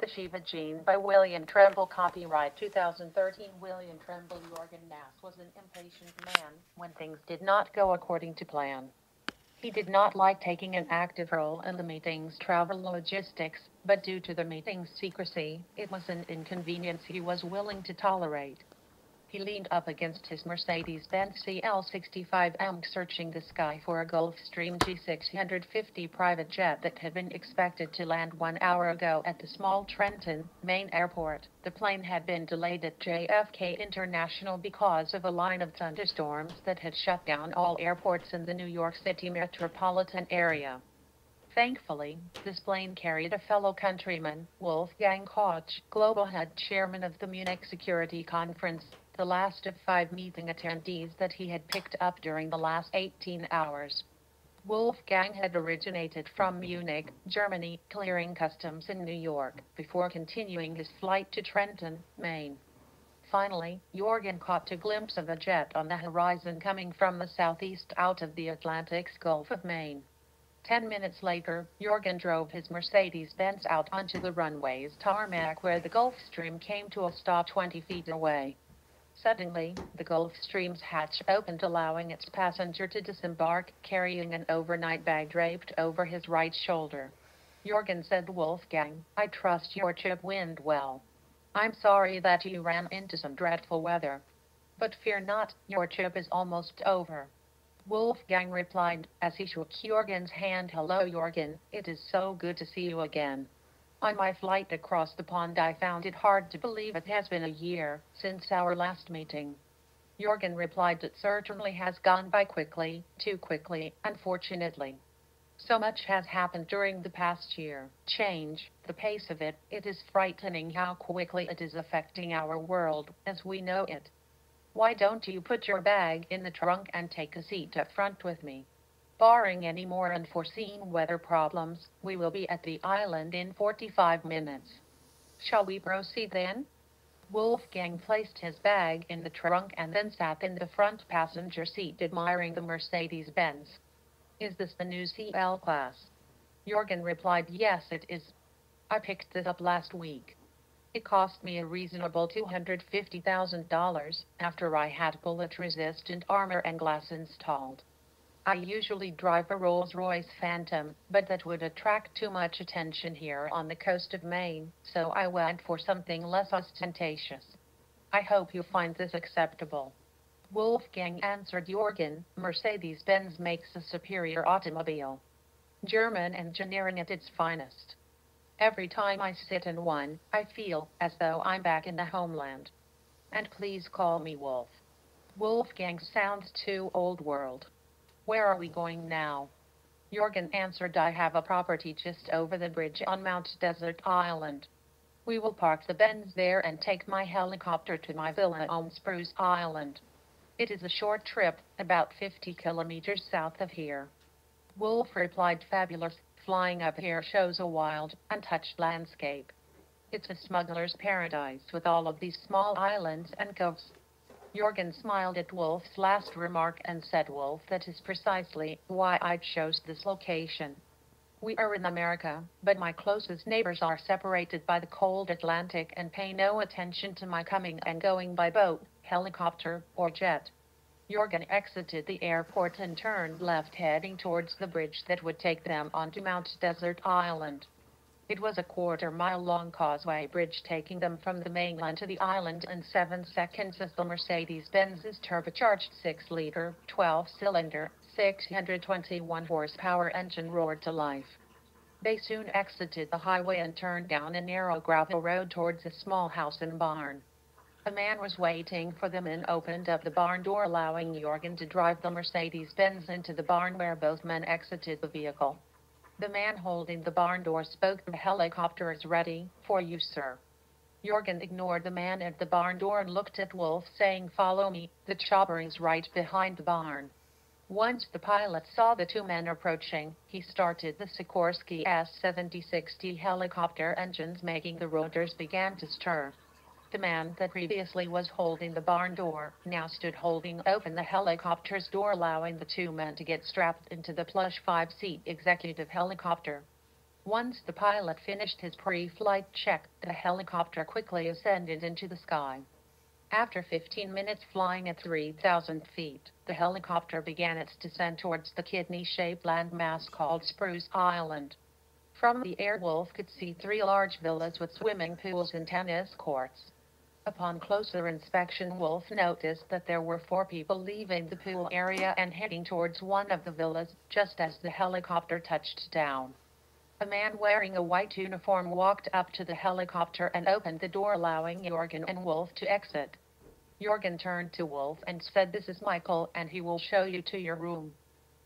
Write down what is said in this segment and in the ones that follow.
The Shiva Gene by William Tremble. Copyright 2013. William Tremble. Jorgen Nass was an impatient man when things did not go according to plan. He did not like taking an active role in the meeting's travel logistics, but due to the meeting's secrecy, it was an inconvenience he was willing to tolerate. He leaned up against his Mercedes-Benz CL65M, searching the sky for a Gulfstream G650 private jet that had been expected to land 1 hour ago at the small Trenton, Maine airport. The plane had been delayed at JFK International because of a line of thunderstorms that had shut down all airports in the New York City metropolitan area. Thankfully, this plane carried a fellow countryman, Wolfgang Koch, global head chairman of the Munich Security Conference, the last of 5 meeting attendees that he had picked up during the last 18 hours. Wolfgang had originated from Munich, Germany, clearing customs in New York, before continuing his flight to Trenton, Maine. Finally, Jorgen caught a glimpse of a jet on the horizon coming from the southeast out of the Atlantic's Gulf of Maine. 10 minutes later, Jorgen drove his Mercedes-Benz out onto the runway's tarmac where the Gulfstream came to a stop 20 feet away. Suddenly, the Gulfstream's hatch opened, allowing its passenger to disembark, carrying an overnight bag draped over his right shoulder. Jorgen said, "Wolfgang, I trust your trip went well. I'm sorry that you ran into some dreadful weather. But fear not, your trip is almost over." Wolfgang replied, as he shook Jorgen's hand, "Hello, Jorgen, it is so good to see you again. On my flight across the pond I found it hard to believe it has been a year since our last meeting." Jorgen replied, "It certainly has gone by quickly, too quickly, unfortunately. So much has happened during the past year. Change, the pace of it, it is frightening how quickly it is affecting our world as we know it. Why don't you put your bag in the trunk and take a seat up front with me? Barring any more unforeseen weather problems, we will be at the island in 45 minutes. Shall we proceed then?" Wolfgang placed his bag in the trunk and then sat in the front passenger seat, admiring the Mercedes-Benz. "Is this the new CL class?" Jorgen replied, "Yes, it is. I picked it up last week. It cost me a reasonable $250,000 after I had bullet-resistant armor and glass installed. I usually drive a Rolls-Royce Phantom, but that would attract too much attention here on the coast of Maine, so I went for something less ostentatious. I hope you find this acceptable." Wolfgang answered, "Jorgen, Mercedes-Benz makes a superior automobile. German engineering at its finest. Every time I sit in one, I feel as though I'm back in the homeland. And please call me Wolf." Wolfgang sounds too old world. "Where are we going now?" Jorgen answered, "I have a property just over the bridge on Mount Desert Island. We will park the Benz there and take my helicopter to my villa on Spruce Island. It is a short trip, about 50 kilometers south of here." Wolf replied, "Fabulous. Flying up here shows a wild, untouched landscape. It's a smuggler's paradise with all of these small islands and coves." Jorgen smiled at Wolf's last remark and said, "Wolf, that is precisely why I chose this location. We are in America, but my closest neighbors are separated by the cold Atlantic and pay no attention to my coming and going by boat, helicopter, or jet." Jorgen exited the airport and turned left, heading towards the bridge that would take them onto Mount Desert Island. It was a quarter-mile-long causeway bridge taking them from the mainland to the island in 7 seconds as the Mercedes-Benz's turbocharged 6-liter, 12-cylinder, 621-horsepower engine roared to life. They soon exited the highway and turned down a narrow gravel road towards a small house and barn. A man was waiting for them and opened up the barn door, allowing Jorgen to drive the Mercedes-Benz into the barn where both men exited the vehicle. The man holding the barn door spoke, "The helicopter is ready for you, sir." Jorgen ignored the man at the barn door and looked at Wolf, saying, "Follow me, the chopper is right behind the barn." Once the pilot saw the 2 men approaching, he started the Sikorsky S-7060 helicopter engines, making the rotors begin to stir. The man that previously was holding the barn door now stood holding open the helicopter's door, allowing the 2 men to get strapped into the plush 5-seat executive helicopter. Once the pilot finished his pre-flight check, the helicopter quickly ascended into the sky. After 15 minutes flying at 3,000 feet, the helicopter began its descent towards the kidney-shaped landmass called Spruce Island. From the air, Wolf could see three large villas with swimming pools and tennis courts. Upon closer inspection, Wolf noticed that there were four people leaving the pool area and heading towards one of the villas just as the helicopter touched down. A man wearing a white uniform walked up to the helicopter and opened the door, allowing Jorgen and Wolf to exit. Jorgen turned to Wolf and said, "This is Michael, and he will show you to your room.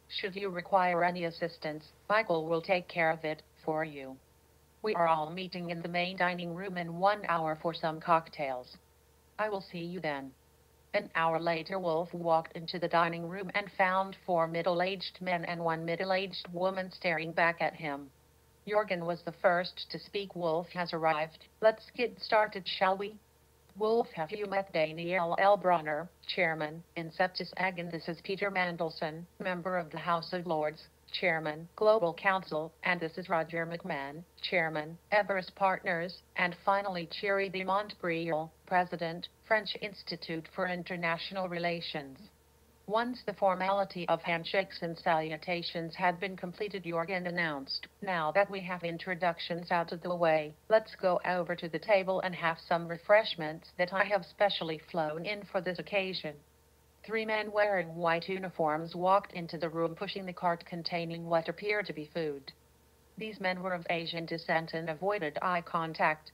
Should you require any assistance, Michael will take care of it for you. We are all meeting in the main dining room in 1 hour for some cocktails. I will see you then." An hour later, Wolf walked into the dining room and found four middle-aged men and one middle-aged woman staring back at him. Jorgen was the first to speak. "Wolf has arrived. Let's get started, shall we?" "Wolf, have you met Daniel L. Bronner, Chairman, Inceptus AG? And this is Peter Mandelson, Member of the House of Lords, Chairman, Global Council, and this is Roger McMahon, Chairman, Everest Partners, and finally Thierry de Montbrial, President, French Institute for International Relations." Once the formality of handshakes and salutations had been completed, Jorgen announced, "Now that we have introductions out of the way, let's go over to the table and have some refreshments that I have specially flown in for this occasion." Three men wearing white uniforms walked into the room, pushing the cart containing what appeared to be food. These men were of Asian descent and avoided eye contact.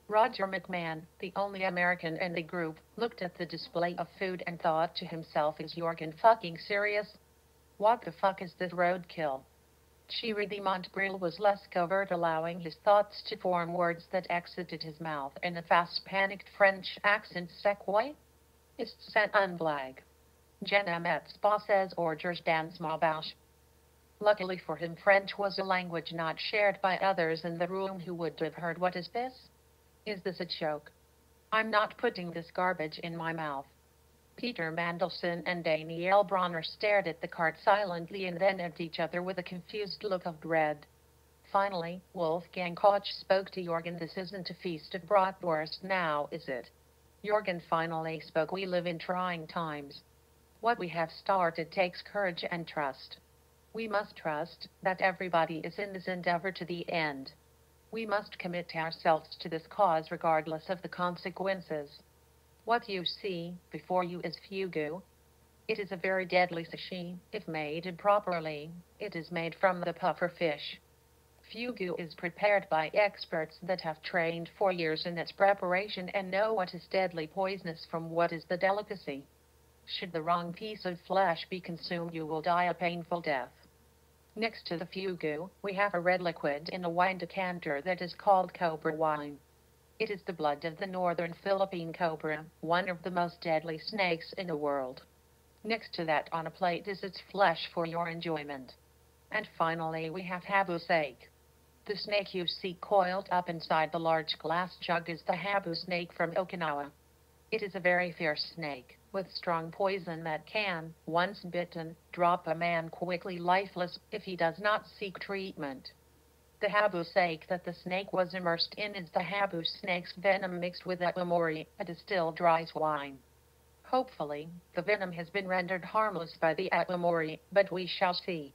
Roger McMahon, the only American in the group, looked at the display of food and thought to himself, "Is Jorgen fucking serious? What the fuck is this roadkill?" Thierry de Montbrial was less covert, allowing his thoughts to form words that exited his mouth in a fast, panicked French accent. "C'est quoi? C'est un blague. Je n'aimais pas ces ordres dans ma bouche." Luckily for him, French was a language not shared by others in the room, who would have heard, "What is this? Is this a joke? I'm not putting this garbage in my mouth." Peter Mandelson and Daniel Bronner stared at the cart silently and then at each other with a confused look of dread. Finally, Wolfgang Koch spoke to Jorgen. "This isn't a feast of bratwurst now, is it?" Jorgen finally spoke. "We live in trying times. What we have started takes courage and trust. We must trust that everybody is in this endeavor to the end. We must commit ourselves to this cause regardless of the consequences. What you see before you is fugu. It is a very deadly sushi. If made improperly, it is made from the puffer fish. Fugu is prepared by experts that have trained for years in its preparation and know what is deadly poisonous from what is the delicacy. Should the wrong piece of flesh be consumed, you will die a painful death. Next to the fugu, we have a red liquid in a wine decanter that is called cobra wine. It is the blood of the northern Philippine cobra, one of the most deadly snakes in the world. Next to that on a plate is its flesh for your enjoyment. And finally we have habu snake. The snake you see coiled up inside the large glass jug is the habu snake from Okinawa. It is a very fierce snake, with strong poison that can, once bitten, drop a man quickly lifeless if he does not seek treatment. The habu snake that the snake was immersed in is the habu snake's venom mixed with awamori, a distilled rice wine. Hopefully, the venom has been rendered harmless by the awamori, but we shall see.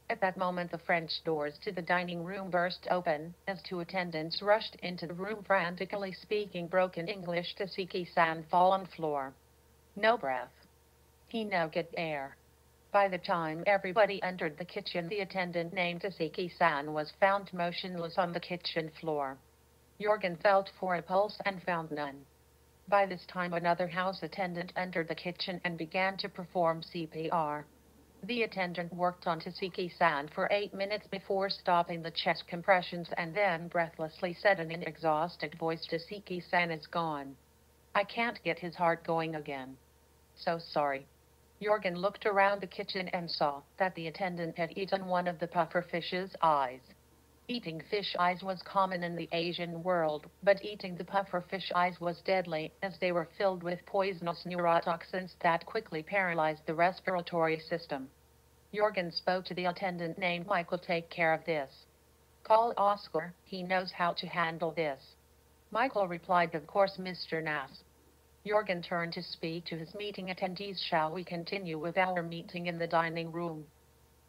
At that moment the French doors to the dining room burst open, as two attendants rushed into the room frantically speaking broken English to Siki-san. "Fall on floor. No breath. He no get air." By the time everybody entered the kitchen, the attendant named Tasiki-san was found motionless on the kitchen floor. Jorgen felt for a pulse and found none. By this time another house attendant entered the kitchen and began to perform CPR. The attendant worked on Tasiki-san for 8 minutes before stopping the chest compressions and then breathlessly said in an exhausted voice, "Tasiki-san is gone. I can't get his heart going again. So sorry." Jorgen looked around the kitchen and saw that the attendant had eaten one of the puffer fish's eyes. Eating fish eyes was common in the Asian world, but eating the puffer fish eyes was deadly, as they were filled with poisonous neurotoxins that quickly paralyzed the respiratory system. Jorgen spoke to the attendant named Michael. "Take care of this." Call Oscar, he knows how to handle this. Michael replied, of course, Mr. Nass. Jorgen turned to speak to his meeting attendees. Shall we continue with our meeting in the dining room?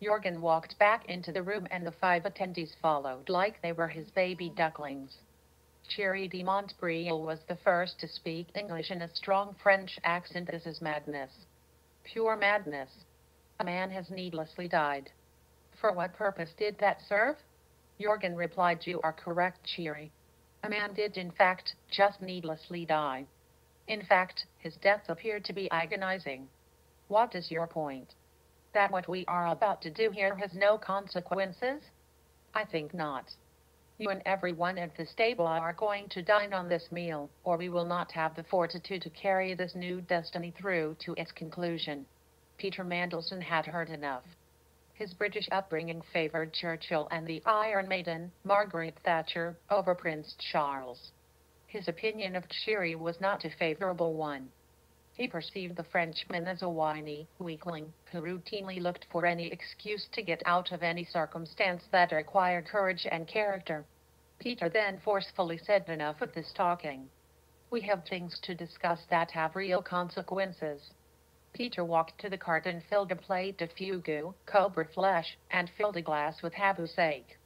Jorgen walked back into the room and the 5 attendees followed like they were his baby ducklings. Thierry de Montbrial was the first to speak English in a strong French accent. This is madness. Pure madness. A man has needlessly died. For what purpose did that serve? Jorgen replied, you are correct, Thierry. A man did in fact just needlessly die. In fact, his death appeared to be agonizing. What is your point? That what we are about to do here has no consequences? I think not. You and everyone at this table are going to dine on this meal, or we will not have the fortitude to carry this new destiny through to its conclusion. Peter Mandelson had heard enough. His British upbringing favored Churchill and the Iron Maiden, Margaret Thatcher, over Prince Charles. His opinion of Thierry was not a favorable one. He perceived the Frenchman as a whiny weakling who routinely looked for any excuse to get out of any circumstance that required courage and character. Peter then forcefully said, enough of this talking. We have things to discuss that have real consequences. Peter walked to the cart and filled a plate of fugu, cobra flesh, and filled a glass with habu steak.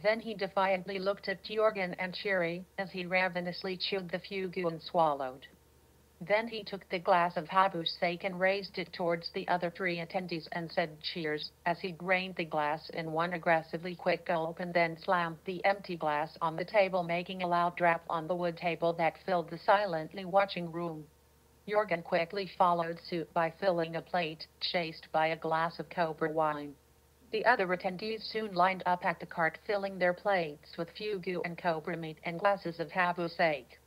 Then he defiantly looked at Jorgen and Thierry as he ravenously chewed the fugu and swallowed. Then he took the glass of habu steak and raised it towards the other 3 attendees and said cheers as he drained the glass in one aggressively quick gulp and then slammed the empty glass on the table, making a loud drap on the wood table that filled the silently watching room. Jorgen quickly followed suit by filling a plate, chased by a glass of cobra wine. The other attendees soon lined up at the cart, filling their plates with fugu and cobra meat and glasses of habu steak.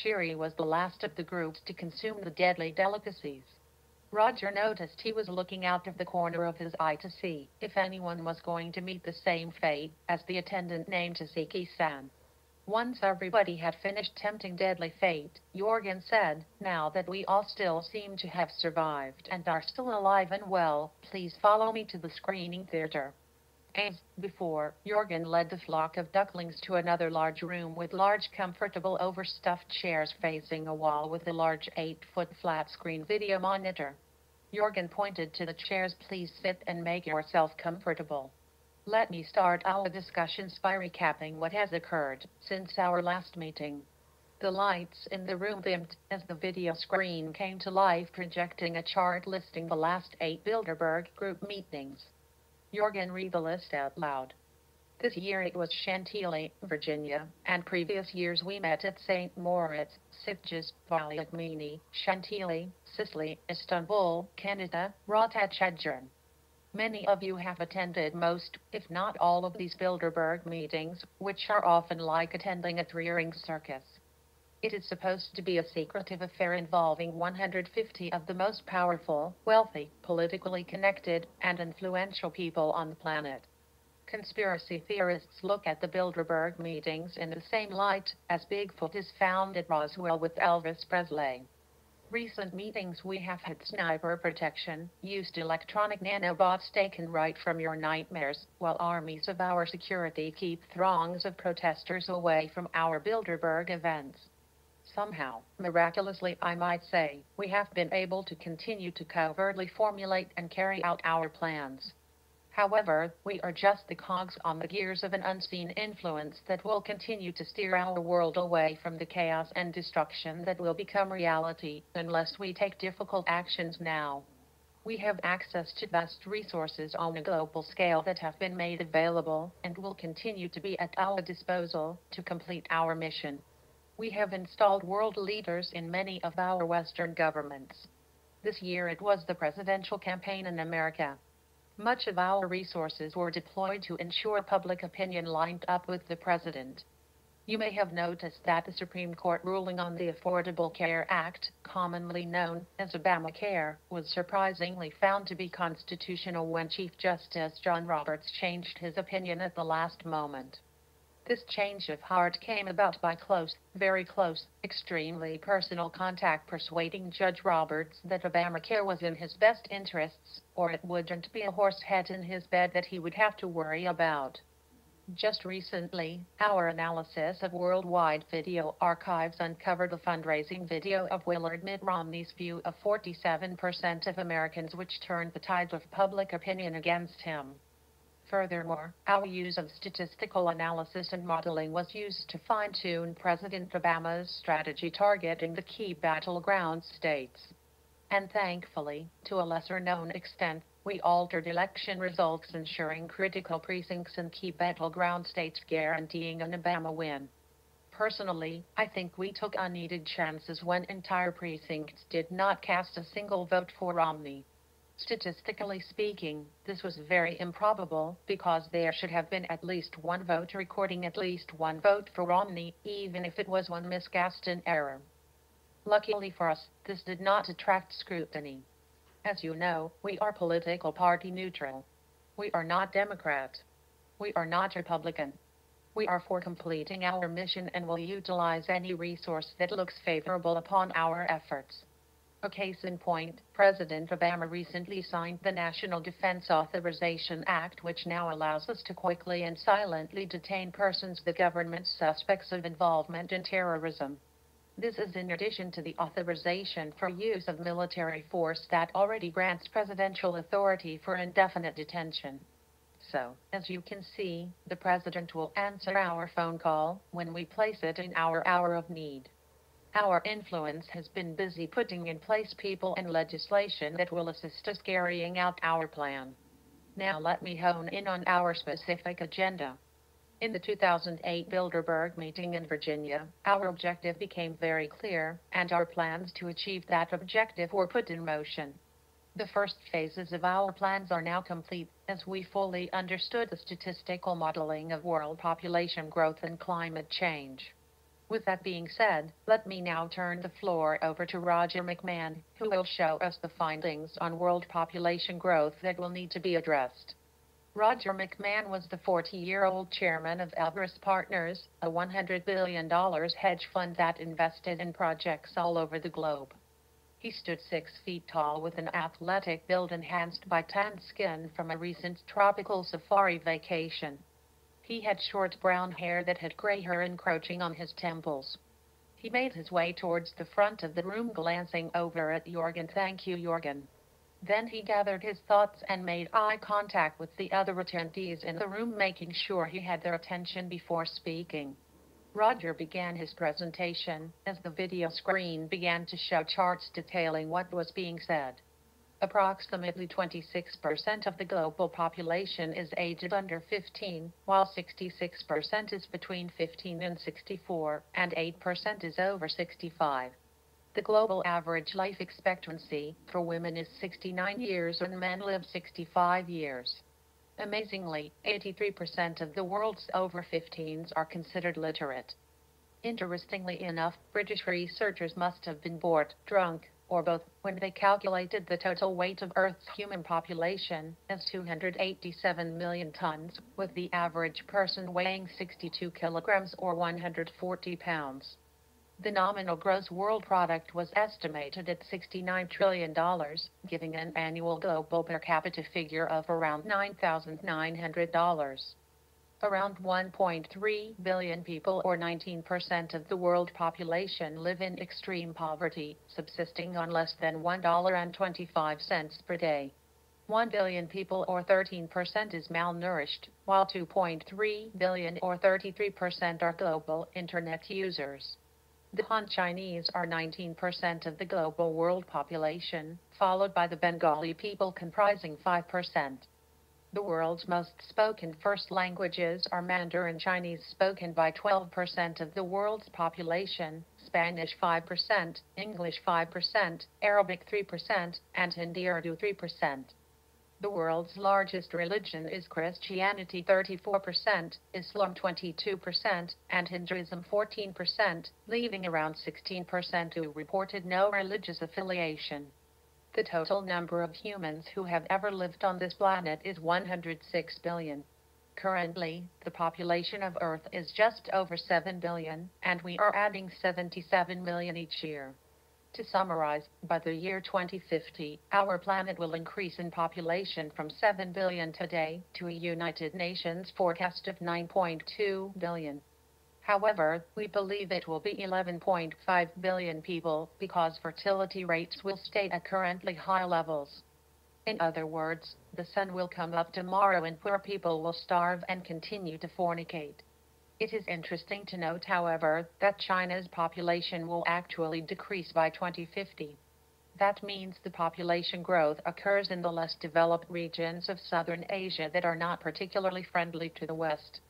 Thierry was the last of the group to consume the deadly delicacies. Roger noticed he was looking out of the corner of his eye to see if anyone was going to meet the same fate as the attendant named Taziki-san. Once everybody had finished tempting deadly fate, Jorgen said, now that we all still seem to have survived and are still alive and well, please follow me to the screening theater. As before, Jorgen led the flock of ducklings to another large room with large, comfortable, overstuffed chairs facing a wall with a large 8-foot flat-screen video monitor. Jorgen pointed to the chairs. Please sit and make yourself comfortable. Let me start our discussions by recapping what has occurred since our last meeting. The lights in the room dimmed as the video screen came to life, projecting a chart listing the last 8 Bilderberg group meetings. Jorgen read the list out loud. This year it was Chantilly, Virginia, and previous years we met at St. Moritz, Sitges, Valiakmeni, Chantilly, Sicily, Istanbul, Canada, Rotterdam. Many of you have attended most, if not all, of these Bilderberg meetings, which are often like attending a 3-ring circus. It is supposed to be a secretive affair involving 150 of the most powerful, wealthy, politically connected, and influential people on the planet. Conspiracy theorists look at the Bilderberg meetings in the same light as Bigfoot is found at Roswell with Elvis Presley. Recent meetings we have had sniper protection, used electronic nanobots taken right from your nightmares, while armies of our security keep throngs of protesters away from our Bilderberg events. Somehow, miraculously I might say, we have been able to continue to covertly formulate and carry out our plans. However, we are just the cogs on the gears of an unseen influence that will continue to steer our world away from the chaos and destruction that will become reality unless we take difficult actions now. We have access to vast resources on a global scale that have been made available and will continue to be at our disposal to complete our mission. We have installed world leaders in many of our Western governments. This year it was the presidential campaign in America. Much of our resources were deployed to ensure public opinion lined up with the president. You may have noticed that the Supreme Court ruling on the Affordable Care Act, commonly known as Obamacare, was surprisingly found to be constitutional when Chief Justice John Roberts changed his opinion at the last moment. This change of heart came about by close, very close, extremely personal contact persuading Judge Roberts that Obamacare was in his best interests, or it wouldn't be a horse head in his bed that he would have to worry about. Just recently, our analysis of worldwide video archives uncovered a fundraising video of Willard Mitt Romney's view of 47% of Americans, which turned the tide of public opinion against him. Furthermore, our use of statistical analysis and modeling was used to fine-tune President Obama's strategy targeting the key battleground states. And thankfully, to a lesser-known extent, we altered election results, ensuring critical precincts in key battleground states, guaranteeing an Obama win. Personally, I think we took unneeded chances when entire precincts did not cast a single vote for Romney. Statistically speaking, this was very improbable because there should have been at least one vote recording at least one vote for Romney, even if it was one miscast in error. Luckily for us, this did not attract scrutiny. As you know, we are political party neutral. We are not Democrat. We are not Republican. We are for completing our mission and will utilize any resource that looks favorable upon our efforts. A case in point, President Obama recently signed the National Defense Authorization Act, which now allows us to quickly and silently detain persons the government suspects of involvement in terrorism. This is in addition to the authorization for use of military force that already grants presidential authority for indefinite detention. So, as you can see, the president will answer our phone call when we place it in our hour of need. Our influence has been busy putting in place people and legislation that will assist us carrying out our plan. Now let me hone in on our specific agenda. In the 2008 Bilderberg meeting in Virginia, our objective became very clear, and our plans to achieve that objective were put in motion. The first phases of our plans are now complete, as we fully understood the statistical modeling of world population growth and climate change. With that being said, let me now turn the floor over to Roger McMahon, who will show us the findings on world population growth that will need to be addressed. Roger McMahon was the 40-year-old chairman of Everest Partners, a $100 billion hedge fund that invested in projects all over the globe. He stood 6 feet tall with an athletic build enhanced by tanned skin from a recent tropical safari vacation. He had short brown hair that had gray hair encroaching on his temples. He made his way towards the front of the room, glancing over at Jorgen. "Thank you, Jorgen." Then he gathered his thoughts and made eye contact with the other attendees in the room, making sure he had their attention before speaking. Roger began his presentation as the video screen began to show charts detailing what was being said. Approximately 26% of the global population is aged under 15, while 66% is between 15 and 64, and 8% is over 65. The global average life expectancy for women is 69 years and men live 65 years. Amazingly, 83% of the world's over 15s are considered literate. Interestingly enough, British researchers must have been bored, drunk, or both, when they calculated the total weight of Earth's human population as 287 million tons, with the average person weighing 62 kilograms or 140 pounds. The nominal gross world product was estimated at $69 trillion, giving an annual global per capita figure of around $9,900. Around 1.3 billion people, or 19% of the world population, live in extreme poverty, subsisting on less than $1.25 per day. 1 billion people, or 13%, is malnourished, while 2.3 billion, or 33%, are global internet users. The Han Chinese are 19% of the global world population, followed by the Bengali people comprising 5%. The world's most spoken first languages are Mandarin Chinese, spoken by 12% of the world's population, Spanish 5%, English 5%, Arabic 3%, and Hindi Urdu 3%. The world's largest religion is Christianity 34%, Islam 22%, and Hinduism 14%, leaving around 16% who reported no religious affiliation. The total number of humans who have ever lived on this planet is 106 billion. Currently, the population of Earth is just over 7 billion, and we are adding 77 million each year. To summarize, by the year 2050, our planet will increase in population from 7 billion today to a United Nations forecast of 9.2 billion. However, we believe it will be 11.5 billion people because fertility rates will stay at currently high levels. In other words, the sun will come up tomorrow and poor people will starve and continue to fornicate. It is interesting to note, however, that China's population will actually decrease by 2050. That means the population growth occurs in the less developed regions of southern Asia that are not particularly friendly to the West.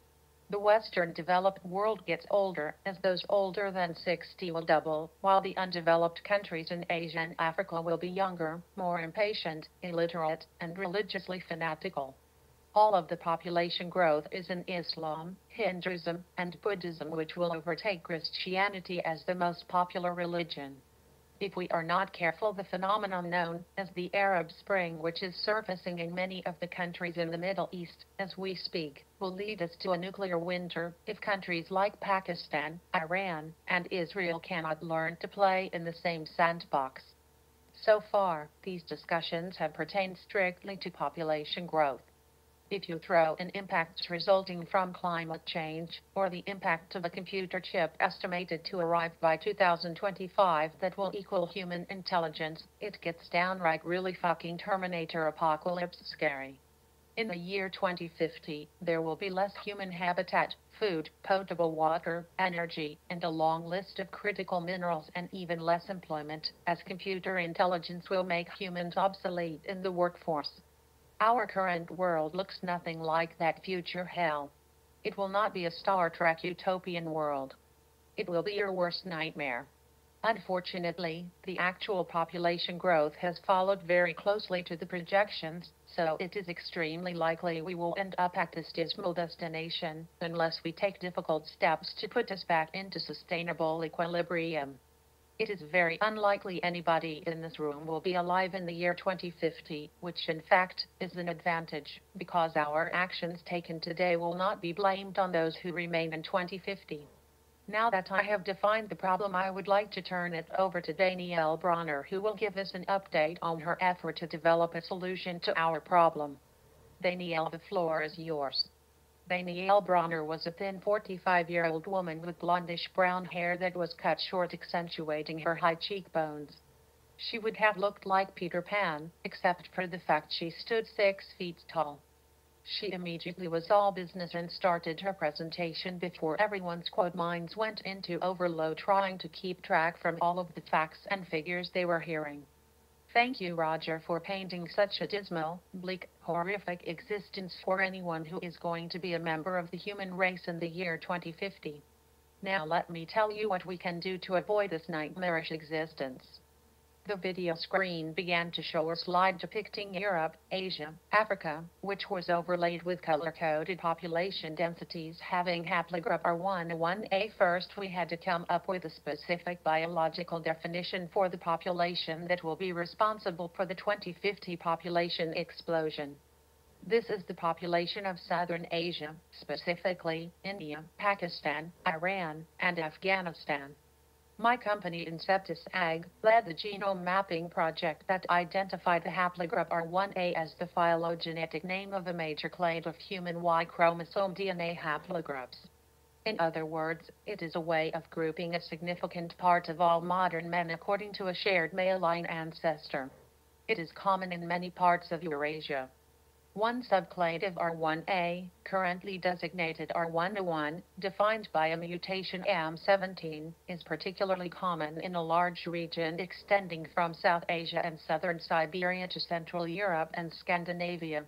The Western developed world gets older, as those older than 60 will double, while the undeveloped countries in Asia and Africa will be younger, more impatient, illiterate, and religiously fanatical. All of the population growth is in Islam, Hinduism, and Buddhism, which will overtake Christianity as the most popular religion. If we are not careful, the phenomenon known as the Arab Spring, which is surfacing in many of the countries in the Middle East as we speak, will lead us to a nuclear winter if countries like Pakistan, Iran, and Israel cannot learn to play in the same sandbox. So far, these discussions have pertained strictly to population growth. If you throw in impacts resulting from climate change, or the impact of a computer chip estimated to arrive by 2025 that will equal human intelligence, it gets downright really fucking Terminator apocalypse scary. In the year 2050, there will be less human habitat, food, potable water, energy, and a long list of critical minerals, and even less employment, as computer intelligence will make humans obsolete in the workforce. Our current world looks nothing like that future hell. It will not be a Star Trek utopian world. It will be your worst nightmare. Unfortunately, the actual population growth has followed very closely to the projections, so it is extremely likely we will end up at this dismal destination unless we take difficult steps to put us back into sustainable equilibrium. It is very unlikely anybody in this room will be alive in the year 2050, which in fact is an advantage, because our actions taken today will not be blamed on those who remain in 2050. Now that I have defined the problem, I would like to turn it over to Danielle Bronner, who will give us an update on her effort to develop a solution to our problem. Danielle, the floor is yours. Danielle Bronner was a thin 45-year-old woman with blondish brown hair that was cut short, accentuating her high cheekbones. She would have looked like Peter Pan, except for the fact she stood 6 feet tall. She immediately was all business and started her presentation before everyone's minds went into overload, trying to keep track from all of the facts and figures they were hearing. Thank you, Roger, for painting such a dismal, bleak, horrific existence for anyone who is going to be a member of the human race in the year 2050. Now let me tell you what we can do to avoid this nightmarish existence. The video screen began to show a slide depicting Europe, Asia, Africa, which was overlaid with color-coded population densities having haplogroup R1A. First, we had to come up with a specific biological definition for the population that will be responsible for the 2050 population explosion. This is the population of Southern Asia, specifically India, Pakistan, Iran, and Afghanistan. My company, Inceptus Ag, led the genome mapping project that identified the haplogroup R1A as the phylogenetic name of a major clade of human Y chromosome DNA haplogroups. In other words, it is a way of grouping a significant part of all modern men according to a shared male line ancestor. It is common in many parts of Eurasia. One subclade of R1A, currently designated R101, defined by a mutation M17, is particularly common in a large region extending from South Asia and southern Siberia to Central Europe and Scandinavia.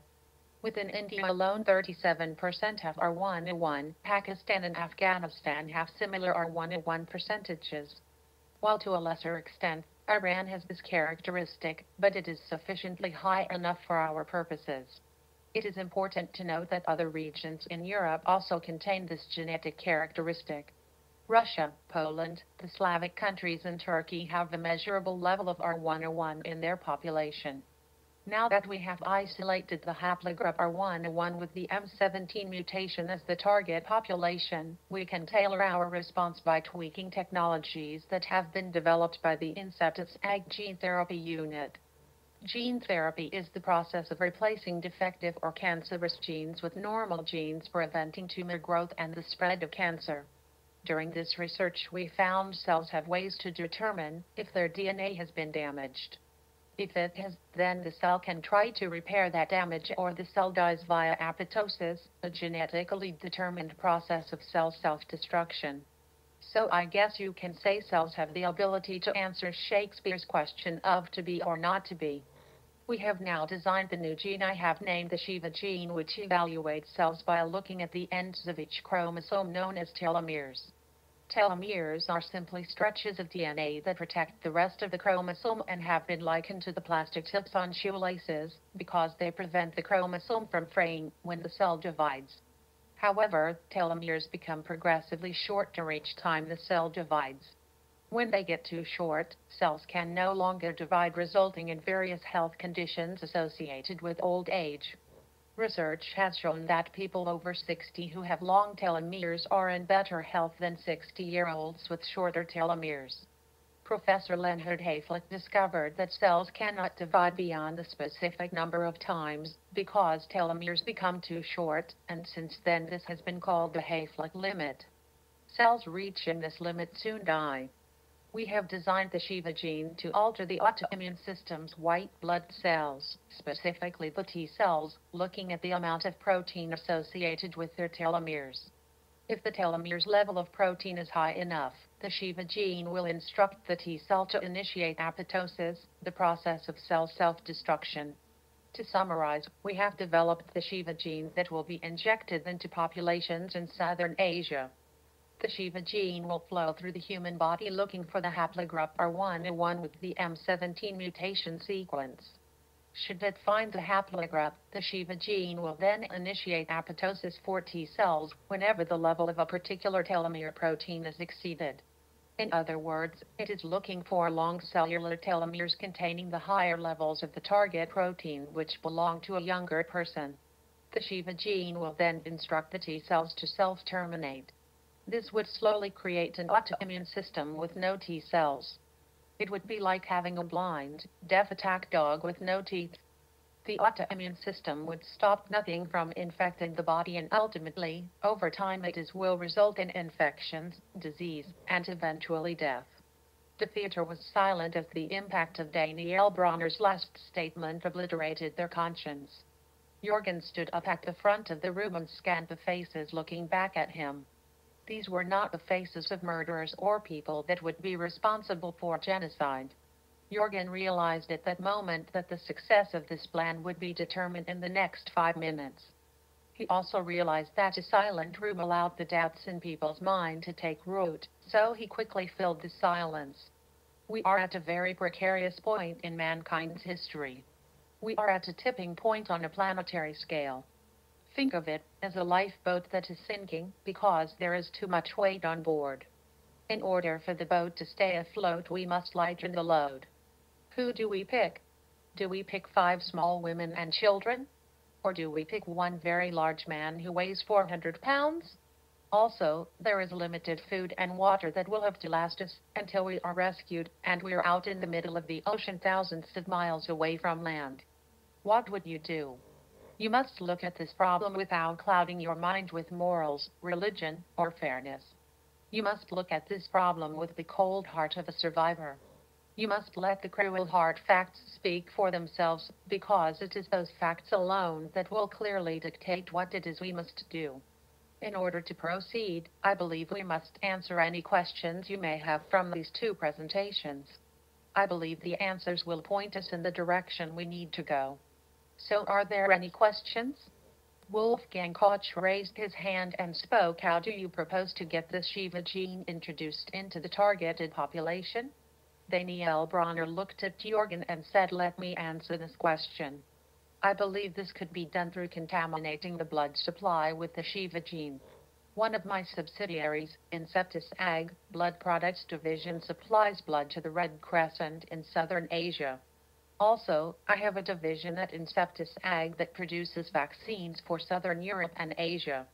Within India alone, 37% have R101. Pakistan and Afghanistan have similar R101 percentages. While to a lesser extent, Iran has this characteristic, but it is sufficiently high enough for our purposes. It is important to note that other regions in Europe also contain this genetic characteristic. Russia, Poland, the Slavic countries, and Turkey have a measurable level of R101 in their population. Now that we have isolated the haplogroup R101 with the M17 mutation as the target population, we can tailor our response by tweaking technologies that have been developed by the Inceptus Ag Gene Therapy Unit. Gene therapy is the process of replacing defective or cancerous genes with normal genes, preventing tumor growth and the spread of cancer. During this research, we found cells have ways to determine if their DNA has been damaged. If it has, then the cell can try to repair that damage, or the cell dies via apoptosis, a genetically determined process of cell self-destruction. So I guess you can say cells have the ability to answer Shakespeare's question of to be or not to be. We have now designed the new gene I have named the Shiva gene, which evaluates cells by looking at the ends of each chromosome known as telomeres. Telomeres are simply stretches of DNA that protect the rest of the chromosome and have been likened to the plastic tips on shoelaces because they prevent the chromosome from fraying when the cell divides. However, telomeres become progressively shorter each time the cell divides. When they get too short, cells can no longer divide, resulting in various health conditions associated with old age. Research has shown that people over 60 who have long telomeres are in better health than 60-year-olds with shorter telomeres. Professor Leonard Hayflick discovered that cells cannot divide beyond a specific number of times because telomeres become too short, and since then this has been called the Hayflick limit. Cells reaching this limit soon die. We have designed the Shiva gene to alter the autoimmune system's white blood cells, specifically the T cells, looking at the amount of protein associated with their telomeres. If the telomeres level of protein is high enough, the Shiva gene will instruct the T cell to initiate apoptosis, the process of cell self-destruction. To summarize, we have developed the Shiva gene that will be injected into populations in Southern Asia. The Shiva gene will flow through the human body looking for the haplogroup R101 with the M17 mutation sequence. Should it find the haplogroup, the Shiva gene will then initiate apoptosis for T cells whenever the level of a particular telomere protein is exceeded. In other words, it is looking for long cellular telomeres containing the higher levels of the target protein which belong to a younger person. The Shiva gene will then instruct the T cells to self-terminate. This would slowly create an autoimmune system with no T cells. It would be like having a blind, deaf attack dog with no teeth. The autoimmune system would stop nothing from infecting the body, and ultimately, over time it will result in infections, disease, and eventually death. The theater was silent as the impact of Danielle Bronner's last statement obliterated their conscience. Jorgen stood up at the front of the room and scanned the faces looking back at him. These were not the faces of murderers or people that would be responsible for genocide. Jorgen realized at that moment that the success of this plan would be determined in the next 5 minutes. He also realized that a silent room allowed the doubts in people's mind to take root, so he quickly filled the silence. We are at a very precarious point in mankind's history. We are at a tipping point on a planetary scale. Think of it as a lifeboat that is sinking because there is too much weight on board. In order for the boat to stay afloat, we must lighten the load. Who do we pick? Do we pick 5 small women and children? Or do we pick one very large man who weighs 400 pounds? Also, there is limited food and water that will have to last us until we are rescued and we're out in the middle of the ocean thousands of miles away from land. What would you do? You must look at this problem without clouding your mind with morals, religion, or fairness. You must look at this problem with the cold heart of a survivor. You must let the cruel hard facts speak for themselves, because it is those facts alone that will clearly dictate what it is we must do. In order to proceed, I believe we must answer any questions you may have from these 2 presentations. I believe the answers will point us in the direction we need to go. So are there any questions? Wolfgang Koch raised his hand and spoke. How do you propose to get the Shiva gene introduced into the targeted population? Danielle Bronner looked at Jorgen and said, let me answer this question. I believe this could be done through contaminating the blood supply with the Shiva gene. One of my subsidiaries, Inceptus Ag, Blood Products Division, supplies blood to the Red Crescent in Southern Asia. Also, I have a division at Inceptus Ag that produces vaccines for Southern Europe and Asia.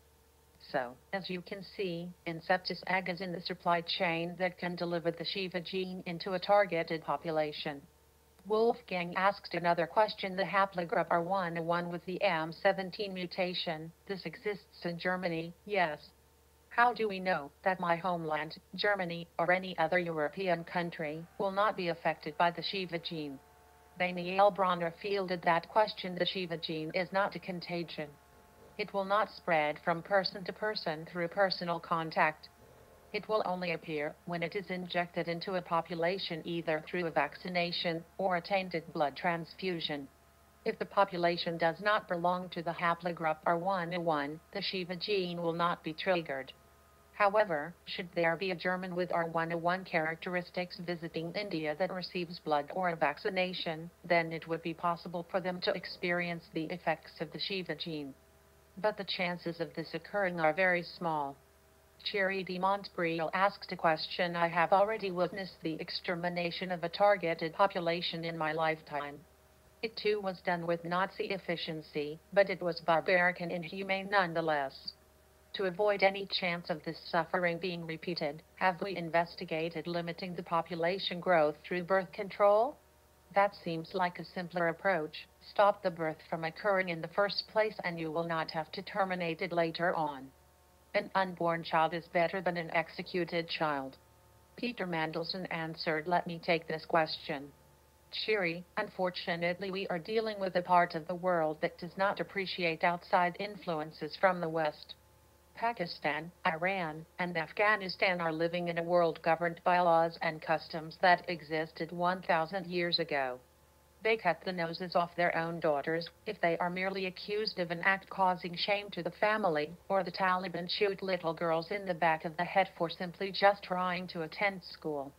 So, as you can see, Inceptus Ag is in the supply chain that can deliver the Shiva gene into a targeted population. Wolfgang asked another question. The haplogroup R101 with the M17 mutation, this exists in Germany, yes. How do we know that my homeland, Germany, or any other European country, will not be affected by the Shiva gene? Daniel Bronner fielded that question. The Shiva gene is not a contagion. It will not spread from person to person through personal contact. It will only appear when it is injected into a population either through a vaccination or a tainted blood transfusion. If the population does not belong to the haplogroup R101, the Shiva gene will not be triggered. However, should there be a German with R101 characteristics visiting India that receives blood or a vaccination, then it would be possible for them to experience the effects of the Shiva gene. But the chances of this occurring are very small. Thierry de Montbrial asked a question. I have already witnessed the extermination of a targeted population in my lifetime. It too was done with Nazi efficiency, but it was barbaric and inhumane nonetheless. To avoid any chance of this suffering being repeated, have we investigated limiting the population growth through birth control? That seems like a simpler approach. Stop the birth from occurring in the first place and you will not have to terminate it later on. An unborn child is better than an executed child. Peter Mandelson answered, let me take this question. Cheery, unfortunately we are dealing with a part of the world that does not appreciate outside influences from the West. Pakistan, Iran, and Afghanistan are living in a world governed by laws and customs that existed 1,000 years ago. They cut the noses off their own daughters if they are merely accused of an act causing shame to the family, or the Taliban shoot little girls in the back of the head for simply just trying to attend school.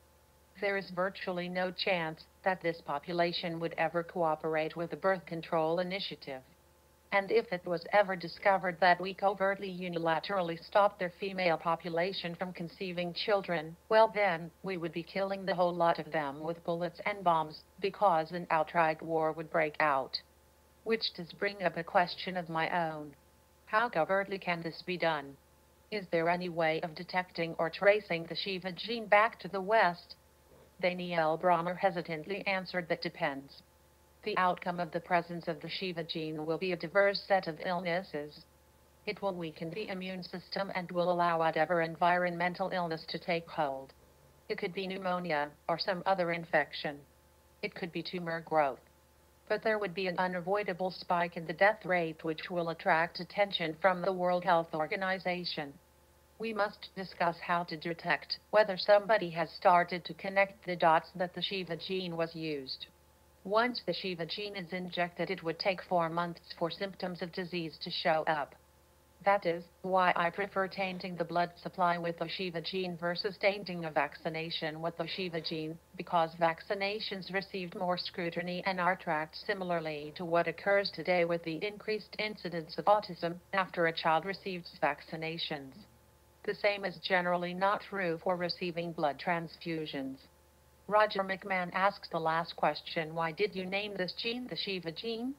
There is virtually no chance that this population would ever cooperate with the birth control initiative. And if it was ever discovered that we covertly unilaterally stopped their female population from conceiving children, well then, we would be killing the whole lot of them with bullets and bombs, because an outright war would break out. Which does bring up a question of my own. How covertly can this be done? Is there any way of detecting or tracing the Shiva gene back to the West? Daniel Brommer hesitantly answered, that depends. The outcome of the presence of the Shiva gene will be a diverse set of illnesses. It will weaken the immune system and will allow whatever environmental illness to take hold. It could be pneumonia or some other infection. It could be tumor growth. But there would be an unavoidable spike in the death rate which will attract attention from the World Health Organization. We must discuss how to detect whether somebody has started to connect the dots that the Shiva gene was used. Once the Shiva gene is injected, it would take 4 months for symptoms of disease to show up. That is why I prefer tainting the blood supply with the Shiva gene versus tainting a vaccination with the Shiva gene, because vaccinations received more scrutiny and are tracked similarly to what occurs today with the increased incidence of autism after a child receives vaccinations. The same is generally not true for receiving blood transfusions. Roger McMahon asked the last question. Why did you name this gene the Shiva gene?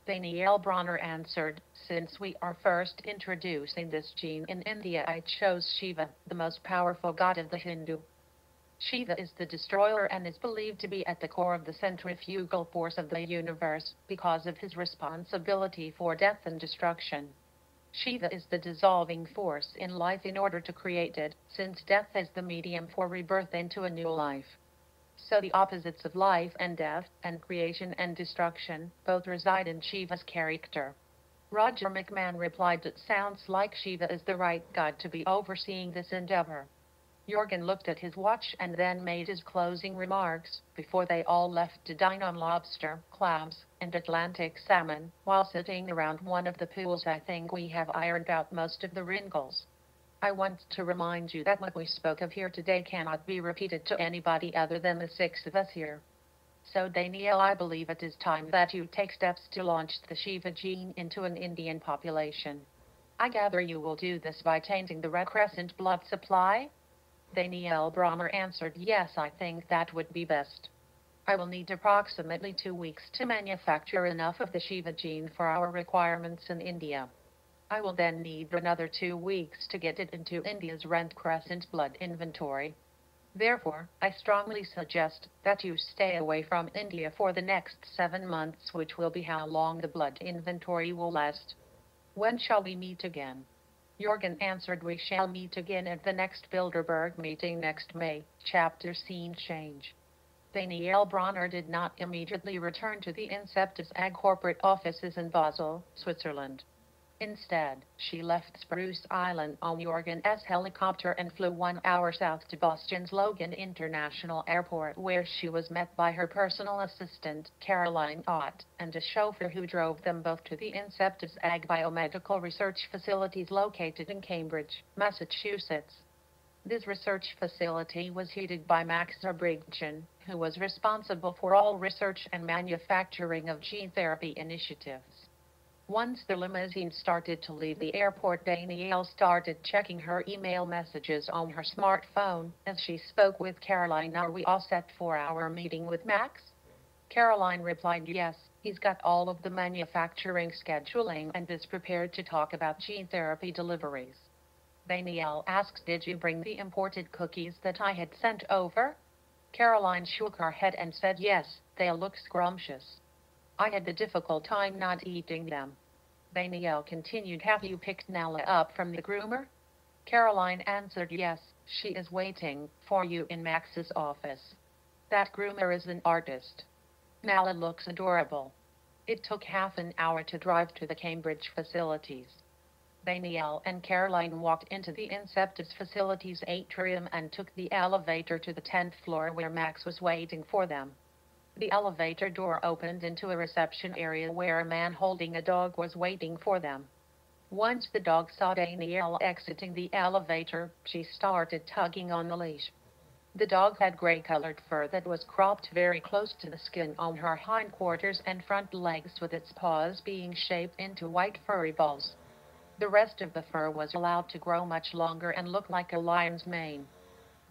Daniel Bronner answered, since we are first introducing this gene in India, I chose Shiva, the most powerful god of the Hindu. Shiva is the destroyer and is believed to be at the core of the centrifugal force of the universe because of his responsibility for death and destruction. Shiva is the dissolving force in life in order to create it, since death is the medium for rebirth into a new life. So the opposites of life and death, and creation and destruction, both reside in Shiva's character. Roger McMahon replied, it sounds like Shiva is the right god to be overseeing this endeavor. Jorgen looked at his watch and then made his closing remarks, before they all left to dine on lobster, clams, and Atlantic salmon, while sitting around one of the pools. I think we have ironed out most of the wrinkles. I want to remind you that what we spoke of here today cannot be repeated to anybody other than the 6 of us here. So Daniel, I believe it is time that you take steps to launch the Shiva gene into an Indian population. I gather you will do this by tainting the red crescent blood supply? Daniel Brommer answered, yes, I think that would be best. I will need approximately 2 weeks to manufacture enough of the Shiva gene for our requirements in India. I will then need another 2 weeks to get it into India's red crescent blood inventory. Therefore, I strongly suggest that you stay away from India for the next 7 months, which will be how long the blood inventory will last. When shall we meet again? Jorgen answered, we shall meet again at the next Bilderberg meeting next May. Chapter Scene Change. Danielle Bronner did not immediately return to the Inceptus AG corporate offices in Basel, Switzerland. Instead, she left Spruce Island on Jorgen's helicopter and flew 1 hour south to Boston's Logan International Airport, where she was met by her personal assistant, Caroline Ott, and a chauffeur who drove them both to the Inceptus AG biomedical research facilities located in Cambridge, Massachusetts. This research facility was headed by Max Zurbriggen, who was responsible for all research and manufacturing of gene therapy initiatives. Once the limousine started to leave the airport, Danielle started checking her email messages on her smartphone as she spoke with Caroline. Are we all set for our meeting with Max? Caroline replied, yes, he's got all of the manufacturing scheduling and is prepared to talk about gene therapy deliveries. Danielle asked, did you bring the imported cookies that I had sent over? Caroline shook her head and said, yes, they look scrumptious. I had a difficult time not eating them. Danielle continued, have you picked Nala up from the groomer? Caroline answered, yes, she is waiting for you in Max's office. That groomer is an artist. Nala looks adorable. It took half an hour to drive to the Cambridge facilities. Danielle and Caroline walked into the Inceptus facilities atrium and took the elevator to the 10th floor where Max was waiting for them. The elevator door opened into a reception area where a man holding a dog was waiting for them. Once the dog saw Danielle exiting the elevator, she started tugging on the leash. The dog had gray-colored fur that was cropped very close to the skin on her hindquarters and front legs, with its paws being shaped into white furry balls. The rest of the fur was allowed to grow much longer and look like a lion's mane.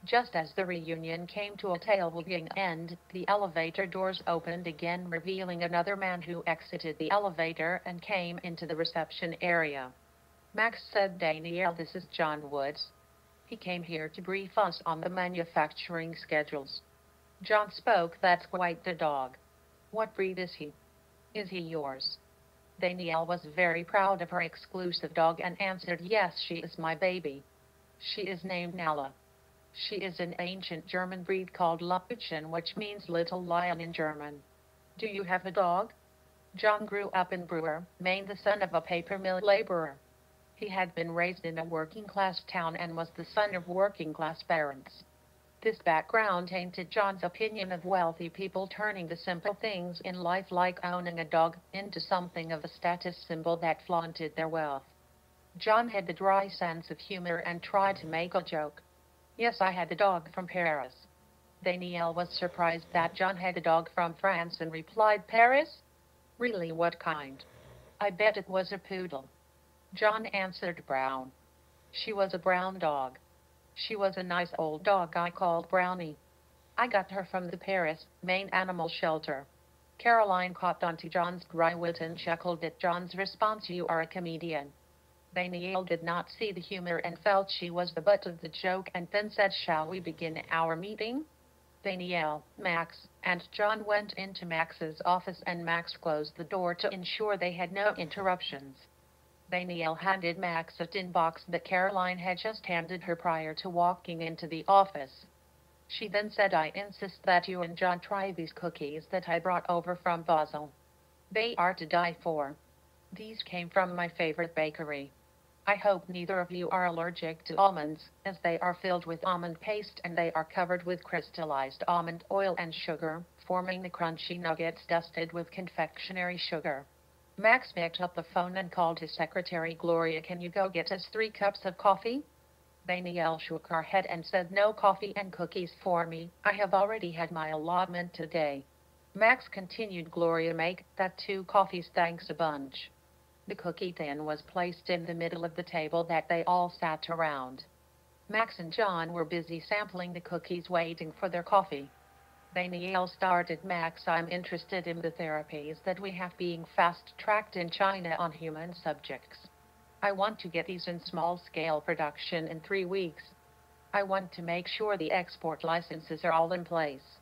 Just as the reunion came to a tail-wagging end, the elevator doors opened again, revealing another man who exited the elevator and came into the reception area. Max said, Danielle, this is John Woods. He came here to brief us on the manufacturing schedules. John spoke, that's quite the dog. What breed is he? Is he yours? Danielle was very proud of her exclusive dog and answered, yes, she is my baby. She is named Nala. She is an ancient German breed called Lapuchen, which means little lion in German. Do you have a dog? John grew up in Brewer, Maine, the son of a paper mill laborer. He had been raised in a working-class town and was the son of working-class parents. This background tainted John's opinion of wealthy people turning the simple things in life, like owning a dog, into something of a status symbol that flaunted their wealth. John had a dry sense of humor and tried to make a joke. Yes, I had a dog from Paris. Danielle was surprised that John had a dog from France and replied, Paris? Really, what kind? I bet it was a poodle. John answered, brown. She was a brown dog. She was a nice old dog I called Brownie. I got her from the Paris, Maine animal shelter. Caroline caught on to John's dry wit and chuckled at John's response, you are a comedian. Danielle did not see the humor and felt she was the butt of the joke, and then said, shall we begin our meeting? Danielle, Max, and John went into Max's office and Max closed the door to ensure they had no interruptions. Danielle handed Max a tin box that Caroline had just handed her prior to walking into the office. She then said, I insist that you and John try these cookies that I brought over from Basel. They are to die for. These came from my favorite bakery. I hope neither of you are allergic to almonds, as they are filled with almond paste and they are covered with crystallized almond oil and sugar, forming the crunchy nuggets dusted with confectionery sugar. Max picked up the phone and called his secretary, Gloria, can you go get us 3 cups of coffee? Danielle shook her head and said, no coffee and cookies for me. I have already had my allotment today. Max continued, Gloria, make that 2 coffees, thanks a bunch. The cookie tin was placed in the middle of the table that they all sat around. Max and John were busy sampling the cookies, waiting for their coffee. Danielle started. Max, I'm interested in the therapies that we have being fast-tracked in China on human subjects. I want to get these in small-scale production in 3 weeks. I want to make sure the export licenses are all in place.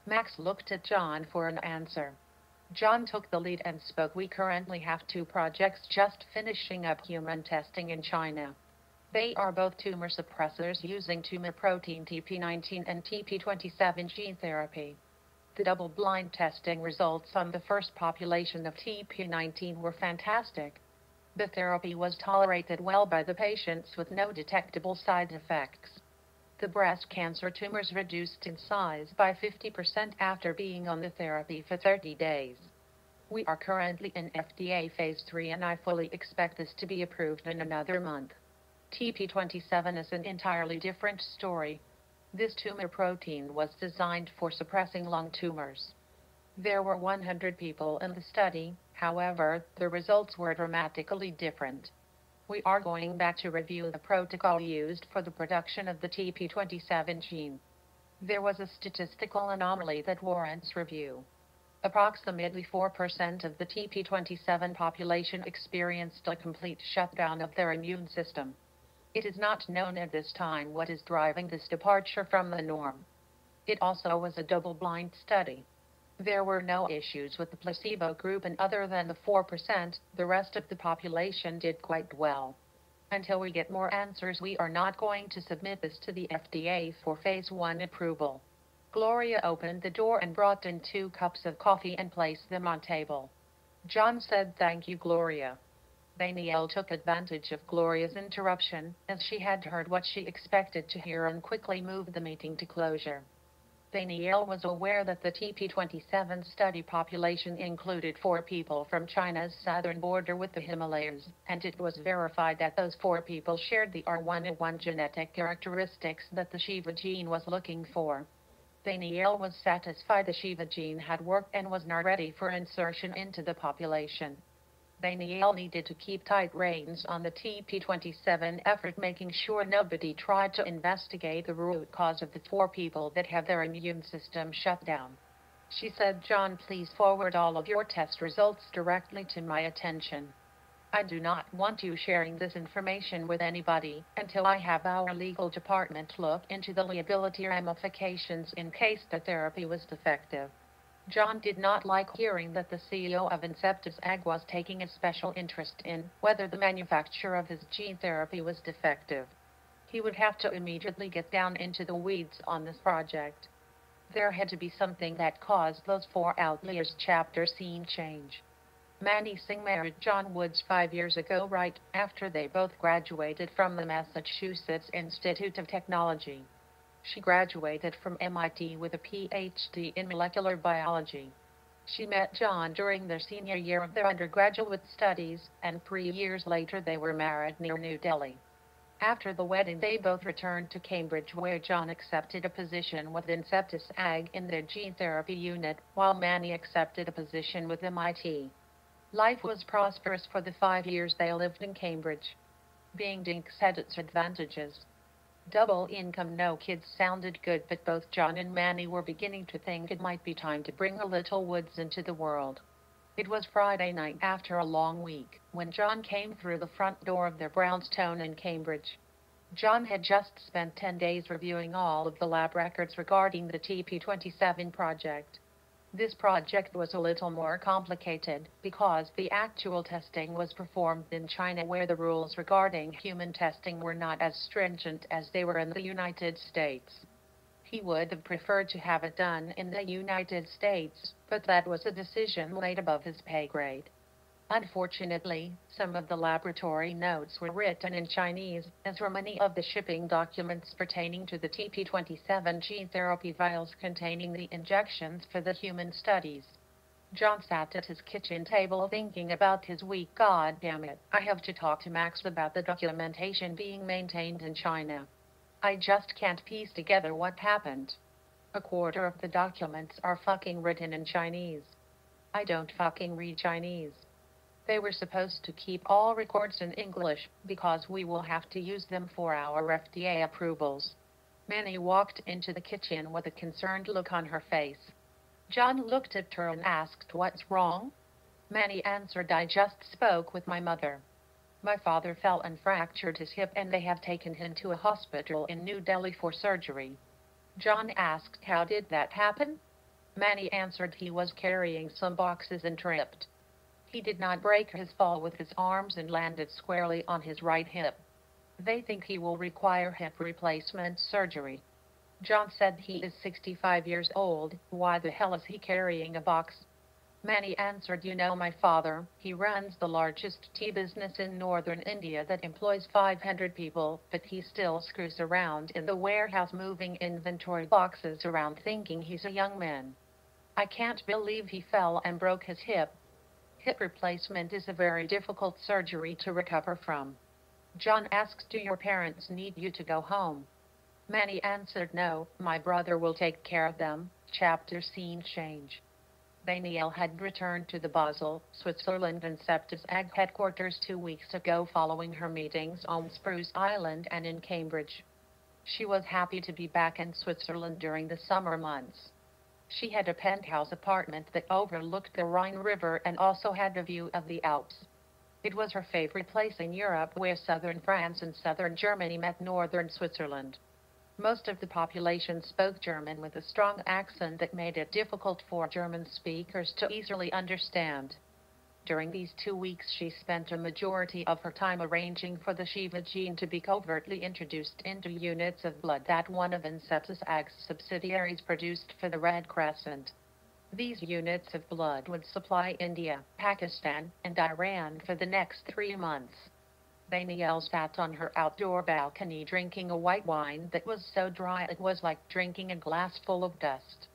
Max looked at John for an answer. John took the lead and spoke. We currently have 2 projects just finishing up human testing in China. They are both tumor suppressors using tumor protein TP19 and TP27 gene therapy. The double-blind testing results on the first population of TP19 were fantastic. The therapy was tolerated well by the patients with no detectable side effects. The breast cancer tumors reduced in size by 50% after being on the therapy for 30 days. We are currently in FDA Phase 3 and I fully expect this to be approved in another month. TP27 is an entirely different story. This tumor protein was designed for suppressing lung tumors. There were 100 people in the study, however, the results were dramatically different. We are going back to review the protocol used for the production of the TP27 gene. There was a statistical anomaly that warrants review. Approximately 4% of the TP27 population experienced a complete shutdown of their immune system. It is not known at this time what is driving this departure from the norm. It also was a double-blind study. There were no issues with the placebo group, and other than the 4%, the rest of the population did quite well. Until we get more answers, we are not going to submit this to the FDA for Phase 1 approval. Gloria opened the door and brought in 2 cups of coffee and placed them on table. John said, "Thank you, Gloria." Danielle took advantage of Gloria's interruption, as she had heard what she expected to hear, and quickly moved the meeting to closure. Danielle was aware that the TP27 study population included 4 people from China's southern border with the Himalayas, and it was verified that those 4 people shared the R101 genetic characteristics that the Shiva gene was looking for. Danielle was satisfied the Shiva gene had worked and was now ready for insertion into the population. Danielle needed to keep tight reins on the TP27 effort, making sure nobody tried to investigate the root cause of the 4 people that have their immune system shut down. She said, "John, please forward all of your test results directly to my attention. I do not want you sharing this information with anybody until I have our legal department look into the liability ramifications in case the therapy was defective." John did not like hearing that the CEO of Inceptus AG was taking a special interest in whether the manufacture of his gene therapy was defective. He would have to immediately get down into the weeds on this project. There had to be something that caused those 4 outliers. Chapter scene change. Manny Singh married John Woods 5 years ago, right after they both graduated from the Massachusetts Institute of Technology. She graduated from MIT with a PhD in molecular biology. She met John during their senior year of their undergraduate studies, and 3 years later they were married near New Delhi. After the wedding, they both returned to Cambridge, where John accepted a position with Inceptus AG in their gene therapy unit, while Manny accepted a position with MIT. Life was prosperous for the 5 years they lived in Cambridge. Being dinks had its advantages. Double income, no kids sounded good, but both John and Manny were beginning to think it might be time to bring a little Woods into the world. It was Friday night after a long week when John came through the front door of their brownstone in Cambridge. John had just spent 10 days reviewing all of the lab records regarding the TP27 project. This project was a little more complicated because the actual testing was performed in China, where the rules regarding human testing were not as stringent as they were in the United States. He would have preferred to have it done in the United States, but that was a decision laid above his pay grade. Unfortunately, some of the laboratory notes were written in Chinese, as were many of the shipping documents pertaining to the TP27 gene therapy vials containing the injections for the human studies. John sat at his kitchen table thinking about his week. God damn it, I have to talk to Max about the documentation being maintained in China. I just can't piece together what happened. A quarter of the documents are fucking written in Chinese. I don't fucking read Chinese. They were supposed to keep all records in English, because we will have to use them for our FDA approvals. Manny walked into the kitchen with a concerned look on her face. John looked at her and asked, "What's wrong?" Manny answered, "I just spoke with my mother. My father fell and fractured his hip and they have taken him to a hospital in New Delhi for surgery." John asked, "How did that happen?" Manny answered, "He was carrying some boxes and tripped. He did not break his fall with his arms and landed squarely on his right hip. They think he will require hip replacement surgery." John said, "He is 65 years old, why the hell is he carrying a box?" Manny answered, "You know my father, he runs the largest tea business in northern India that employs 500 people, but he still screws around in the warehouse moving inventory boxes around thinking he's a young man. I can't believe he fell and broke his hip. Hip replacement is a very difficult surgery to recover from." John asked, "Do your parents need you to go home?" Manny answered, "No, my brother will take care of them." Chapter scene change. Danielle had returned to the Basel, Switzerland and Septis AG headquarters 2 weeks ago following her meetings on Spruce Island and in Cambridge. She was happy to be back in Switzerland during the summer months. She had a penthouse apartment that overlooked the Rhine River and also had a view of the Alps. It was her favorite place in Europe, where southern France and southern Germany met northern Switzerland. Most of the population spoke German with a strong accent that made it difficult for German speakers to easily understand. During these 2 weeks she spent a majority of her time arranging for the Shiva Gene to be covertly introduced into units of blood that one of Septis AG's subsidiaries produced for the Red Crescent. These units of blood would supply India, Pakistan, and Iran for the next 3 months. Danielle sat on her outdoor balcony drinking a white wine that was so dry it was like drinking a glass full of dust.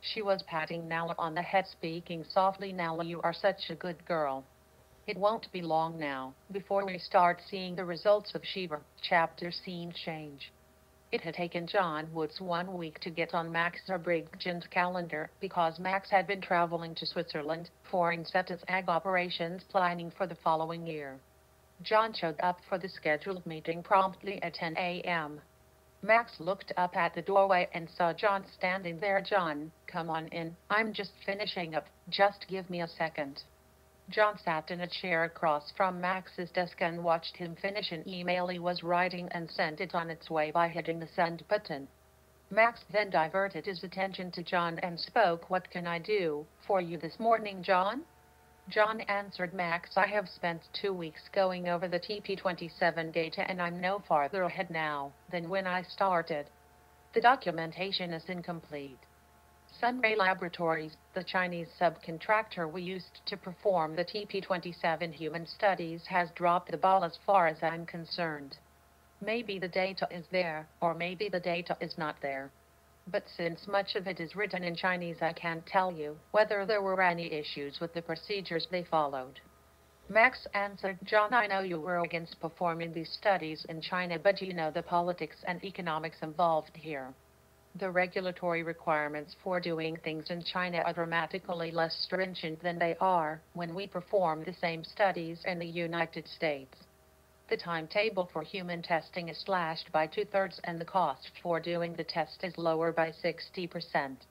She was patting Nala on the head, speaking softly, "Nala, you are such a good girl. It won't be long now before we start seeing the results of Shiva." Chapter scene change. It had taken John Woods 1 week to get on Max Zerbriggen's calendar because Max had been traveling to Switzerland for Septis AG operations planning for the following year. John showed up for the scheduled meeting promptly at 10 a.m. Max looked up at the doorway and saw John standing there. "John, come on in. I'm just finishing up. Just give me a second." John sat in a chair across from Max's desk and watched him finish an email he was writing and sent it on its way by hitting the send button. Max then diverted his attention to John and spoke, "What can I do for you this morning, John?" John answered, "Max, I have spent 2 weeks going over the TP27 data and I'm no farther ahead now than when I started. The documentation is incomplete. Sunray Laboratories, the Chinese subcontractor we used to perform the TP27 human studies, has dropped the ball as far as I'm concerned. Maybe the data is there, or maybe the data is not there. But since much of it is written in Chinese, I can't tell you whether there were any issues with the procedures they followed." Max answered, "John, I know you were against performing these studies in China, but you know the politics and economics involved here. The regulatory requirements for doing things in China are dramatically less stringent than they are when we perform the same studies in the United States. The timetable for human testing is slashed by 2/3 and the cost for doing the test is lower by 60%.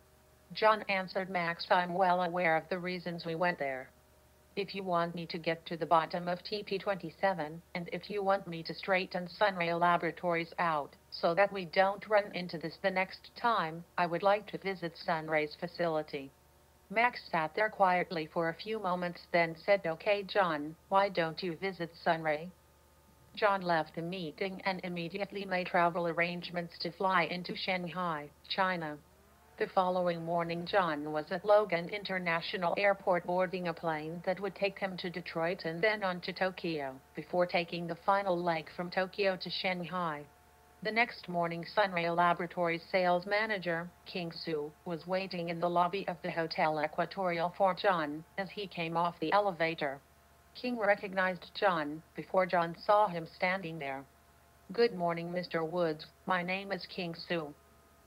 John answered, "Max, I'm well aware of the reasons we went there. If you want me to get to the bottom of TP27, and if you want me to straighten Sunray Laboratories out so that we don't run into this the next time, I would like to visit Sunray's facility." Max sat there quietly for a few moments, then said, "Okay, John, why don't you visit Sunray?" John left the meeting and immediately made travel arrangements to fly into Shanghai, China. The following morning, John was at Logan International Airport boarding a plane that would take him to Detroit and then on to Tokyo, before taking the final leg from Tokyo to Shanghai. The next morning, Sunray Laboratories sales manager, King Su, was waiting in the lobby of the Hotel Equatorial for John as he came off the elevator. King recognized John before John saw him standing there. "Good morning, Mr. Woods. My name is King Su.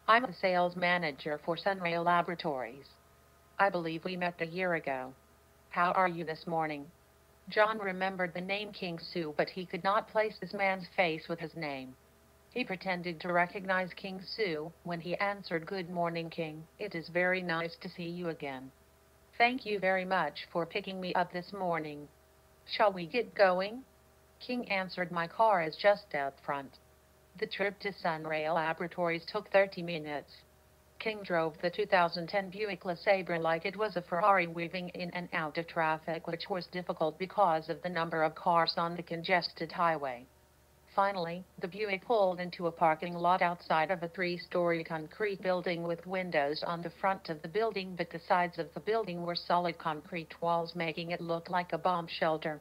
I'm the sales manager for Sunray Laboratories. I believe we met a year ago. How are you this morning?" John remembered the name King Su, but he could not place this man's face with his name. He pretended to recognize King Su when he answered, "Good morning, King. It is very nice to see you again. Thank you very much for picking me up this morning. Shall we get going?" King answered, "My car is just out front." The trip to Sunray Laboratories took 30 minutes. King drove the 2010 Buick LeSabre like it was a Ferrari, weaving in and out of traffic, which was difficult because of the number of cars on the congested highway. Finally, the Buick pulled into a parking lot outside of a 3-story concrete building with windows on the front of the building, but the sides of the building were solid concrete walls, making it look like a bomb shelter.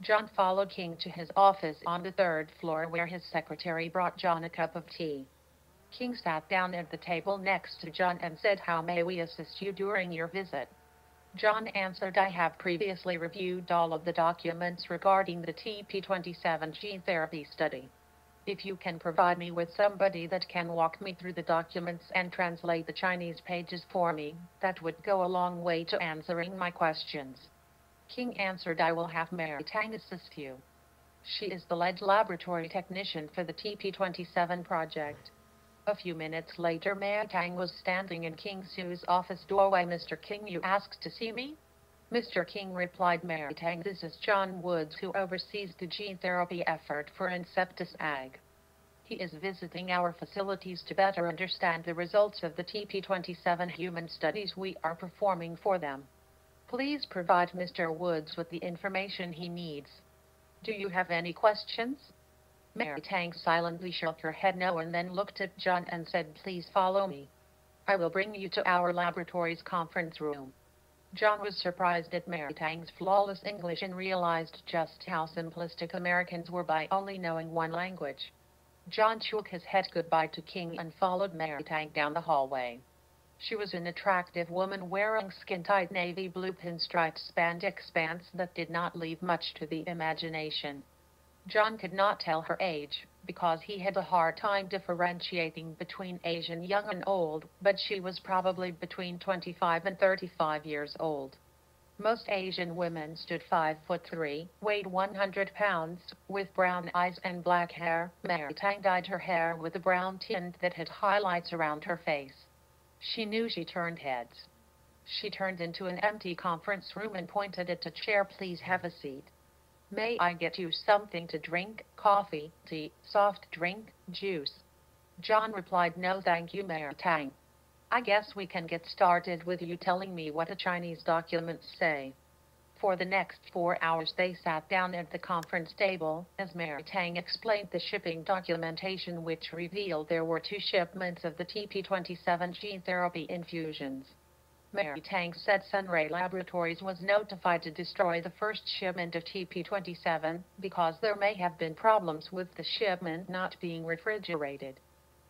John followed King to his office on the 3rd floor, where his secretary brought John a cup of tea. King sat down at the table next to John and said, "How may we assist you during your visit?" John answered, "I have previously reviewed all of the documents regarding the TP27 gene therapy study. If you can provide me with somebody that can walk me through the documents and translate the Chinese pages for me, that would go a long way to answering my questions." King answered, "I will have Mary Tang assist you. She is the lead laboratory technician for the TP27 project." A few minutes later, Mary Tang was standing in King Su's office doorway. "Mr. King, you asked to see me?" "Mr. King," replied Mary Tang, "this is John Woods, who oversees the gene therapy effort for Inceptus Ag. He is visiting our facilities to better understand the results of the TP27 human studies we are performing for them. Please provide Mr. Woods with the information he needs. Do you have any questions?" Mary Tang silently shook her head no, and then looked at John and said, "Please follow me. I will bring you to our laboratory's conference room." John was surprised at Mary Tang's flawless English and realized just how simplistic Americans were by only knowing one language. John shook his head goodbye to King and followed Mary Tang down the hallway. She was an attractive woman wearing skin-tight navy blue pinstripe spandex pants that did not leave much to the imagination. John could not tell her age, because he had a hard time differentiating between Asian young and old, but she was probably between 25 and 35 years old. Most Asian women stood 5'3", weighed 100 pounds, with brown eyes and black hair. Mary Tang dyed her hair with a brown tint that had highlights around her face. She knew she turned heads. She turned into an empty conference room and pointed at a chair. "Please have a seat. May I get you something to drink? Coffee, tea, soft drink, juice?" John replied, "No thank you, Mary Tang. I guess we can get started with you telling me what the Chinese documents say." For the next 4 hours they sat down at the conference table as Mary Tang explained the shipping documentation, which revealed there were 2 shipments of the TP27 gene therapy infusions. Mary Tang said Sunray Laboratories was notified to destroy the first shipment of TP27 because there may have been problems with the shipment not being refrigerated.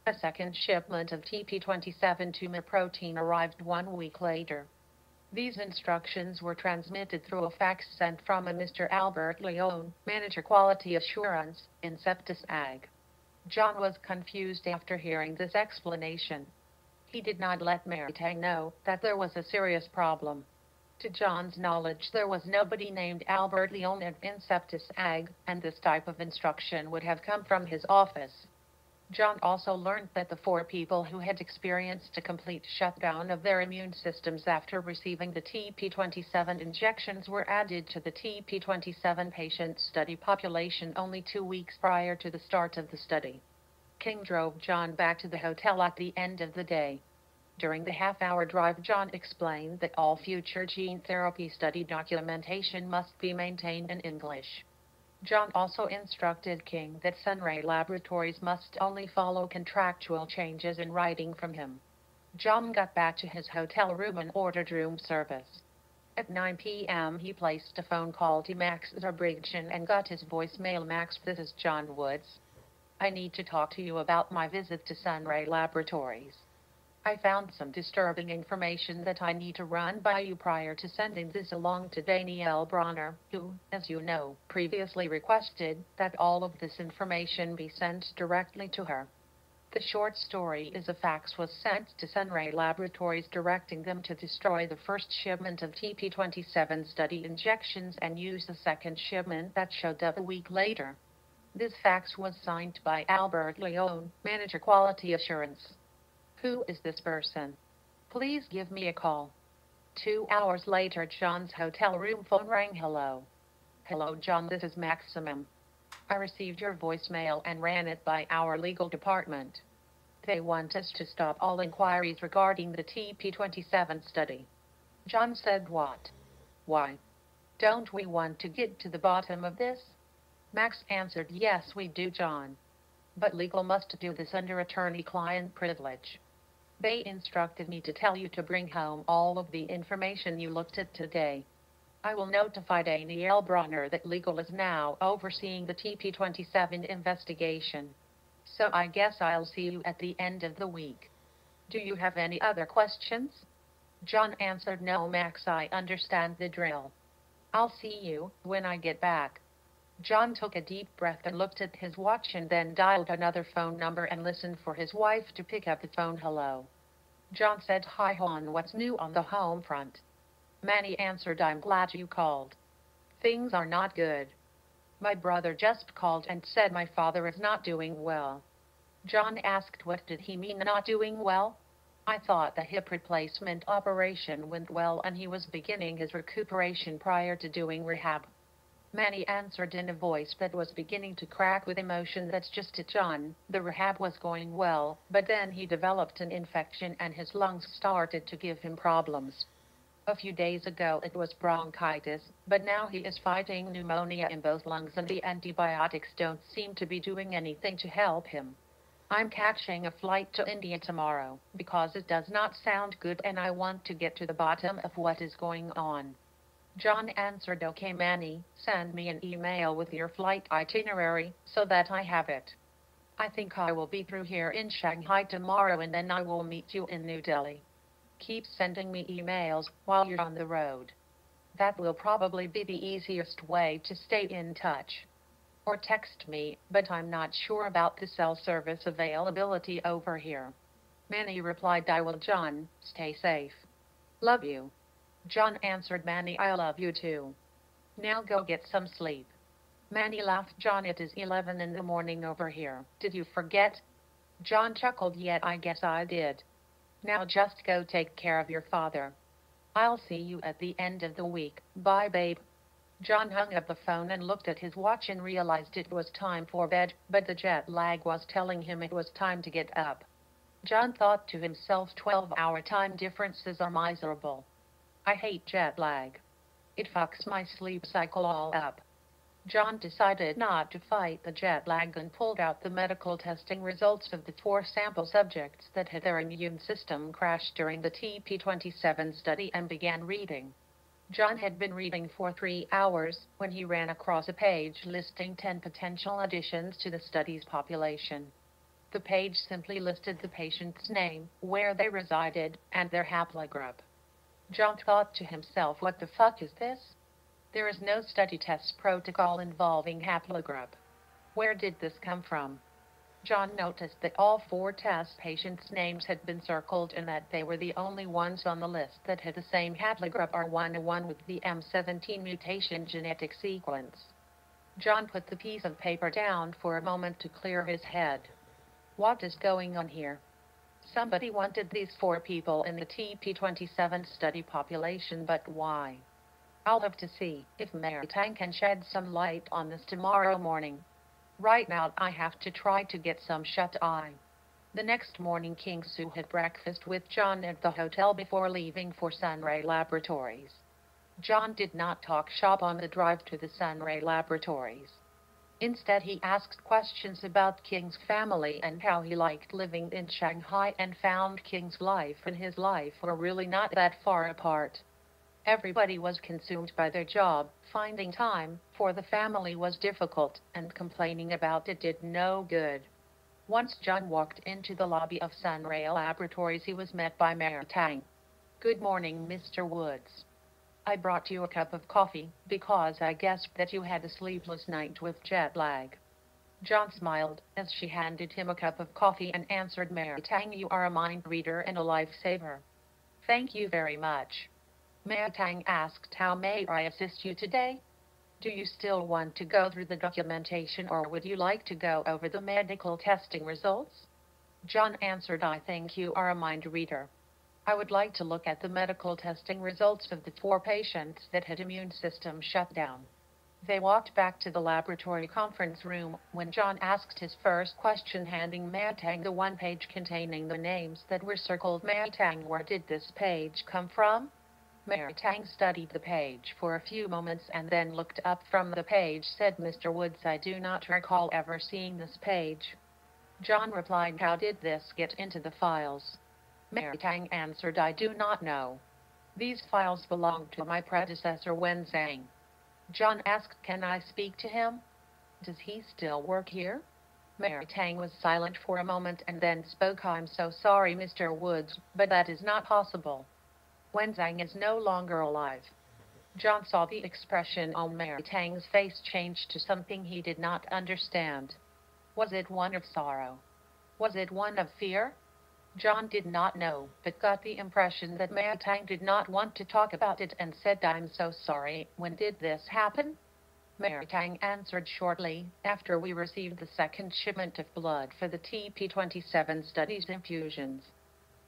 A second shipment of TP27 tumor protein arrived 1 week later. These instructions were transmitted through a fax sent from a Mr. Albert Leone, Manager Quality Assurance, Inceptus Ag. John was confused after hearing this explanation. He did not let Mary Tang know that there was a serious problem. To John's knowledge, there was nobody named Albert Leone at Inceptus Ag, and this type of instruction would have come from his office. John also learned that the 4 people who had experienced a complete shutdown of their immune systems after receiving the TP27 injections were added to the TP27 patient study population only 2 weeks prior to the start of the study. King drove John back to the hotel at the end of the day. During the half-hour drive, John explained that all future gene therapy study documentation must be maintained in English. John also instructed King that Sunray Laboratories must only follow contractual changes in writing from him. John got back to his hotel room and ordered room service. At 9 p.m. he placed a phone call to Max Zerbrigchen and got his voicemail. "Max, this is John Woods. I need to talk to you about my visit to Sunray Laboratories. I found some disturbing information that I need to run by you prior to sending this along to Danielle Bronner, who, as you know, previously requested that all of this information be sent directly to her. The short story is a fax was sent to Sunray Laboratories directing them to destroy the first shipment of TP27 study injections and use the second shipment that showed up a week later. This fax was signed by Albert Leone, Manager Quality Assurance. Who is this person? Please give me a call. 2 hours later, John's hotel room phone rang. Hello. Hello, John, this is Maximum. I received your voicemail and ran it by our legal department. They want us to stop all inquiries regarding the TP27 study. John said, what? Why? Don't we want to get to the bottom of this? Max answered, yes, we do, John. But legal must do this under attorney-client privilege. They instructed me to tell you to bring home all of the information you looked at today. I will notify Danielle Bronner that legal is now overseeing the TP27 investigation. So I guess I'll see you at the end of the week. Do you have any other questions? John answered, no, Max, I understand the drill. I'll see you when I get back. John took a deep breath and looked at his watch and then dialed another phone number and listened for his wife to pick up the phone. Hello. John said, hi, hon, what's new on the home front? Manny answered, I'm glad you called. Things are not good. My brother just called and said my father is not doing well. John asked, what did he mean, not doing well? I thought the hip replacement operation went well and he was beginning his recuperation prior to doing rehab. Manny answered in a voice that was beginning to crack with emotion, that's just it, John. The rehab was going well, but then he developed an infection and his lungs started to give him problems. A few days ago it was bronchitis, but now he is fighting pneumonia in both lungs and the antibiotics don't seem to be doing anything to help him. I'm catching a flight to India tomorrow because it does not sound good and I want to get to the bottom of what is going on. John answered, okay, Manny, send me an email with your flight itinerary so that I have it. I think I will be through here in Shanghai tomorrow and then I will meet you in New Delhi. Keep sending me emails while you're on the road. That will probably be the easiest way to stay in touch. Or text me, but I'm not sure about the cell service availability over here. Manny replied, I will, John, stay safe. Love you. John answered, Manny, I love you too. Now go get some sleep. Manny laughed, John, it is 11 in the morning over here. Did you forget? John chuckled, yeah, I guess I did. Now just go take care of your father. I'll see you at the end of the week. Bye, babe. John hung up the phone and looked at his watch and realized it was time for bed, but the jet lag was telling him it was time to get up. John thought to himself, 12-hour time differences are miserable. I hate jet lag. It fucks my sleep cycle all up. John decided not to fight the jet lag and pulled out the medical testing results of the 4 sample subjects that had their immune system crash during the TP27 study and began reading. John had been reading for 3 hours when he ran across a page listing 10 potential additions to the study's population. The page simply listed the patient's name, where they resided, and their haplogroup. John thought to himself, what the fuck is this? There is no study test protocol involving haplogroup. Where did this come from? John noticed that all 4 test patients' names had been circled and that they were the only ones on the list that had the same haplogroup R101 with the M17 mutation genetic sequence. John put the piece of paper down for a moment to clear his head. What is going on here? Somebody wanted these 4 people in the TP27 study population, but why? I'll have to see if Mayor Tang can shed some light on this tomorrow morning. Right now I have to try to get some shut-eye. The next morning King Su had breakfast with John at the hotel before leaving for Sunray Laboratories. John did not talk shop on the drive to the Sunray Laboratories. Instead he asked questions about King's family and how he liked living in Shanghai and found King's life and his life were really not that far apart. Everybody was consumed by their job, finding time for the family was difficult, and complaining about it did no good. Once John walked into the lobby of Sunray Laboratories, he was met by Mayor Tang. Good morning, Mr. Woods. I brought you a cup of coffee, because I guessed that you had a sleepless night with jet lag. John smiled as she handed him a cup of coffee and answered, Mayor Tang, you are a mind reader and a lifesaver. Thank you very much. Mayor Tang asked, how may I assist you today? Do you still want to go through the documentation or would you like to go over the medical testing results? John answered, I think you are a mind reader. I would like to look at the medical testing results of the 4 patients that had immune system shut down. They walked back to the laboratory conference room when John asked his first question, handing Matang the one page containing the names that were circled. Matang, where did this page come from? Matang studied the page for a few moments and then looked up from the page. Said Mr. Woods, I do not recall ever seeing this page. John replied, how did this get into the files? Matang answered, I do not know. These files belonged to my predecessor Wen Zhang. John asked, can I speak to him? Does he still work here? Matang was silent for a moment and then spoke, I'm so sorry, Mr. Woods, but that is not possible. Wen Zhang is no longer alive. John saw the expression on Matang's face change to something he did not understand. Was it one of sorrow? Was it one of fear? John did not know, but got the impression that Matang did not want to talk about it and said, I'm so sorry. When did this happen? Matang answered shortly, after we received the second shipment of blood for the TP27 studies infusions.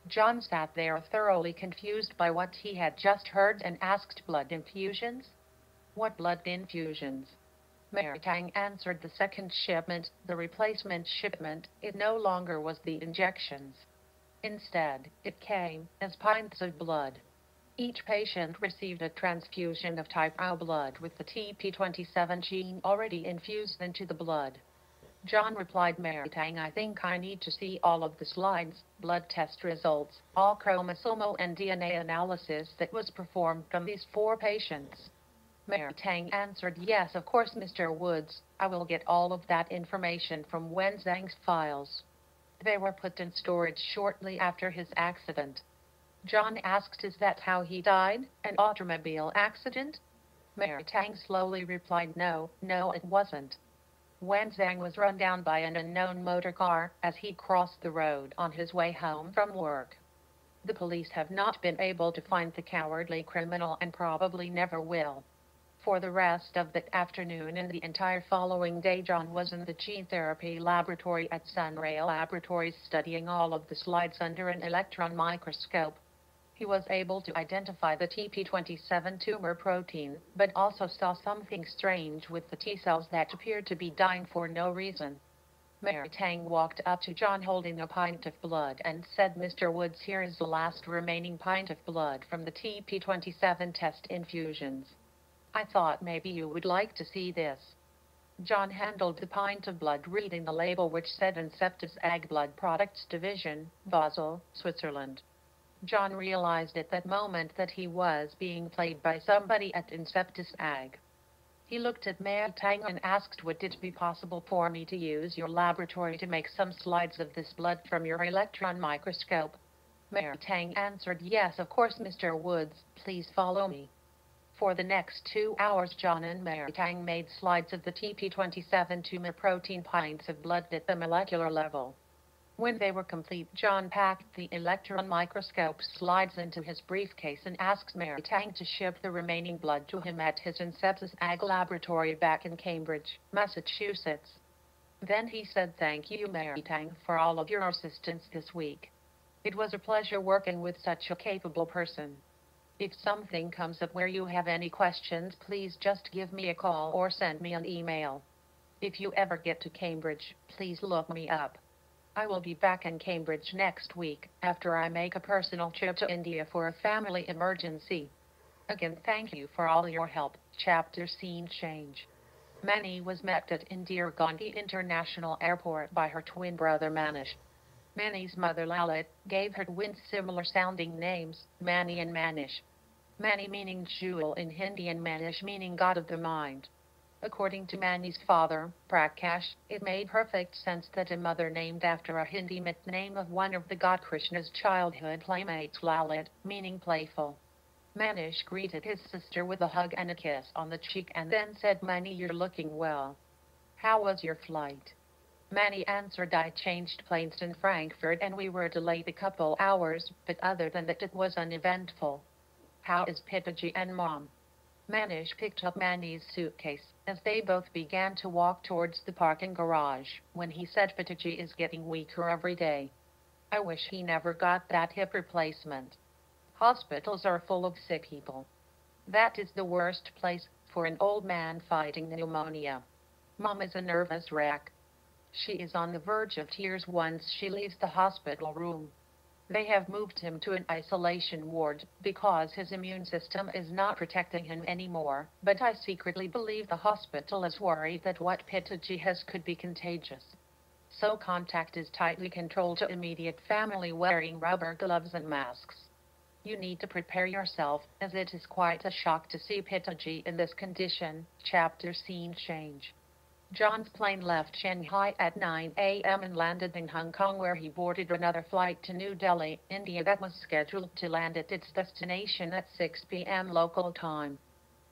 John sat there thoroughly confused by what he had just heard and asked, blood infusions? What blood infusions? Matang answered, the second shipment, the replacement shipment. It no longer was the injections. Instead, it came as pints of blood. Each patient received a transfusion of type O blood with the TP27 gene already infused into the blood. John replied, Matang, I think I need to see all of the slides, blood test results, all chromosomal and DNA analysis that was performed from these 4 patients. Matang answered, yes, of course, Mr. Woods. I will get all of that information from Wen Zhang's files. They were put in storage shortly after his accident. John asked, is that how he died? An automobile accident? Matang slowly replied, no, it wasn't. Wen Zhang was run down by an unknown motor car as he crossed the road on his way home from work. The police have not been able to find the cowardly criminal and probably never will. For the rest of the afternoon and the entire following day, John was in the gene therapy laboratory at Sunray Laboratories studying all of the slides under an electron microscope. He was able to identify the TP27 tumor protein, but also saw something strange with the T cells that appeared to be dying for no reason. Matang walked up to John holding a pint of blood and said, Mr. Woods, here is the last remaining pint of blood from the TP27 test infusions. I thought maybe you would like to see this. John handled the pint of blood, reading the label which said Inceptus Ag Blood Products Division, Basel, Switzerland. John realized at that moment that he was being played by somebody at Inceptus Ag. He looked at Matang and asked, would it be possible for me to use your laboratory to make some slides of this blood from your electron microscope? Matang answered, yes, of course, Mr. Woods, please follow me. For the next 2 hours, John and Matang made slides of the TP27 tumor protein pints of blood at the molecular level. When they were complete, John packed the electron microscope slides into his briefcase and asked Matang to ship the remaining blood to him at his Inceptus Ag laboratory back in Cambridge, Massachusetts. Then he said, thank you, Matang, for all of your assistance this week. It was a pleasure working with such a capable person. If something comes up where you have any questions, please just give me a call or send me an email. If you ever get to Cambridge, please look me up. I will be back in Cambridge next week, after I make a personal trip to India for a family emergency. Again, thank you for all your help. Chapter Scene Change. Mani was met at Indira Gandhi International Airport by her twin brother Manish. Mani's mother Lalit gave her twins similar sounding names, Mani and Manish. Mani meaning jewel in Hindi and Manish meaning god of the mind. According to Mani's father, Prakash, it made perfect sense that a mother named after a Hindi myth name of one of the god Krishna's childhood playmates, Lalit, meaning playful. Manish greeted his sister with a hug and a kiss on the cheek and then said, Mani, you're looking well. How was your flight? Mani answered, I changed planes in Frankfurt and we were delayed a couple hours, but other than that it was uneventful. How is Pitaji and Mom? Manish picked up Manny's suitcase as they both began to walk towards the parking garage when he said Pitaji is getting weaker every day. I wish he never got that hip replacement. Hospitals are full of sick people. That is the worst place for an old man fighting pneumonia. Mom is a nervous wreck. She is on the verge of tears once she leaves the hospital room. They have moved him to an isolation ward because his immune system is not protecting him anymore, but I secretly believe the hospital is worried that what Pitaji has could be contagious. So contact is tightly controlled to immediate family wearing rubber gloves and masks. You need to prepare yourself, as it is quite a shock to see Pitaji in this condition. Chapter scene change. John's plane left Shanghai at 9 a.m. and landed in Hong Kong, where he boarded another flight to New Delhi, India that was scheduled to land at its destination at 6 p.m. local time.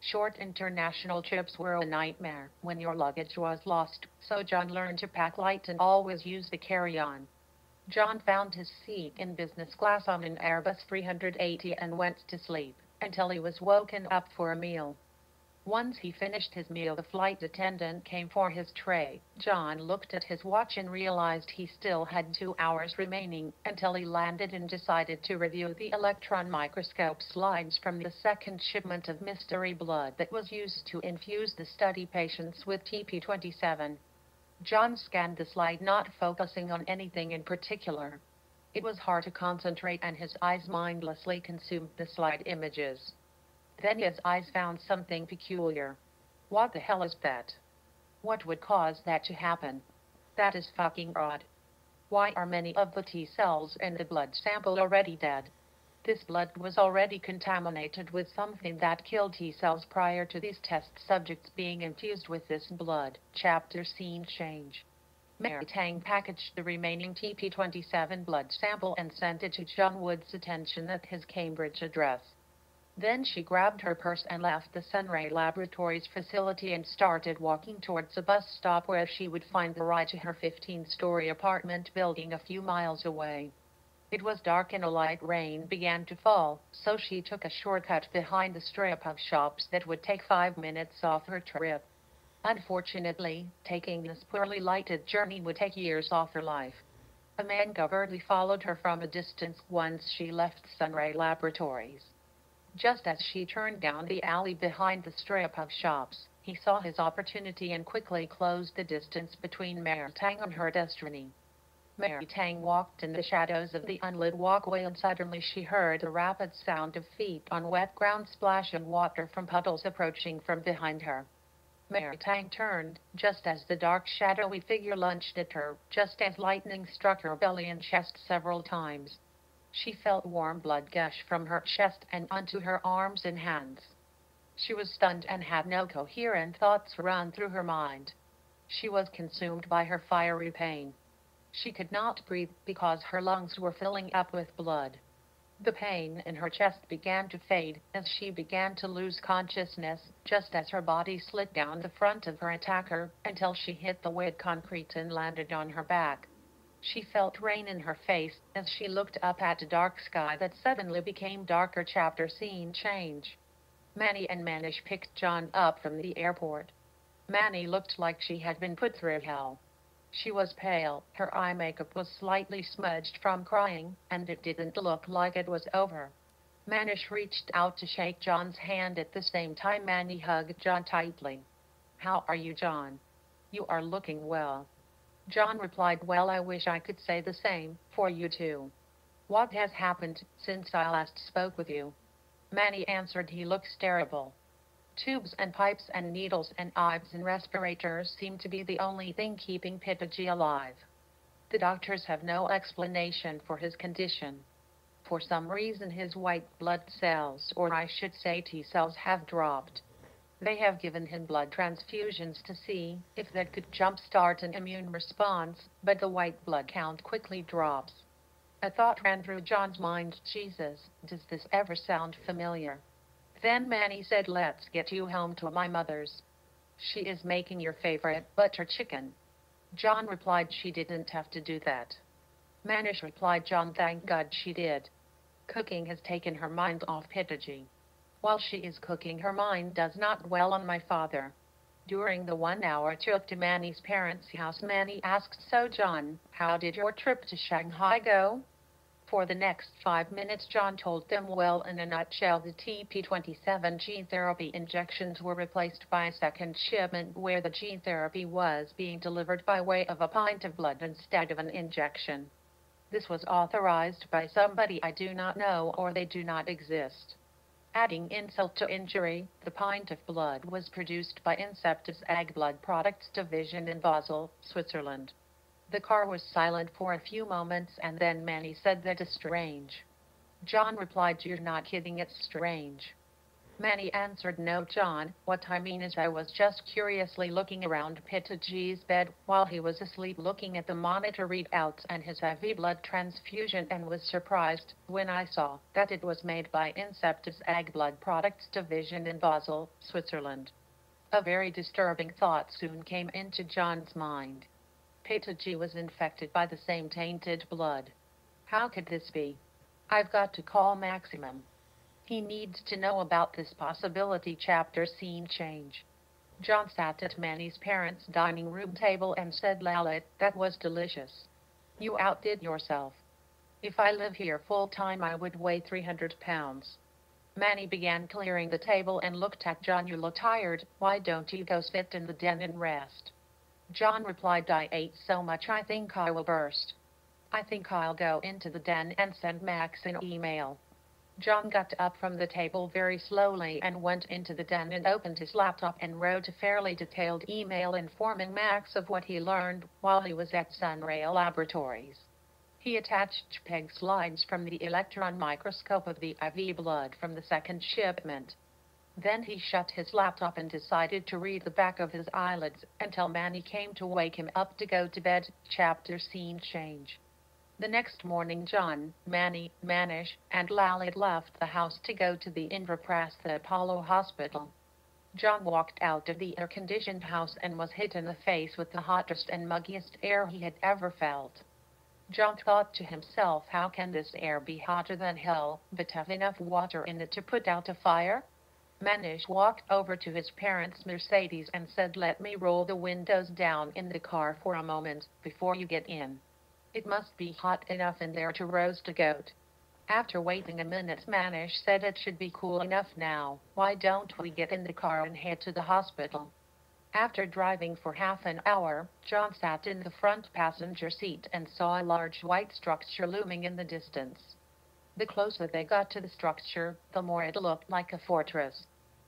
Short international trips were a nightmare when your luggage was lost, so John learned to pack light and always use the carry-on. John found his seat in business class on an Airbus 380 and went to sleep until he was woken up for a meal. Once he finished his meal, the flight attendant came for his tray. John looked at his watch and realized he still had 2 hours remaining until he landed and decided to review the electron microscope slides from the second shipment of mystery blood that was used to infuse the study patients with TP27. John scanned the slide, not focusing on anything in particular. It was hard to concentrate and his eyes mindlessly consumed the slide images. Then his eyes found something peculiar. What the hell is that? What would cause that to happen? That is fucking odd. Why are many of the T cells in the blood sample already dead? This blood was already contaminated with something that killed T cells prior to these test subjects being infused with this blood. Chapter scene change. Mayor Tang packaged the remaining TP27 blood sample and sent it to John Wood's attention at his Cambridge address. Then she grabbed her purse and left the Sunray Laboratories facility and started walking towards a bus stop where she would find the ride to her 15-story apartment building a few miles away. It was dark and a light rain began to fall, so she took a shortcut behind the strip of shops that would take 5 minutes off her trip. Unfortunately, taking this poorly lighted journey would take years off her life. A man covertly followed her from a distance once she left Sunray Laboratories. Just as she turned down the alley behind the strip of shops, he saw his opportunity and quickly closed the distance between Mayor Tang and her destiny. Mayor Tang walked in the shadows of the unlit walkway and suddenly she heard a rapid sound of feet on wet ground splashing water from puddles approaching from behind her. Mayor Tang turned, just as the dark shadowy figure lunged at her, just as lightning struck her belly and chest several times. She felt warm blood gush from her chest and onto her arms and hands. She was stunned and had no coherent thoughts run through her mind. She was consumed by her fiery pain. She could not breathe because her lungs were filling up with blood. The pain in her chest began to fade as she began to lose consciousness, just as her body slid down the front of her attacker until she hit the wet concrete and landed on her back. She felt rain in her face as she looked up at a dark sky that suddenly became darker. Chapter scene change. Manny and Manish picked John up from the airport. Manny looked like she had been put through hell. She was pale, her eye makeup was slightly smudged from crying, and it didn't look like it was over. Manish reached out to shake John's hand at the same time Manny hugged John tightly. "How are you, John? You are looking well." John replied, "Well, I wish I could say the same for you too. What has happened since I last spoke with you?" Manny answered, "He looks terrible. Tubes and pipes and needles and ives and respirators seem to be the only thing keeping Pitaji alive. The doctors have no explanation for his condition. For some reason his white blood cells, or I should say T cells, have dropped. They have given him blood transfusions to see if that could jumpstart an immune response, but the white blood count quickly drops." A thought ran through John's mind. Jesus, does this ever sound familiar? Then Manny said, "Let's get you home to my mother's. She is making your favorite butter chicken." John replied, "She didn't have to do that." Manish replied, "John, thank God she did. Cooking has taken her mind off Pitaji." While she is cooking, her mind does not dwell on my father. During the 1 hour trip to Manny's parents' house, Manny asked, "So John, how did your trip to Shanghai go?" For the next 5 minutes, John told them, well, in a nutshell, the TP27 gene therapy injections were replaced by a second shipment where the gene therapy was being delivered by way of a pint of blood instead of an injection. This was authorized by somebody I do not know, or they do not exist. Adding insult to injury, the pint of blood was produced by Inceptiv's Ag Blood Products division in Basel, Switzerland. The car was silent for a few moments, and then Manny said, "That is strange." John replied, "You're not kidding, it's strange." Manny answered, "No, John, what I mean is I was just curiously looking around Pitaji's bed while he was asleep, looking at the monitor readouts and his IV blood transfusion, and was surprised when I saw that it was made by Inceptiv's Ag Blood Products division in Basel, Switzerland." A very disturbing thought soon came into John's mind. Pitaji was infected by the same tainted blood. How could this be? I've got to call Maximum. He needs to know about this possibility. Chapter scene change. John sat at Manny's parents' dining room table and said, "Lalit, that was delicious. You outdid yourself. If I live here full time, I would weigh 300 pounds. Manny began clearing the table and looked at John. "You look tired. Why don't you go sit in the den and rest?" John replied, "I ate so much I think I will burst. I think I'll go into the den and send Max an email." John got up from the table very slowly and went into the den and opened his laptop and wrote a fairly detailed email informing Max of what he learned while he was at Sunray Laboratories. He attached PEG slides from the electron microscope of the IV blood from the second shipment. Then he shut his laptop and decided to read the back of his eyelids until Manny came to wake him up to go to bed. Chapter scene change. The next morning, John, Manny, Manish, and Lalit left the house to go to the Indraprastha Apollo Hospital. John walked out of the air-conditioned house and was hit in the face with the hottest and muggiest air he had ever felt. John thought to himself, how can this air be hotter than hell, but have enough water in it to put out a fire? Manish walked over to his parents' Mercedes and said, "Let me roll the windows down in the car for a moment before you get in. It must be hot enough in there to roast a goat." After waiting a minute, Manish said, "It should be cool enough now. Why don't we get in the car and head to the hospital?" After driving for half an hour, John sat in the front passenger seat and saw a large white structure looming in the distance. The closer they got to the structure, the more it looked like a fortress.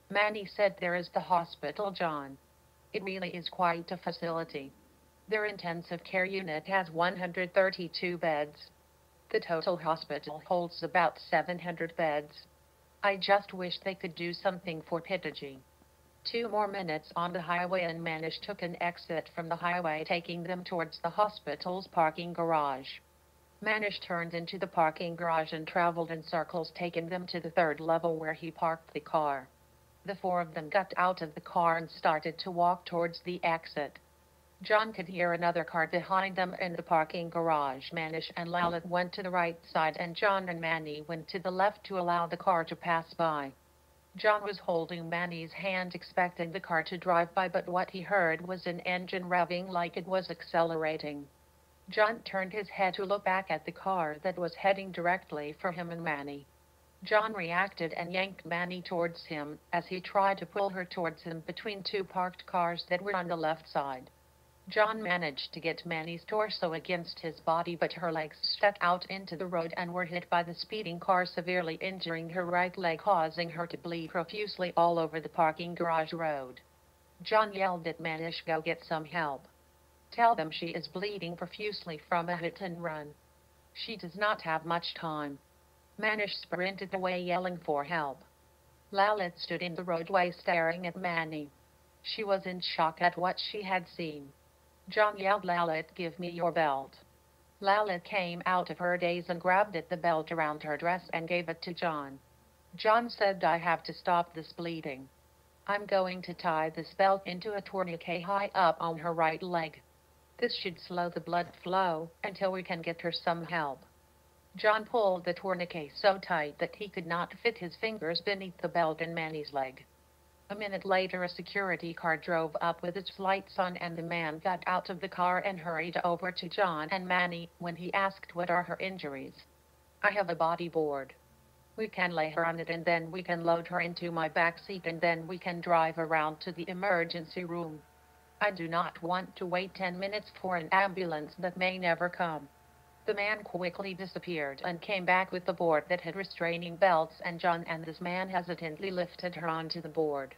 Manny said, "There is the hospital, John. It really is quite a facility. Their intensive care unit has 132 beds. The total hospital holds about 700 beds. I just wish they could do something for Pitaji." 2 more minutes on the highway and Manish took an exit from the highway, taking them towards the hospital's parking garage. Manish turned into the parking garage and traveled in circles, taking them to the 3rd level where he parked the car. The 4 of them got out of the car and started to walk towards the exit. John could hear another car behind them in the parking garage. Manish and Lalit went to the right side and John and Manny went to the left to allow the car to pass by. John was holding Manny's hand, expecting the car to drive by, but what he heard was an engine revving like it was accelerating. John turned his head to look back at the car that was heading directly for him and Manny. John reacted and yanked Manny towards him as he tried to pull her towards him between 2 parked cars that were on the left side. John managed to get Manny's torso against his body, but her legs stuck out into the road and were hit by the speeding car, severely injuring her right leg, causing her to bleed profusely all over the parking garage road. John yelled at Manish, "Go get some help. Tell them she is bleeding profusely from a hit and run. She does not have much time." Manish sprinted away yelling for help. Lalit stood in the roadway staring at Manny. She was in shock at what she had seen. John yelled, "Lalit, give me your belt." Lalit came out of her daze and grabbed at the belt around her dress and gave it to John. John said, "I have to stop this bleeding. I'm going to tie this belt into a tourniquet high up on her right leg. This should slow the blood flow until we can get her some help." John pulled the tourniquet so tight that he could not fit his fingers beneath the belt in Manny's leg. A minute later, a security car drove up with its lights on, and the man got out of the car and hurried over to John and Manny. When he asked, "What are her injuries?" "I have a body board. We can lay her on it, and then we can load her into my back seat, and then we can drive around to the emergency room. I do not want to wait 10 minutes for an ambulance that may never come." The man quickly disappeared and came back with the board that had restraining belts, and John and this man hesitantly lifted her onto the board.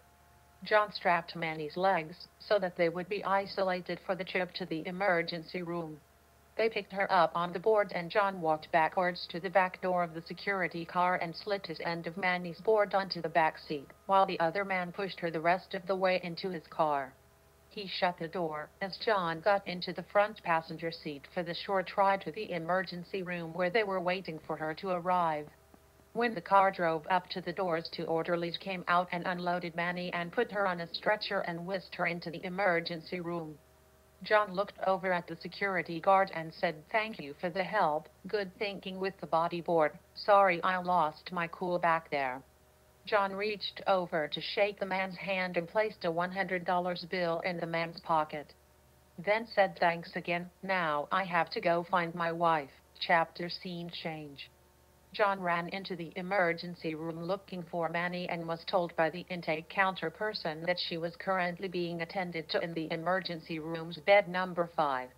John strapped Manny's legs so that they would be isolated for the trip to the emergency room. They picked her up on the board, and John walked backwards to the back door of the security car and slid his end of Manny's board onto the back seat, while the other man pushed her the rest of the way into his car. He shut the door as John got into the front passenger seat for the short ride to the emergency room, where they were waiting for her to arrive. When the car drove up to the doors, two orderlies came out and unloaded Manny and put her on a stretcher and whisked her into the emergency room. John looked over at the security guard and said, "Thank you for the help. Good thinking with the body board. Sorry I lost my cool back there." John reached over to shake the man's hand and placed a $100 bill in the man's pocket. Then said, "Thanks again. Now I have to go find my wife." Chapter scene change. John ran into the emergency room looking for Manny and was told by the intake counter person that she was currently being attended to in the emergency room's bed number 5.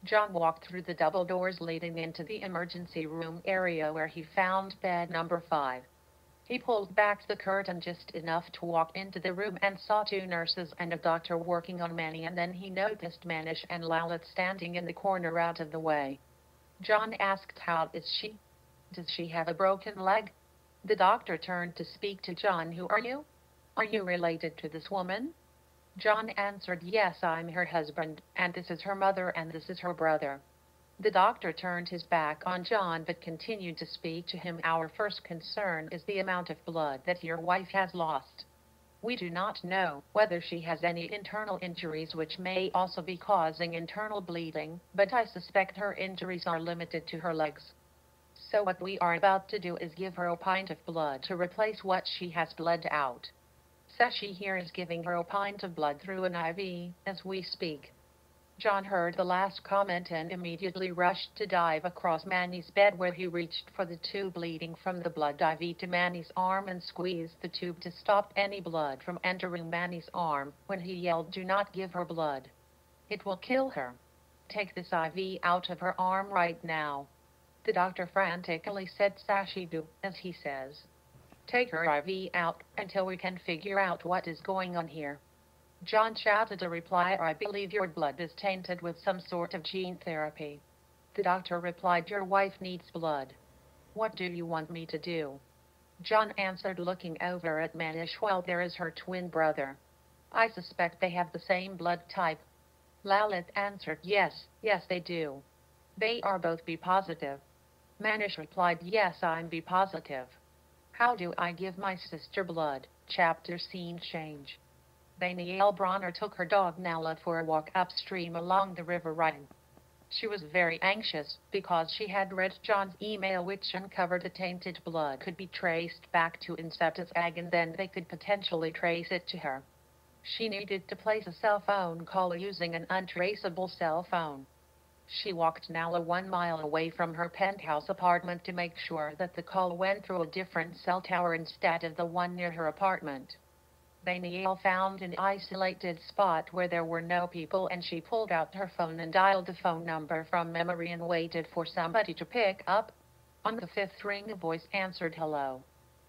John walked through the double doors leading into the emergency room area, where he found bed number 5. He pulled back the curtain just enough to walk into the room and saw two nurses and a doctor working on Manny, and then he noticed Manish and Lalit standing in the corner out of the way. John asked, "How is she? Does she have a broken leg?" The doctor turned to speak to John. "Who are you? Are you related to this woman?" John answered, "Yes, I'm her husband, and this is her mother, and this is her brother." The doctor turned his back on John but continued to speak to him. "Our first concern is the amount of blood that your wife has lost. We do not know whether she has any internal injuries which may also be causing internal bleeding, but I suspect her injuries are limited to her legs. So what we are about to do is give her a pint of blood to replace what she has bled out. Sashi here is giving her a pint of blood through an IV as we speak." John heard the last comment and immediately rushed to dive across Manny's bed, where he reached for the tube leading from the blood IV to Manny's arm and squeezed the tube to stop any blood from entering Manny's arm. When he yelled, "Do not give her blood. It will kill her. Take this IV out of her arm right now." The doctor frantically said, "Sashi, do as he says. Take her IV out until we can figure out what is going on here." John shouted a reply, "I believe your blood is tainted with some sort of gene therapy." The doctor replied, "Your wife needs blood. What do you want me to do?" John answered, looking over at Manish, "Well, there is her twin brother. I suspect they have the same blood type." Lalit answered, yes, they do. They are both B positive." Manish replied, "Yes, I'm B positive. How do I give my sister blood?" Chapter scene change. Danielle Bronner took her dog Nala for a walk upstream along the river Rhine. She was very anxious because she had read John's email, which uncovered the tainted blood could be traced back to Incepta's egg, and then they could potentially trace it to her. She needed to place a cell phone call using an untraceable cell phone. She walked Nala 1 mile away from her penthouse apartment to make sure that the call went through a different cell tower instead of the one near her apartment. Danielle found an isolated spot where there were no people, and she pulled out her phone and dialed the phone number from memory and waited for somebody to pick up. On the 5th ring, a voice answered, "Hello."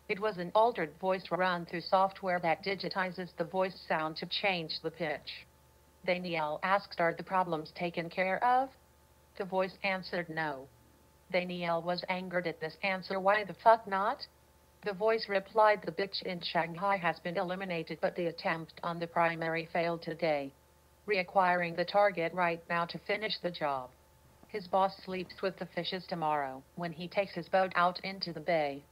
It was an altered voice run through software that digitizes the voice sound to change the pitch. Danielle asked, "Are the problems taken care of?" The voice answered, "No." Danielle was angered at this answer. "Why the fuck not?" The voice replied, "The bitch in Shanghai has been eliminated, but the attempt on the primary failed today. Reacquiring the target right now to finish the job. His boss sleeps with the fishes tomorrow when he takes his boat out into the bay."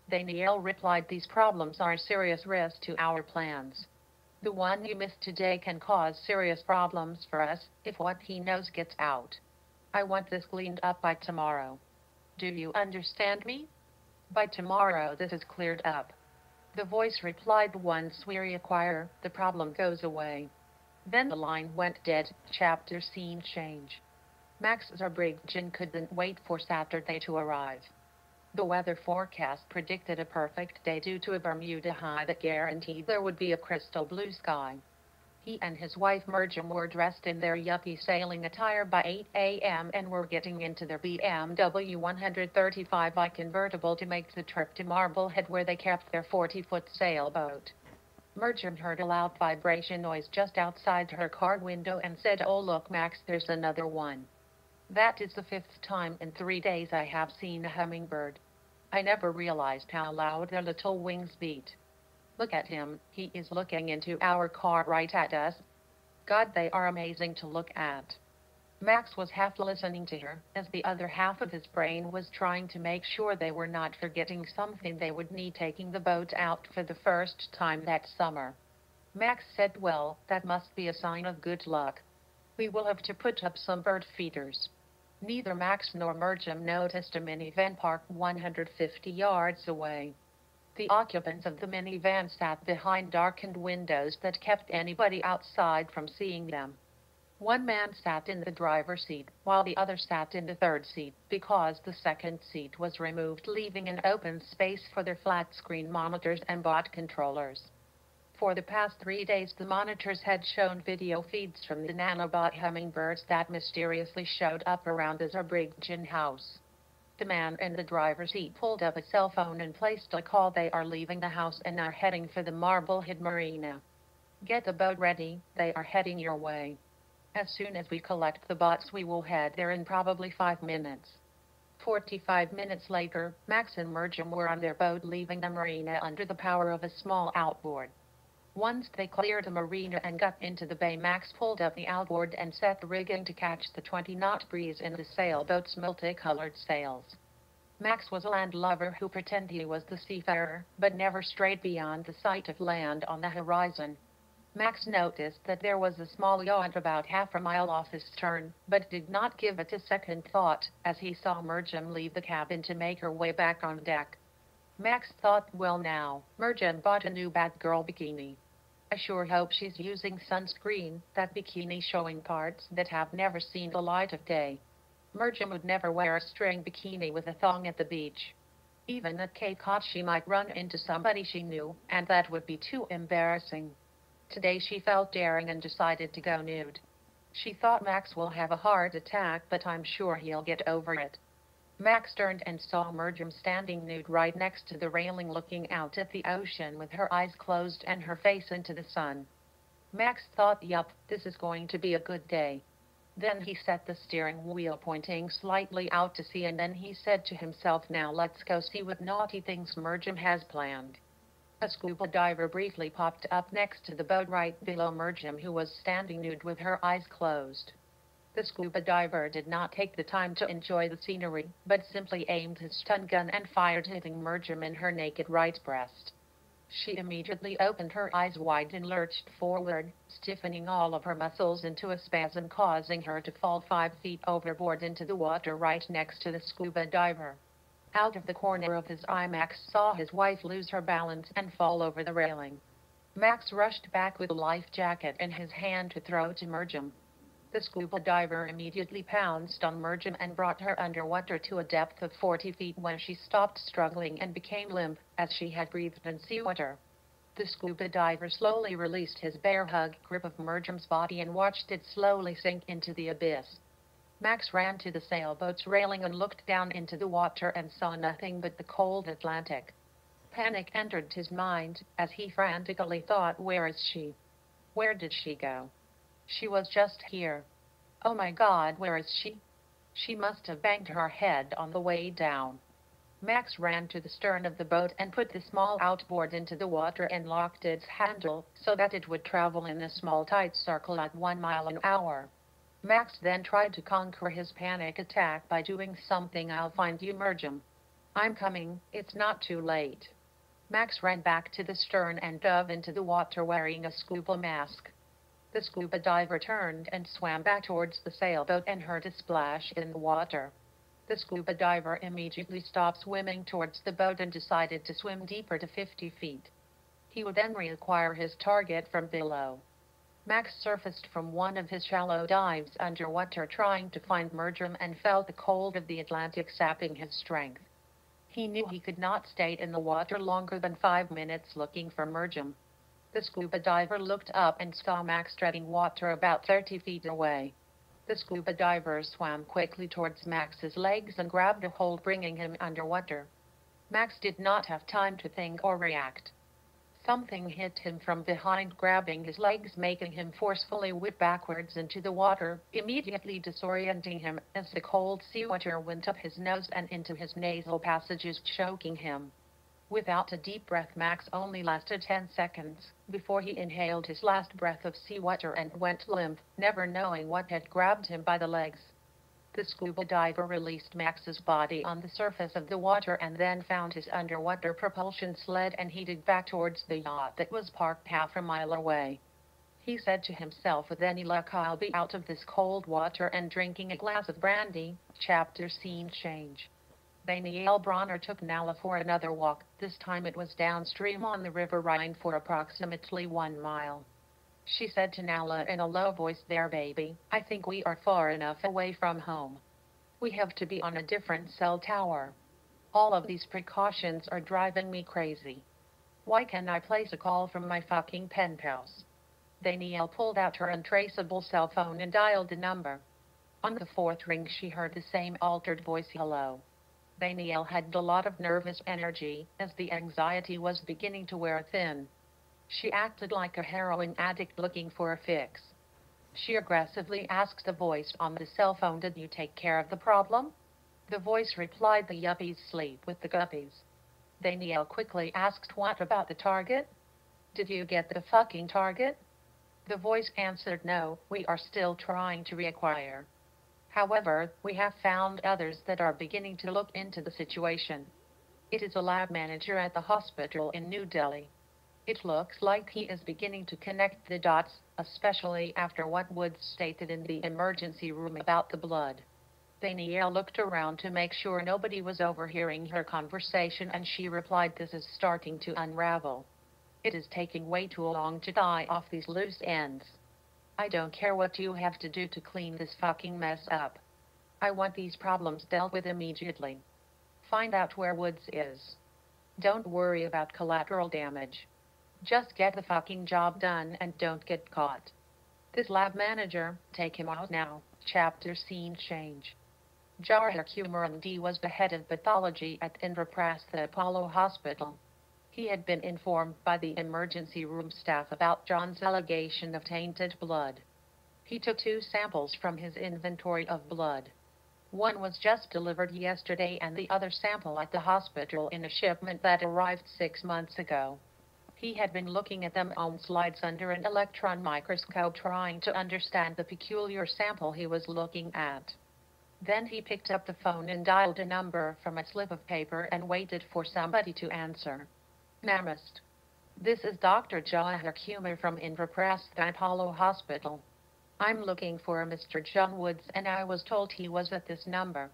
Danielle replied, "These problems are a serious risk to our plans. The one you missed today can cause serious problems for us if what he knows gets out. I want this cleaned up by tomorrow." Do you understand me? By tomorrow this is cleared up. The voice replied once we reacquire, the problem goes away. Then the line went dead, chapter scene change. Max Zurbriggen couldn't wait for Saturday to arrive. The weather forecast predicted a perfect day due to a Bermuda high that guaranteed there would be a crystal blue sky. He and his wife Merjam were dressed in their yuppie sailing attire by 8 a.m. and were getting into their BMW 135i convertible to make the trip to Marblehead where they kept their 40-foot sailboat. Merjam heard a loud vibration noise just outside her car window and said, "Oh look Max, there's another one. That is the fifth time in 3 days I have seen a hummingbird. I never realized how loud their little wings beat. Look at him, he is looking into our car right at us. God, they are amazing to look at." Max was half listening to her, as the other half of his brain was trying to make sure they were not forgetting something they would need taking the boat out for the first time that summer. Max said, "Well, that must be a sign of good luck. We will have to put up some bird feeders." Neither Max nor Merjam noticed a minivan parked 150 yards away. The occupants of the minivan sat behind darkened windows that kept anybody outside from seeing them. One man sat in the driver's seat, while the other sat in the third seat, because the second seat was removed, leaving an open space for their flat-screen monitors and bot controllers. For the past 3 days, the monitors had shown video feeds from the nanobot hummingbirds that mysteriously showed up around the Zurbriggen house. The man in the driver's seat pulled up a cell phone and placed a call. "They are leaving the house and are heading for the Marblehead Marina. Get the boat ready, they are heading your way. As soon as we collect the bots we will head there in probably 5 minutes." 45 minutes later, Max and Merjam were on their boat leaving the marina under the power of a small outboard. Once they cleared the marina and got into the bay, Max pulled up the outboard and set the rigging to catch the 20-knot breeze in the sailboat's multicolored sails. Max was a landlubber who pretended he was the seafarer, but never strayed beyond the sight of land on the horizon. Max noticed that there was a small yacht about half a mile off his stern, but did not give it a second thought as he saw Merjam leave the cabin to make her way back on deck. Max thought, well now, Merjam bought a new Batgirl bikini. I sure hope she's using sunscreen, that bikini showing parts that have never seen the light of day. Merjam would never wear a string bikini with a thong at the beach. Even at Cape Cod she might run into somebody she knew, and that would be too embarrassing. Today she felt daring and decided to go nude. She thought Max will have a heart attack, but I'm sure he'll get over it. Max turned and saw Merjam standing nude right next to the railing, looking out at the ocean with her eyes closed and her face into the sun. Max thought, yup, this is going to be a good day. Then he set the steering wheel pointing slightly out to sea, and then he said to himself, now let's go see what naughty things Merjam has planned. A scuba diver briefly popped up next to the boat right below Merjam, who was standing nude with her eyes closed. The scuba diver did not take the time to enjoy the scenery, but simply aimed his stun gun and fired, hitting Merjam in her naked right breast. She immediately opened her eyes wide and lurched forward, stiffening all of her muscles into a spasm, causing her to fall 5 feet overboard into the water right next to the scuba diver. Out of the corner of his eye, Max saw his wife lose her balance and fall over the railing. Max rushed back with a life jacket in his hand to throw to Merjam. The scuba diver immediately pounced on Merjam and brought her underwater to a depth of 40 feet when she stopped struggling and became limp, as she had breathed in seawater. The scuba diver slowly released his bear hug grip of Merjam's body and watched it slowly sink into the abyss. Max ran to the sailboat's railing and looked down into the water and saw nothing but the cold Atlantic. Panic entered his mind as he frantically thought, where is she? Where did she go? She was just here. Oh my God, where is she? She must have banged her head on the way down. Max ran to the stern of the boat and put the small outboard into the water and locked its handle so that it would travel in a small tight circle at 1 mile an hour. Max then tried to conquer his panic attack by doing something. I'll find you, Merjam. I'm coming, it's not too late. Max ran back to the stern and dove into the water wearing a scuba mask. The scuba diver turned and swam back towards the sailboat and heard a splash in the water. The scuba diver immediately stopped swimming towards the boat and decided to swim deeper to 50 feet. He would then reacquire his target from below. Max surfaced from one of his shallow dives underwater trying to find Mergem and felt the cold of the Atlantic sapping his strength. He knew he could not stay in the water longer than 5 minutes looking for Mergem. The scuba diver looked up and saw Max treading water about 30 feet away. The scuba diver swam quickly towards Max's legs and grabbed a hold, bringing him underwater. Max did not have time to think or react. Something hit him from behind, grabbing his legs, making him forcefully whip backwards into the water, immediately disorienting him as the cold seawater went up his nose and into his nasal passages, choking him. Without a deep breath, Max only lasted 10 seconds before he inhaled his last breath of seawater and went limp, never knowing what had grabbed him by the legs. The scuba diver released Max's body on the surface of the water and then found his underwater propulsion sled and headed back towards the yacht that was parked half a mile away. He said to himself, with any luck I'll be out of this cold water and drinking a glass of brandy. Chapter scene change. Danielle Bronner took Nala for another walk. This time it was downstream on the River Rhine for approximately 1 mile. She said to Nala in a low voice, "There, baby, I think we are far enough away from home. We have to be on a different cell tower. All of these precautions are driving me crazy. Why can't I place a call from my fucking penthouse?" Danielle pulled out her untraceable cell phone and dialed the number. On the fourth ring, she heard the same altered voice, "Hello." Danielle had a lot of nervous energy, as the anxiety was beginning to wear thin. She acted like a heroin addict looking for a fix. She aggressively asked the voice on the cell phone, "Did you take care of the problem?" The voice replied, "The yuppies sleep with the guppies." Danielle quickly asked, "What about the target? Did you get the fucking target?" The voice answered, "No, we are still trying to reacquire. However, we have found others that are beginning to look into the situation." It is a lab manager at the hospital in New Delhi. It looks like he is beginning to connect the dots, especially after what Woods stated in the emergency room about the blood. Danielle looked around to make sure nobody was overhearing her conversation, and she replied, "This is starting to unravel. It is taking way too long to tie off these loose ends. I don't care what you have to do to clean this fucking mess up. I want these problems dealt with immediately. Find out where Woods is. Don't worry about collateral damage. Just get the fucking job done and don't get caught. This lab manager, take him out now." Chapter scene change. Jawahar Kumaran was the head of pathology at Indraprastha Apollo Hospital. He had been informed by the emergency room staff about John's allegation of tainted blood. He took 2 samples from his inventory of blood. One was just delivered yesterday and the other sample at the hospital in a shipment that arrived 6 months ago. He had been looking at them on slides under an electron microscope, trying to understand the peculiar sample he was looking at. Then he picked up the phone and dialed a number from a slip of paper and waited for somebody to answer. "Namaste. This is Dr. Jawahar Kumar from Indraprastha Apollo Hospital. I'm looking for a Mr. John Woods and I was told he was at this number."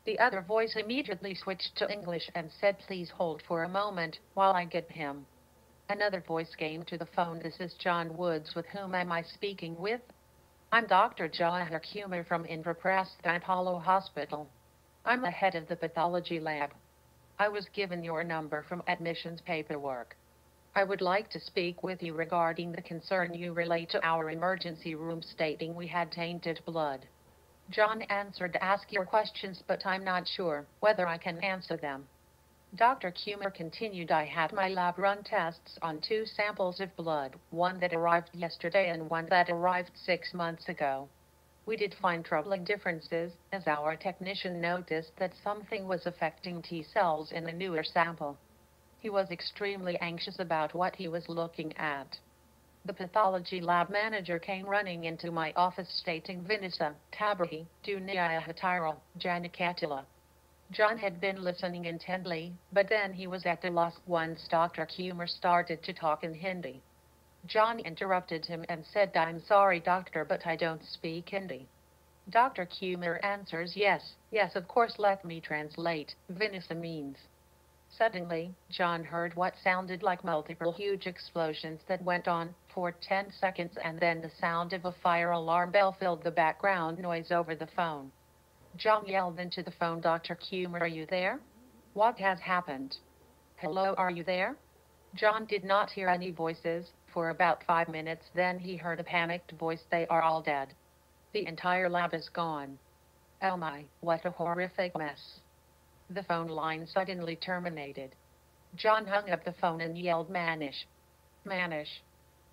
The other voice immediately switched to English and said, "Please hold for a moment while I get him." Another voice came to the phone, "This is John Woods. With whom am I speaking with?" "I'm Dr. Jawahar Kumar from Indraprastha Apollo Hospital. I'm the head of the pathology lab. I was given your number from admissions paperwork. I would like to speak with you regarding the concern you relate to our emergency room stating we had tainted blood." John answered, "Ask your questions, but I'm not sure whether I can answer them." Dr. Kumar continued, "I had my lab run tests on 2 samples of blood, one that arrived yesterday and one that arrived 6 months ago. We did find troubling differences, as our technician noticed that something was affecting T cells in the newer sample. He was extremely anxious about what he was looking at." The pathology lab manager came running into my office stating, "Vinisa, Tabrahi, Dunya Hatira, Janikatila." John had been listening intently, but then he was at a loss once Dr. Kumar started to talk in Hindi. John interrupted him and said, "I'm sorry, doctor, but I don't speak Hindi." Dr. Kumar answers, yes, yes, of course, let me translate. Vanessa means. Suddenly, John heard what sounded like multiple huge explosions that went on for 10 seconds, and then the sound of a fire alarm bell filled the background noise over the phone. John yelled into the phone, Dr. Kumar, are you there? What has happened? Hello, are you there? John did not hear any voices for about 5 minutes, then he heard a panicked voice, they are all dead. The entire lab is gone. Oh my, what a horrific mess. The phone line suddenly terminated. John hung up the phone and yelled, Manish. Manish.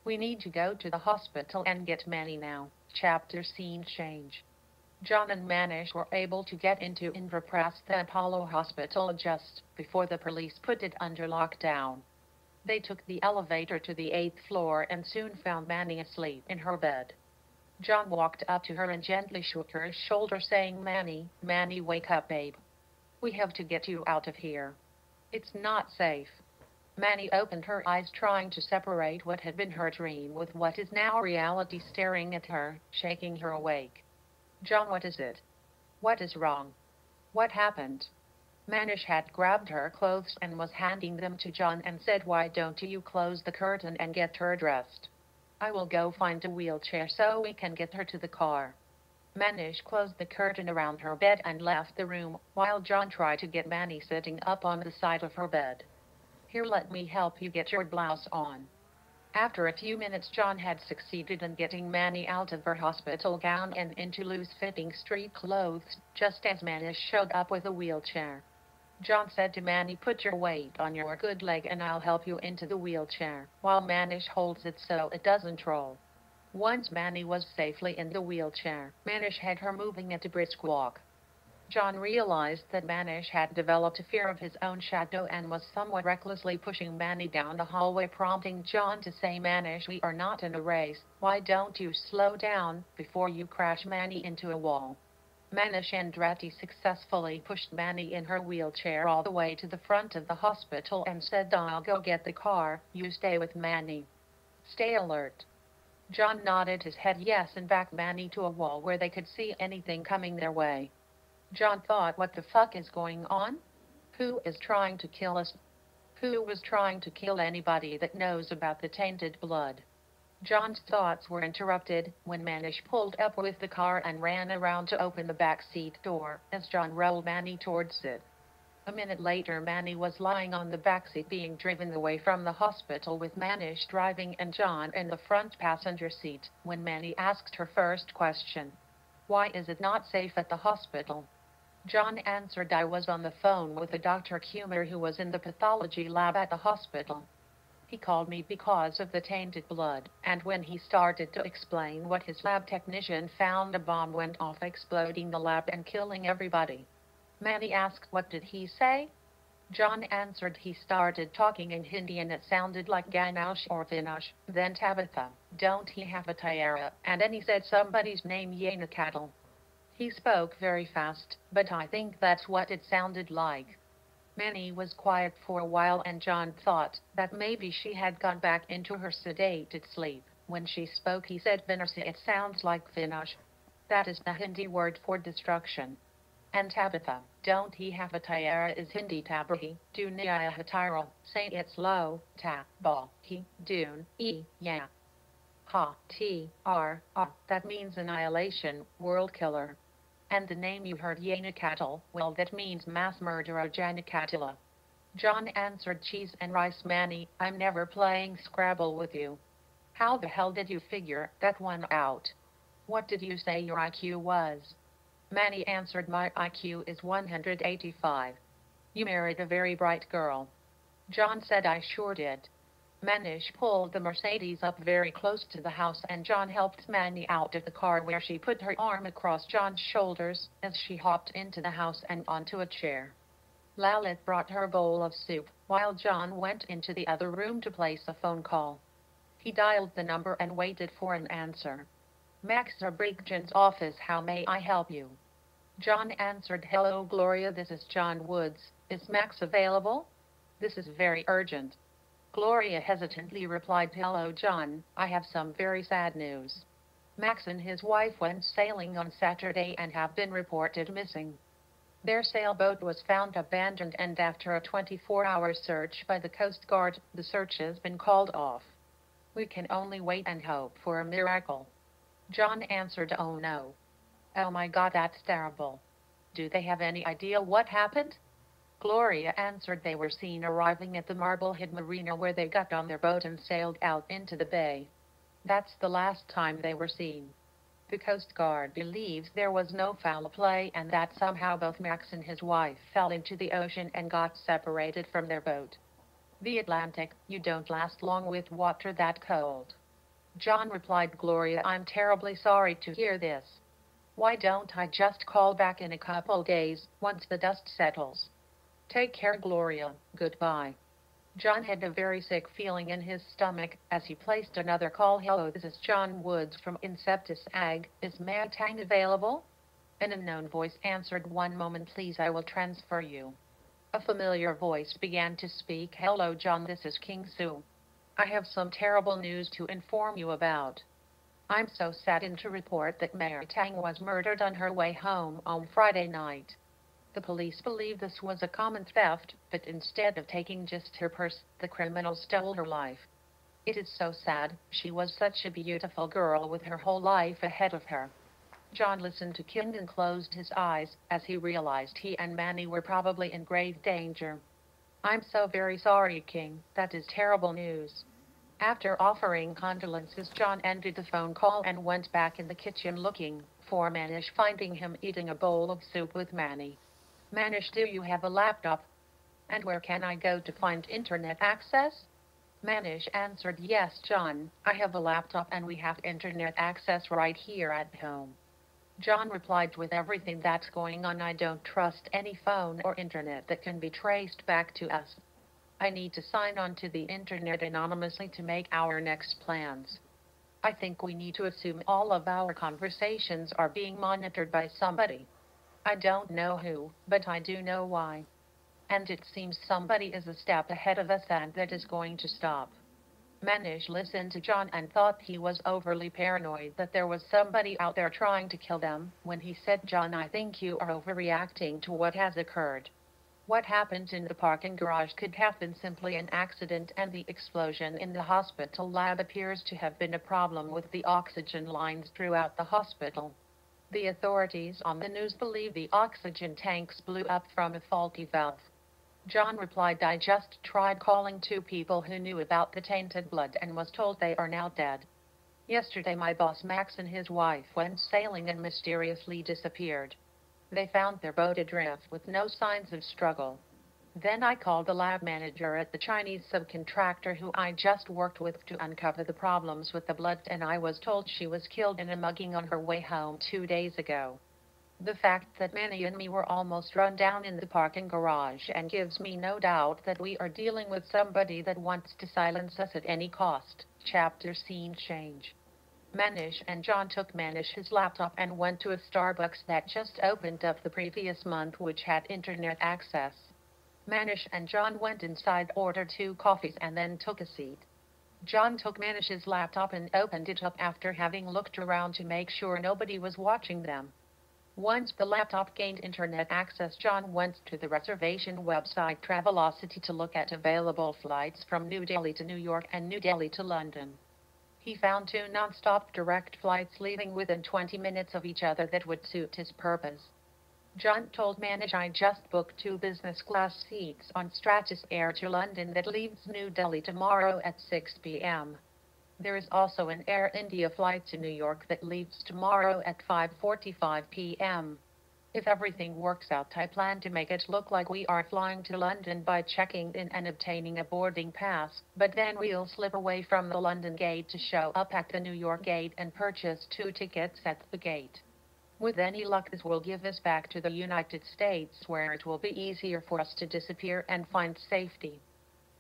We need to go to the hospital and get Manny now. Chapter scene change. John and Manish were able to get into Indraprastha Apollo Hospital just before the police put it under lockdown. They took the elevator to the 8th floor and soon found Manny asleep in her bed. John walked up to her and gently shook her shoulder, saying, Manny, Manny, wake up, babe. We have to get you out of here. It's not safe. Manny opened her eyes, trying to separate what had been her dream with what is now reality staring at her, shaking her awake. John, what is it? What is wrong? What happened? Manish had grabbed her clothes and was handing them to John and said, why don't you close the curtain and get her dressed? I will go find a wheelchair so we can get her to the car. Manish closed the curtain around her bed and left the room, while John tried to get Manny sitting up on the side of her bed. Here, let me help you get your blouse on. After a few minutes, John had succeeded in getting Manny out of her hospital gown and into loose-fitting street clothes, just as Manish showed up with a wheelchair. John said to Manny, put your weight on your good leg and I'll help you into the wheelchair, while Manish holds it so it doesn't roll. Once Manny was safely in the wheelchair, Manish had her moving at a brisk walk. John realized that Manish had developed a fear of his own shadow and was somewhat recklessly pushing Manny down the hallway, prompting John to say, Manish, we are not in a race. Why don't you slow down before you crash Manny into a wall? Manish Andretti successfully pushed Manny in her wheelchair all the way to the front of the hospital and said, I'll go get the car, you stay with Manny. Stay alert. John nodded his head yes and backed Manny to a wall where they could see anything coming their way. John thought, what the fuck is going on? Who is trying to kill us? Who was trying to kill anybody that knows about the tainted blood? John's thoughts were interrupted when Manish pulled up with the car and ran around to open the back seat door as John rolled Manny towards it. A minute later, Manny was lying on the backseat being driven away from the hospital with Manish driving and John in the front passenger seat when Manny asked her first question. Why is it not safe at the hospital? John answered, I was on the phone with a Dr. Kumar who was in the pathology lab at the hospital. He called me because of the tainted blood, and when he started to explain what his lab technician found, a bomb went off, exploding the lab and killing everybody. Manny asked, what did he say? John answered, he started talking in Hindi and it sounded like Ganesh or Vinash, then Tabitha, don't he have a tiara, and then he said somebody's name, Yana Cattle. He spoke very fast, but I think that's what it sounded like. Manny was quiet for a while and John thought that maybe she had gone back into her sedated sleep. When she spoke, he said, Vinash, it sounds like Vinash. That is the Hindi word for destruction. And Tabitha, don't he have a tiara is Hindi tabahi, dunya hatira, say it slow, ta, ba, he, dun, e, ya. Ha, t, r, that means annihilation, world killer. And the name you heard, Yana Cattle, well, that means mass murderer Janakatila. John answered, cheese and rice. Manny, I'm never playing Scrabble with you. How the hell did you figure that one out? What did you say your IQ was? Manny answered, my IQ is 185. You married a very bright girl. John said, I sure did. Manish pulled the Mercedes up very close to the house and John helped Manny out of the car, where she put her arm across John's shoulders as she hopped into the house and onto a chair. Lalit brought her bowl of soup, while John went into the other room to place a phone call. He dialed the number and waited for an answer. Max Brigjan's office, how may I help you? John answered, hello Gloria, this is John Woods. Is Max available? This is very urgent. Gloria hesitantly replied, hello John, I have some very sad news. Max and his wife went sailing on Saturday and have been reported missing. Their sailboat was found abandoned, and after a 24-hour search by the Coast Guard, the search has been called off. We can only wait and hope for a miracle. John answered, "Oh no. Oh my God, that's terrible. Do they have any idea what happened?" Gloria answered, "They were seen arriving at the Marblehead Marina, where they got on their boat and sailed out into the bay. That's the last time they were seen. The Coast Guard believes there was no foul play and that somehow both Max and his wife fell into the ocean and got separated from their boat. The Atlantic, you don't last long with water that cold." John replied, "Gloria, I'm terribly sorry to hear this. Why don't I just call back in a couple days, once the dust settles? Take care, Gloria, goodbye." John had a very sick feeling in his stomach as he placed another call. "Hello, this is John Woods from Inceptus Ag. Is Mary Tang available?" An unknown voice answered. "One moment, please, I will transfer you." A familiar voice began to speak. "Hello, John, this is King Sue. I have some terrible news to inform you about. I'm so saddened to report that Mary Tang was murdered on her way home on Friday night. The police believe this was a common theft, but instead of taking just her purse, the criminals stole her life. It is so sad. She was such a beautiful girl with her whole life ahead of her." John listened to King and closed his eyes as he realized he and Manny were probably in grave danger. "I'm so very sorry, King. That is terrible news." After offering condolences, John ended the phone call and went back in the kitchen looking for Manish, finding him eating a bowl of soup with Manny. "Manish, do you have a laptop? And where can I go to find internet access?" Manish answered, "Yes, John, I have a laptop and we have internet access right here at home." John replied, "With everything that's going on, I don't trust any phone or internet that can be traced back to us. I need to sign on to the internet anonymously to make our next plans. I think we need to assume all of our conversations are being monitored by somebody. I don't know who, but I do know why. And it seems somebody is a step ahead of us, and that is going to stop." Manish listened to John and thought he was overly paranoid that there was somebody out there trying to kill them when he said, "John, I think you are overreacting to what has occurred. What happened in the parking garage could have been simply an accident, and the explosion in the hospital lab appears to have been a problem with the oxygen lines throughout the hospital. The authorities on the news believe the oxygen tanks blew up from a faulty valve." John replied, "I just tried calling 2 people who knew about the tainted blood and was told they are now dead. Yesterday my boss Max and his wife went sailing and mysteriously disappeared. They found their boat adrift with no signs of struggle. Then I called the lab manager at the Chinese subcontractor who I just worked with to uncover the problems with the blood, and I was told she was killed in a mugging on her way home 2 days ago. The fact that Manny and me were almost run down in the parking garage and gives me no doubt that we are dealing with somebody that wants to silence us at any cost." Chapter scene change. Manish and John took Manish his laptop and went to a Starbucks that just opened up the previous month, which had internet access. Manish and John went inside, ordered 2 coffees, and then took a seat. John took Manish's laptop and opened it up after having looked around to make sure nobody was watching them. Once the laptop gained internet access, John went to the reservation website Travelocity to look at available flights from New Delhi to New York and New Delhi to London. He found 2 non-stop direct flights leaving within 20 minutes of each other that would suit his purpose. John told Manish, "I just booked 2 business class seats on Stratus Air to London that leaves New Delhi tomorrow at 6 p.m. There is also an Air India flight to New York that leaves tomorrow at 5:45 p.m. If everything works out, I plan to make it look like we are flying to London by checking in and obtaining a boarding pass, but then we'll slip away from the London gate to show up at the New York gate and purchase 2 tickets at the gate. With any luck, this will give us back to the United States, where it will be easier for us to disappear and find safety.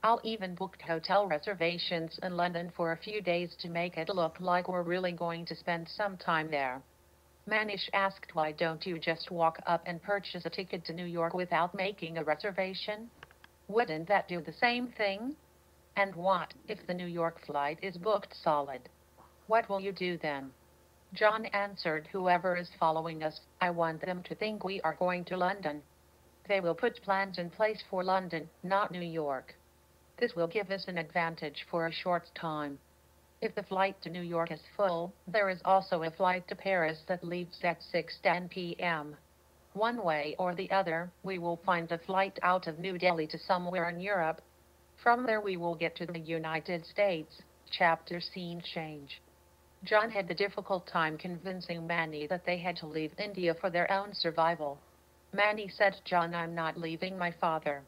I'll even book hotel reservations in London for a few days to make it look like we're really going to spend some time there." Manish asked, "Why don't you just walk up and purchase a ticket to New York without making a reservation? Wouldn't that do the same thing? And what if the New York flight is booked solid? What will you do then?" John answered, whoever is following us, I want them to think we are going to London. They will put plans in place for London, not New York. This will give us an advantage for a short time. If the flight to New York is full, there is also a flight to Paris that leaves at 6:10 p.m. One way or the other, we will find a flight out of New Delhi to somewhere in Europe. From there we will get to the United States. Chapter scene change. John had a difficult time convincing Manny that they had to leave India for their own survival. Manny said, John, I'm not leaving my father.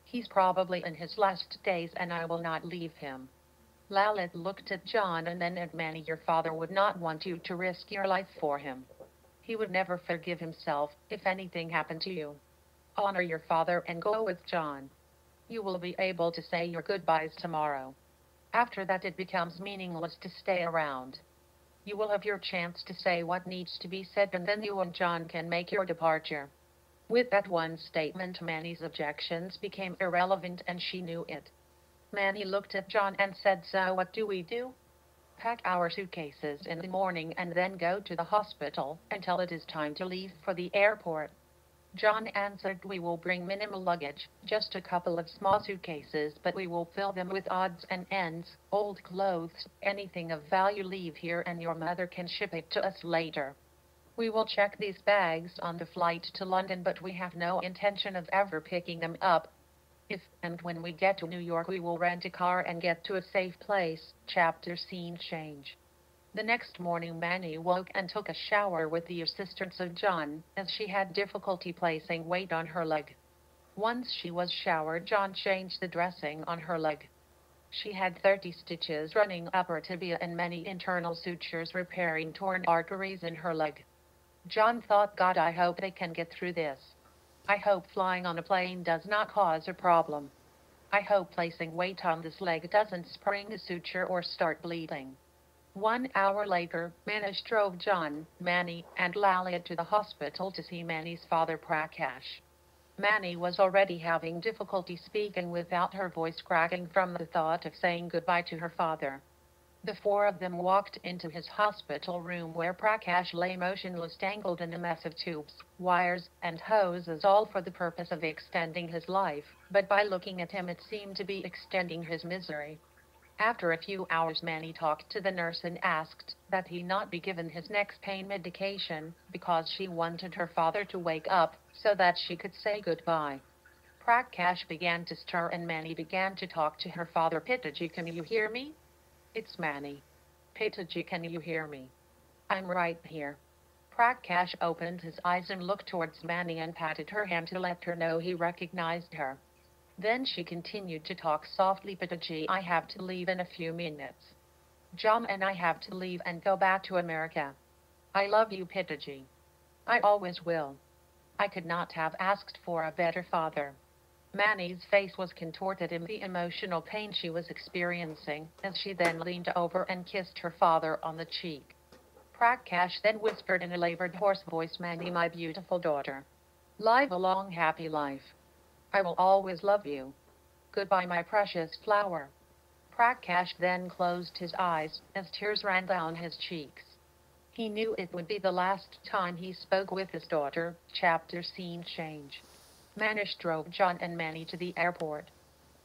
He's probably in his last days and I will not leave him. Lalit looked at John and then at Manny. Your father would not want you to risk your life for him. He would never forgive himself if anything happened to you. Honor your father and go with John. You will be able to say your goodbyes tomorrow. After that it becomes meaningless to stay around. You will have your chance to say what needs to be said and then you and John can make your departure. With that one statement, Manny's objections became irrelevant and she knew it. Manny looked at John and said, so what do we do? Pack our suitcases in the morning and then go to the hospital until it is time to leave for the airport. John answered, we will bring minimal luggage, just a couple of small suitcases, but we will fill them with odds and ends, old clothes, anything of value. Leave here and your mother can ship it to us later. We will check these bags on the flight to London, but we have no intention of ever picking them up. If and when we get to New York, we will rent a car and get to a safe place. Chapter scene change. The next morning, Manny woke and took a shower with the assistance of John, as she had difficulty placing weight on her leg. Once she was showered, John changed the dressing on her leg. She had 30 stitches running up her tibia and many internal sutures repairing torn arteries in her leg. John thought, God, I hope they can get through this. I hope flying on a plane does not cause a problem. I hope placing weight on this leg doesn't spring a suture or start bleeding. 1 hour later, Manish drove John, Manny, and Lalit to the hospital to see Manny's father Prakash. Manny was already having difficulty speaking without her voice cracking from the thought of saying goodbye to her father. The four of them walked into his hospital room where Prakash lay motionless, tangled in a mess of tubes, wires, and hoses, all for the purpose of extending his life, but by looking at him it seemed to be extending his misery. After a few hours, Manny talked to the nurse and asked that he not be given his next pain medication because she wanted her father to wake up so that she could say goodbye. Prakash began to stir and Manny began to talk to her father. Pitaji, can you hear me? It's Manny. Pitaji, can you hear me? I'm right here. Prakash opened his eyes and looked towards Manny and patted her hand to let her know he recognized her. Then she continued to talk softly. Pitaji, I have to leave in a few minutes. John and I have to leave and go back to America. I love you, Pitaji. I always will. I could not have asked for a better father. Manny's face was contorted in the emotional pain she was experiencing, as she then leaned over and kissed her father on the cheek. Prakash then whispered in a labored hoarse voice, Manny, my beautiful daughter. Live a long, happy life. I will always love you. Goodbye, my precious flower. Prakash then closed his eyes, as tears ran down his cheeks. He knew it would be the last time he spoke with his daughter. Chapter scene change. Manish drove John and Manny to the airport.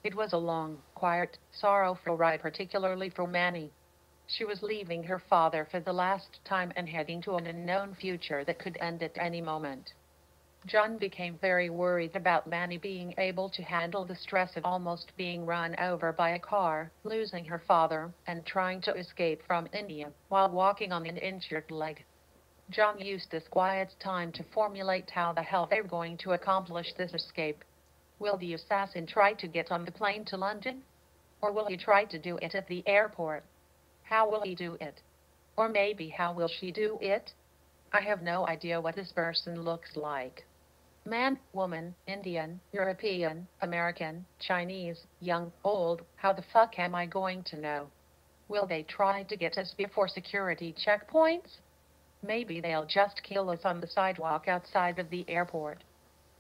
It was a long, quiet, sorrowful ride, particularly for Manny. She was leaving her father for the last time and heading to an unknown future that could end at any moment. John became very worried about Manny being able to handle the stress of almost being run over by a car, losing her father, and trying to escape from India while walking on an injured leg. John used this quiet time to formulate how the hell they're going to accomplish this escape. Will the assassin try to get on the plane to London? Or will he try to do it at the airport? How will he do it? Or maybe how will she do it? I have no idea what this person looks like. Man, woman, Indian, European, American, Chinese, young, old, how the fuck am I going to know? Will they try to get us before security checkpoints? Maybe they'll just kill us on the sidewalk outside of the airport.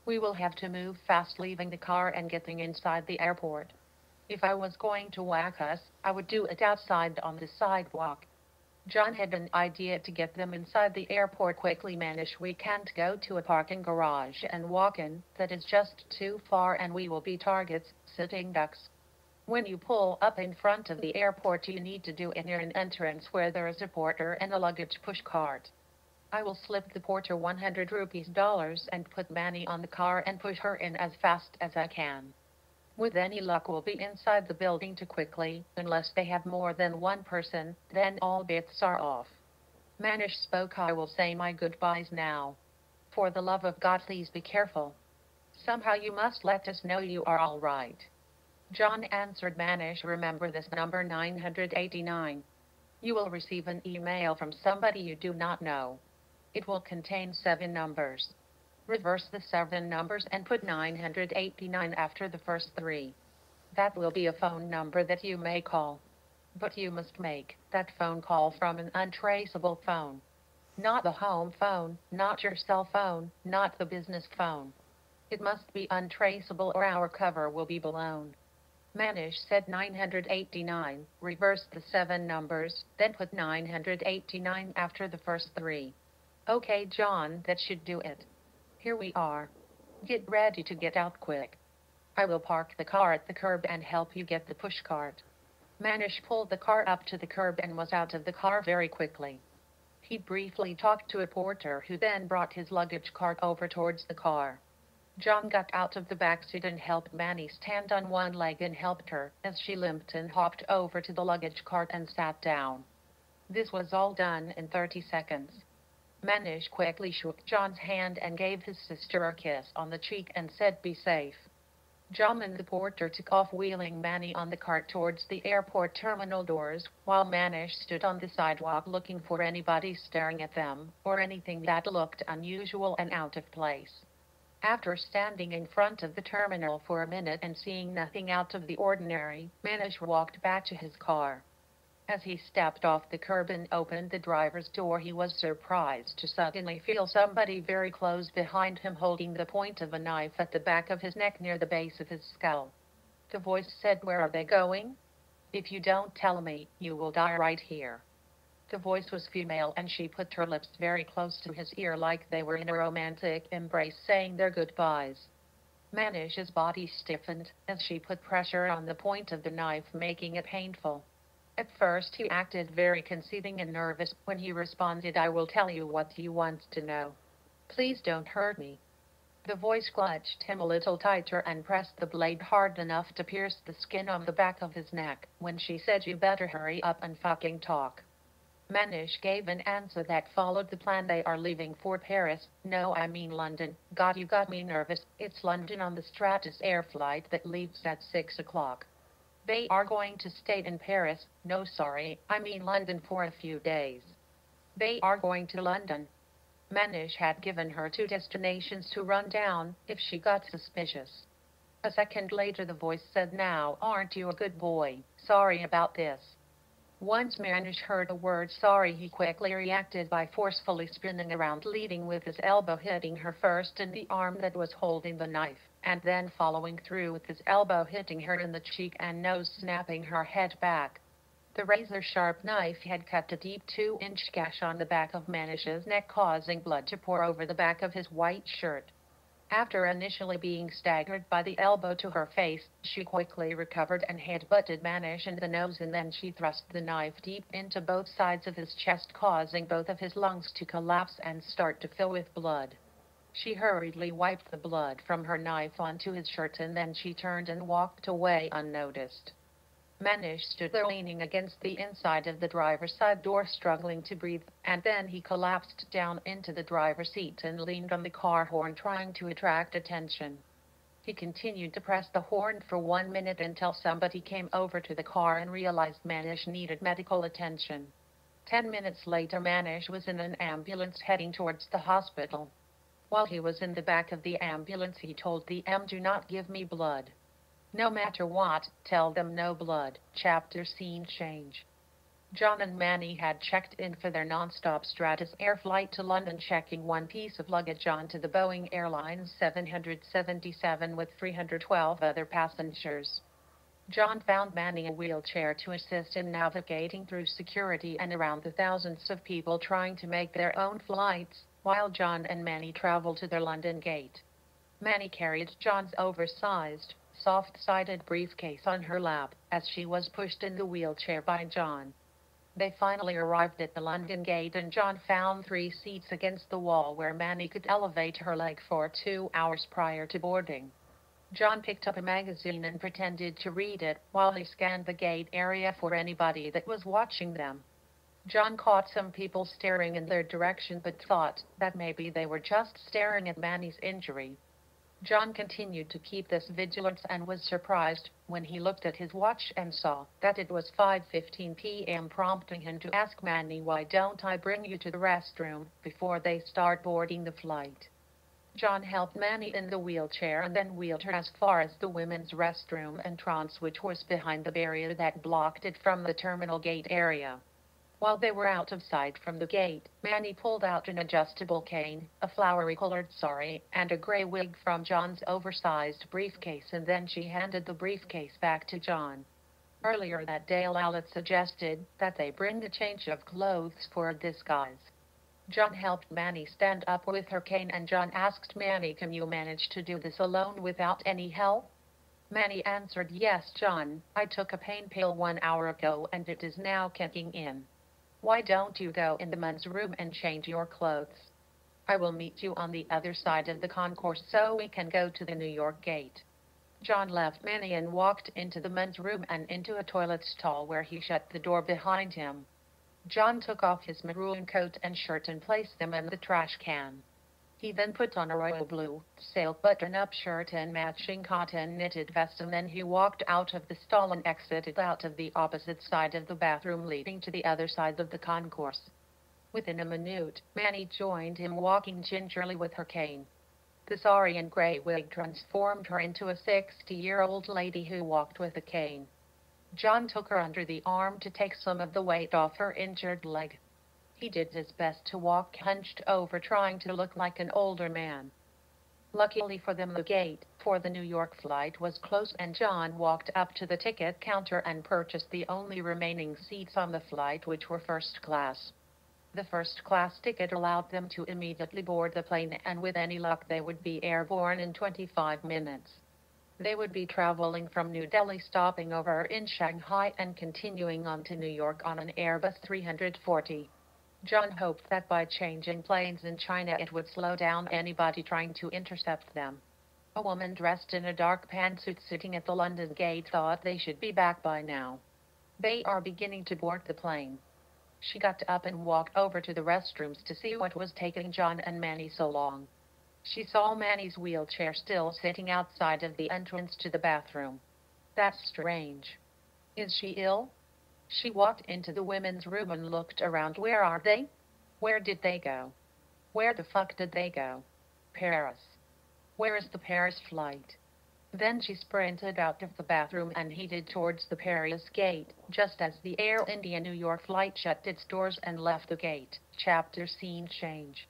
We will have to move fast, leaving the car and getting inside the airport. If I was going to whack us, I would do it outside on the sidewalk. John had an idea to get them inside the airport quickly. Manish, we can't go to a parking garage and walk in, that is just too far and we will be targets, sitting ducks. When you pull up in front of the airport you need to do near an entrance where there is a porter and a luggage push cart. I will slip the porter 100 rupees dollars and put Manny on the car and push her in as fast as I can. With any luck we'll be inside the building too quickly, unless they have more than one person, then all bets are off. Manish spoke. I will say my goodbyes now. For the love of God please be careful. Somehow you must let us know you are all right. John answered. Manish, remember this number 989. You will receive an email from somebody you do not know. It will contain 7 numbers. Reverse the 7 numbers and put 989 after the first 3. That will be a phone number that you may call. But you must make that phone call from an untraceable phone. Not the home phone, not your cell phone, not the business phone. It must be untraceable or our cover will be blown. Manish said 989, reversed the 7 numbers, then put 989 after the first 3. Okay, John, that should do it. Here we are. Get ready to get out quick. I will park the car at the curb and help you get the pushcart. Manish pulled the car up to the curb and was out of the car very quickly. He briefly talked to a porter who then brought his luggage cart over towards the car. John got out of the back seat and helped Manny stand on one leg and helped her as she limped and hopped over to the luggage cart and sat down. This was all done in 30 seconds. Manish quickly shook John's hand and gave his sister a kiss on the cheek and said, "Be safe." John and the porter took off, wheeling Manny on the cart towards the airport terminal doors, while Manish stood on the sidewalk looking for anybody staring at them, or anything that looked unusual and out of place. After standing in front of the terminal for a minute and seeing nothing out of the ordinary, Manish walked back to his car. As he stepped off the curb and opened the driver's door, he was surprised to suddenly feel somebody very close behind him holding the point of a knife at the back of his neck near the base of his skull. The voice said, "Where are they going? If you don't tell me, you will die right here." The voice was female and she put her lips very close to his ear like they were in a romantic embrace saying their goodbyes. Manish's body stiffened as she put pressure on the point of the knife, making it painful. At first he acted very conceited and nervous. When he responded, "I will tell you what you want to know. Please don't hurt me." The voice clutched him a little tighter and pressed the blade hard enough to pierce the skin on the back of his neck. When she said, "You better hurry up and fucking talk," Manish gave an answer that followed the plan. "They are leaving for Paris." "No, I mean London." "God, you got me nervous. It's London on the Stratus Air flight that leaves at 6 o'clock. They are going to stay in Paris." "No, sorry, I mean London for a few days." "They are going to London." Manish had given her 2 destinations to run down if she got suspicious. A second later the voice said, "Now, aren't you a good boy? Sorry about this." Once Manish heard the word sorry, he quickly reacted by forcefully spinning around, leading with his elbow, hitting her first in the arm that was holding the knife, and then following through with his elbow, hitting her in the cheek and nose, snapping her head back. The razor-sharp knife had cut a deep 2-inch gash on the back of Manish's neck, causing blood to pour over the back of his white shirt. After initially being staggered by the elbow to her face, she quickly recovered and head-butted Manish in the nose, and then she thrust the knife deep into both sides of his chest, causing both of his lungs to collapse and start to fill with blood. She hurriedly wiped the blood from her knife onto his shirt, and then she turned and walked away unnoticed. Manish stood there leaning against the inside of the driver's side door, struggling to breathe, and then he collapsed down into the driver's seat and leaned on the car horn, trying to attract attention. He continued to press the horn for 1 minute until somebody came over to the car and realized Manish needed medical attention. 10 minutes later, Manish was in an ambulance heading towards the hospital. While he was in the back of the ambulance, he told the "Do not give me blood. No matter what, tell them no blood." Chapter scene change. John and Manny had checked in for their non-stop Stratus Air flight to London, checking one piece of luggage onto the Boeing Airlines 777 with 312 other passengers. John found Manny a wheelchair to assist in navigating through security and around the thousands of people trying to make their own flights, while John and Manny traveled to their London gate. Manny carried John's oversized, soft-sided briefcase on her lap as she was pushed in the wheelchair by John. They finally arrived at the London gate and John found 3 seats against the wall where Manny could elevate her leg for 2 hours prior to boarding. John picked up a magazine and pretended to read it while he scanned the gate area for anybody that was watching them. John caught some people staring in their direction but thought that maybe they were just staring at Manny's injury. John continued to keep this vigilance and was surprised when he looked at his watch and saw that it was 5:15 p.m., prompting him to ask Manny, "Why don't I bring you to the restroom before they start boarding the flight?" John helped Manny in the wheelchair and then wheeled her as far as the women's restroom entrance, which was behind the barrier that blocked it from the terminal gate area. While they were out of sight from the gate, Manny pulled out an adjustable cane, a flowery-colored sari, and a gray wig from John's oversized briefcase, and then she handed the briefcase back to John. Earlier that day, Lalit suggested that they bring a change of clothes for a disguise. John helped Manny stand up with her cane and John asked Manny, "Can you manage to do this alone without any help?" Manny answered, "Yes, John, I took a pain pill 1 hour ago and it is now kicking in. Why don't you go in the men's room and change your clothes? I will meet you on the other side of the concourse so we can go to the New York gate." John left Manny and walked into the men's room and into a toilet stall where he shut the door behind him. John took off his maroon coat and shirt and placed them in the trash can. He then put on a royal blue, silk button-up shirt and matching cotton knitted vest, and then he walked out of the stall and exited out of the opposite side of the bathroom leading to the other side of the concourse. Within a minute, Manny joined him walking gingerly with her cane. The sari and gray wig transformed her into a 60-year-old lady who walked with a cane. John took her under the arm to take some of the weight off her injured leg. He did his best to walk hunched over, trying to look like an older man. Luckily for them, the gate for the New York flight was closed and John walked up to the ticket counter and purchased the only remaining seats on the flight, which were first class. The first class ticket allowed them to immediately board the plane, and with any luck they would be airborne in 25 minutes. They would be traveling from New Delhi, stopping over in Shanghai and continuing on to New York on an Airbus 340. John hoped that by changing planes in China it would slow down anybody trying to intercept them. A woman dressed in a dark pantsuit sitting at the London gate thought they should be back by now. "They are beginning to board the plane." She got up and walked over to the restrooms to see what was taking John and Manny so long. She saw Manny's wheelchair still sitting outside of the entrance to the bathroom. "That's strange. Is she ill?" She walked into the women's room and looked around. "Where are they? Where did they go? Where the fuck did they go? Paris. Where is the Paris flight?" Then she sprinted out of the bathroom and headed towards the Paris gate, just as the Air India New York flight shut its doors and left the gate. Chapter scene change.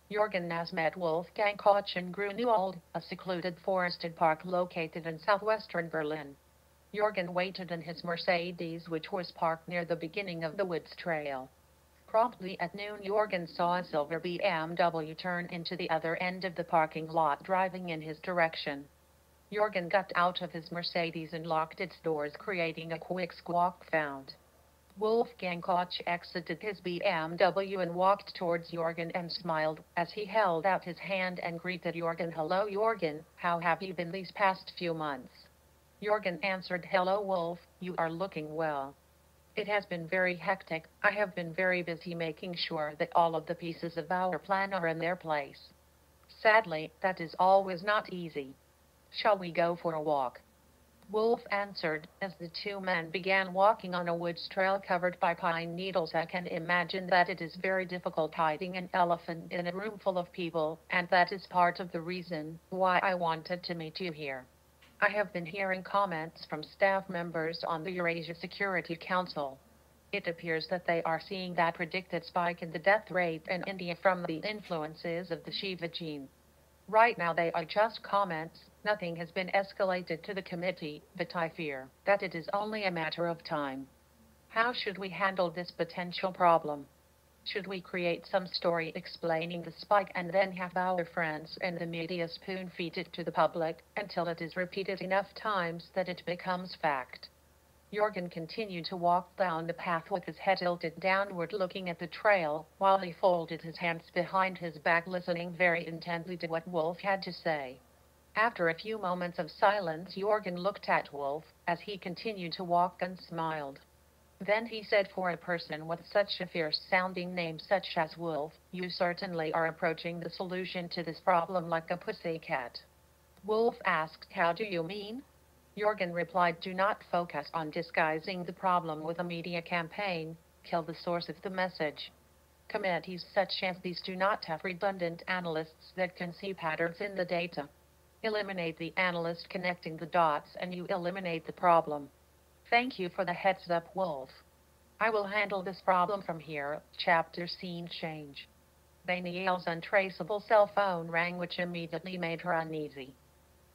Jorgen Nass met Wolfgang Koch in Grunewald, a secluded forested park located in southwestern Berlin. Jorgen waited in his Mercedes, which was parked near the beginning of the woods trail. Promptly at noon, Jorgen saw a silver BMW turn into the other end of the parking lot, driving in his direction. Jorgen got out of his Mercedes and locked its doors, creating a quick squawk sound. Wolfgang Koch exited his BMW and walked towards Jorgen and smiled as he held out his hand and greeted Jorgen. "Hello, Jorgen. How have you been these past few months?" Jorgen answered, "Hello, Wolf. You are looking well." "It has been very hectic. I have been very busy making sure that all of the pieces of our plan are in their place. Sadly, that is always not easy. Shall we go for a walk?" Wolf answered, as the two men began walking on a woods trail covered by pine needles. "I can imagine that it is very difficult hiding an elephant in a room full of people, and that is part of the reason why I wanted to meet you here. I have been hearing comments from staff members on the Eurasia Security Council. It appears that they are seeing that predicted spike in the death rate in India from the influences of the Shiva Gene. Right now they are just comments, Nothing has been escalated to the committee, but I fear that it is only a matter of time. How should we handle this potential problem? Should we create some story explaining the spike and then have our friends and the media spoon feed it to the public until it is repeated enough times that it becomes fact? Jorgen continued to walk down the path with his head tilted downward looking at the trail, while he folded his hands behind his back listening very intently to what Wolf had to say. After a few moments of silence, Jorgen looked at Wolf as he continued to walk and smiled. Then he said, for a person with such a fierce-sounding name such as Wolf, you certainly are approaching the solution to this problem like a pussycat. Wolf asked, how do you mean? Jorgen replied, do not focus on disguising the problem with a media campaign. Kill the source of the message. Committees such as these do not have redundant analysts that can see patterns in the data. Eliminate the analyst connecting the dots and you eliminate the problem. Thank you for the heads up, Wolf. I will handle this problem from here. Chapter scene change. Danielle's untraceable cell phone rang, which immediately made her uneasy.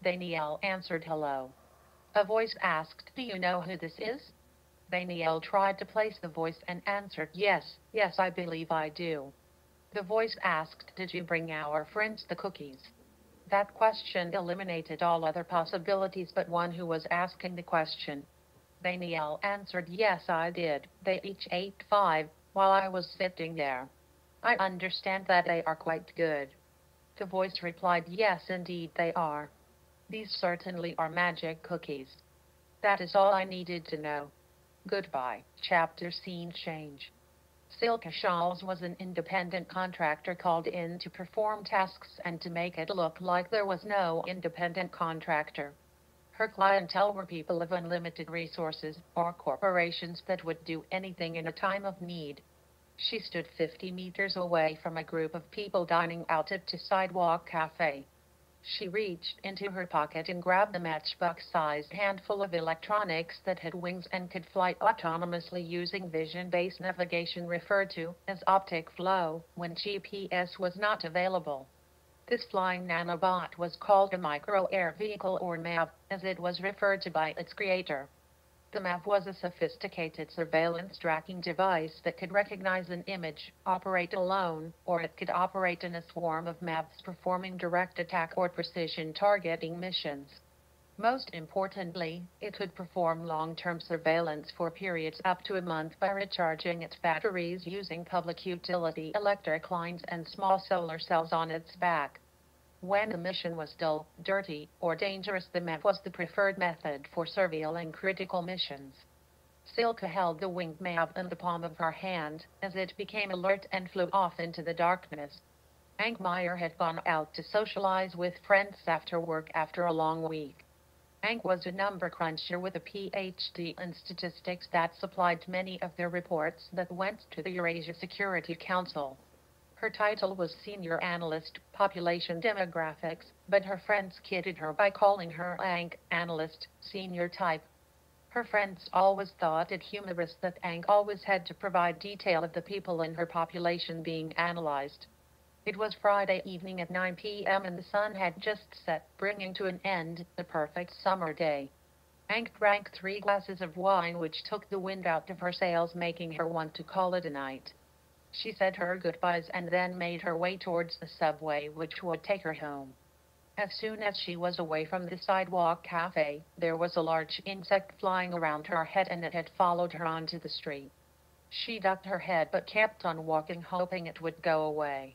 Danielle answered hello. A voice asked, do you know who this is? Danielle tried to place the voice and answered, yes, I believe I do. The voice asked, did you bring our friends the cookies? That question eliminated all other possibilities but one who was asking the question. Danielle answered, yes, I did. They each ate 5 while I was sitting there. I understand that they are quite good. The voice replied, yes, indeed they are. These certainly are magic cookies. That is all I needed to know. Goodbye. Chapter scene change. Silke Shawls was an independent contractor called in to perform tasks and to make it look like there was no independent contractor. Her clientele were people of unlimited resources or corporations that would do anything in a time of need. She stood 50 meters away from a group of people dining out at a sidewalk cafe. She reached into her pocket and grabbed a matchbox-sized handful of electronics that had wings and could fly autonomously using vision-based navigation referred to as optic flow when GPS was not available. This flying nanobot was called a micro-air vehicle or MAV, as it was referred to by its creator. The MAV was a sophisticated surveillance tracking device that could recognize an image, operate alone, or it could operate in a swarm of MAVs performing direct attack or precision targeting missions. Most importantly, it could perform long-term surveillance for periods up to a month by recharging its batteries using public utility electric lines and small solar cells on its back. When the mission was dull, dirty, or dangerous, the MAV was the preferred method for surveilling critical missions. Silke held the winged MAV in the palm of her hand as it became alert and flew off into the darkness. Ankmeyer had gone out to socialize with friends after work after a long week. Ank was a number cruncher with a PhD in statistics that supplied many of the reports that went to the Eurasia Security Council. Her title was Senior Analyst, Population Demographics, but her friends kidded her by calling her Ank, Analyst, Senior Type. Her friends always thought it humorous that Ank always had to provide detail of the people in her population being analyzed. It was Friday evening at 9 p.m. and the sun had just set, bringing to an end the perfect summer day. Ank drank 3 glasses of wine, which took the wind out of her sails, making her want to call it a night. She said her goodbyes and then made her way towards the subway, which would take her home. As soon as she was away from the sidewalk cafe, there was a large insect flying around her head and it had followed her onto the street. She ducked her head but kept on walking, hoping it would go away.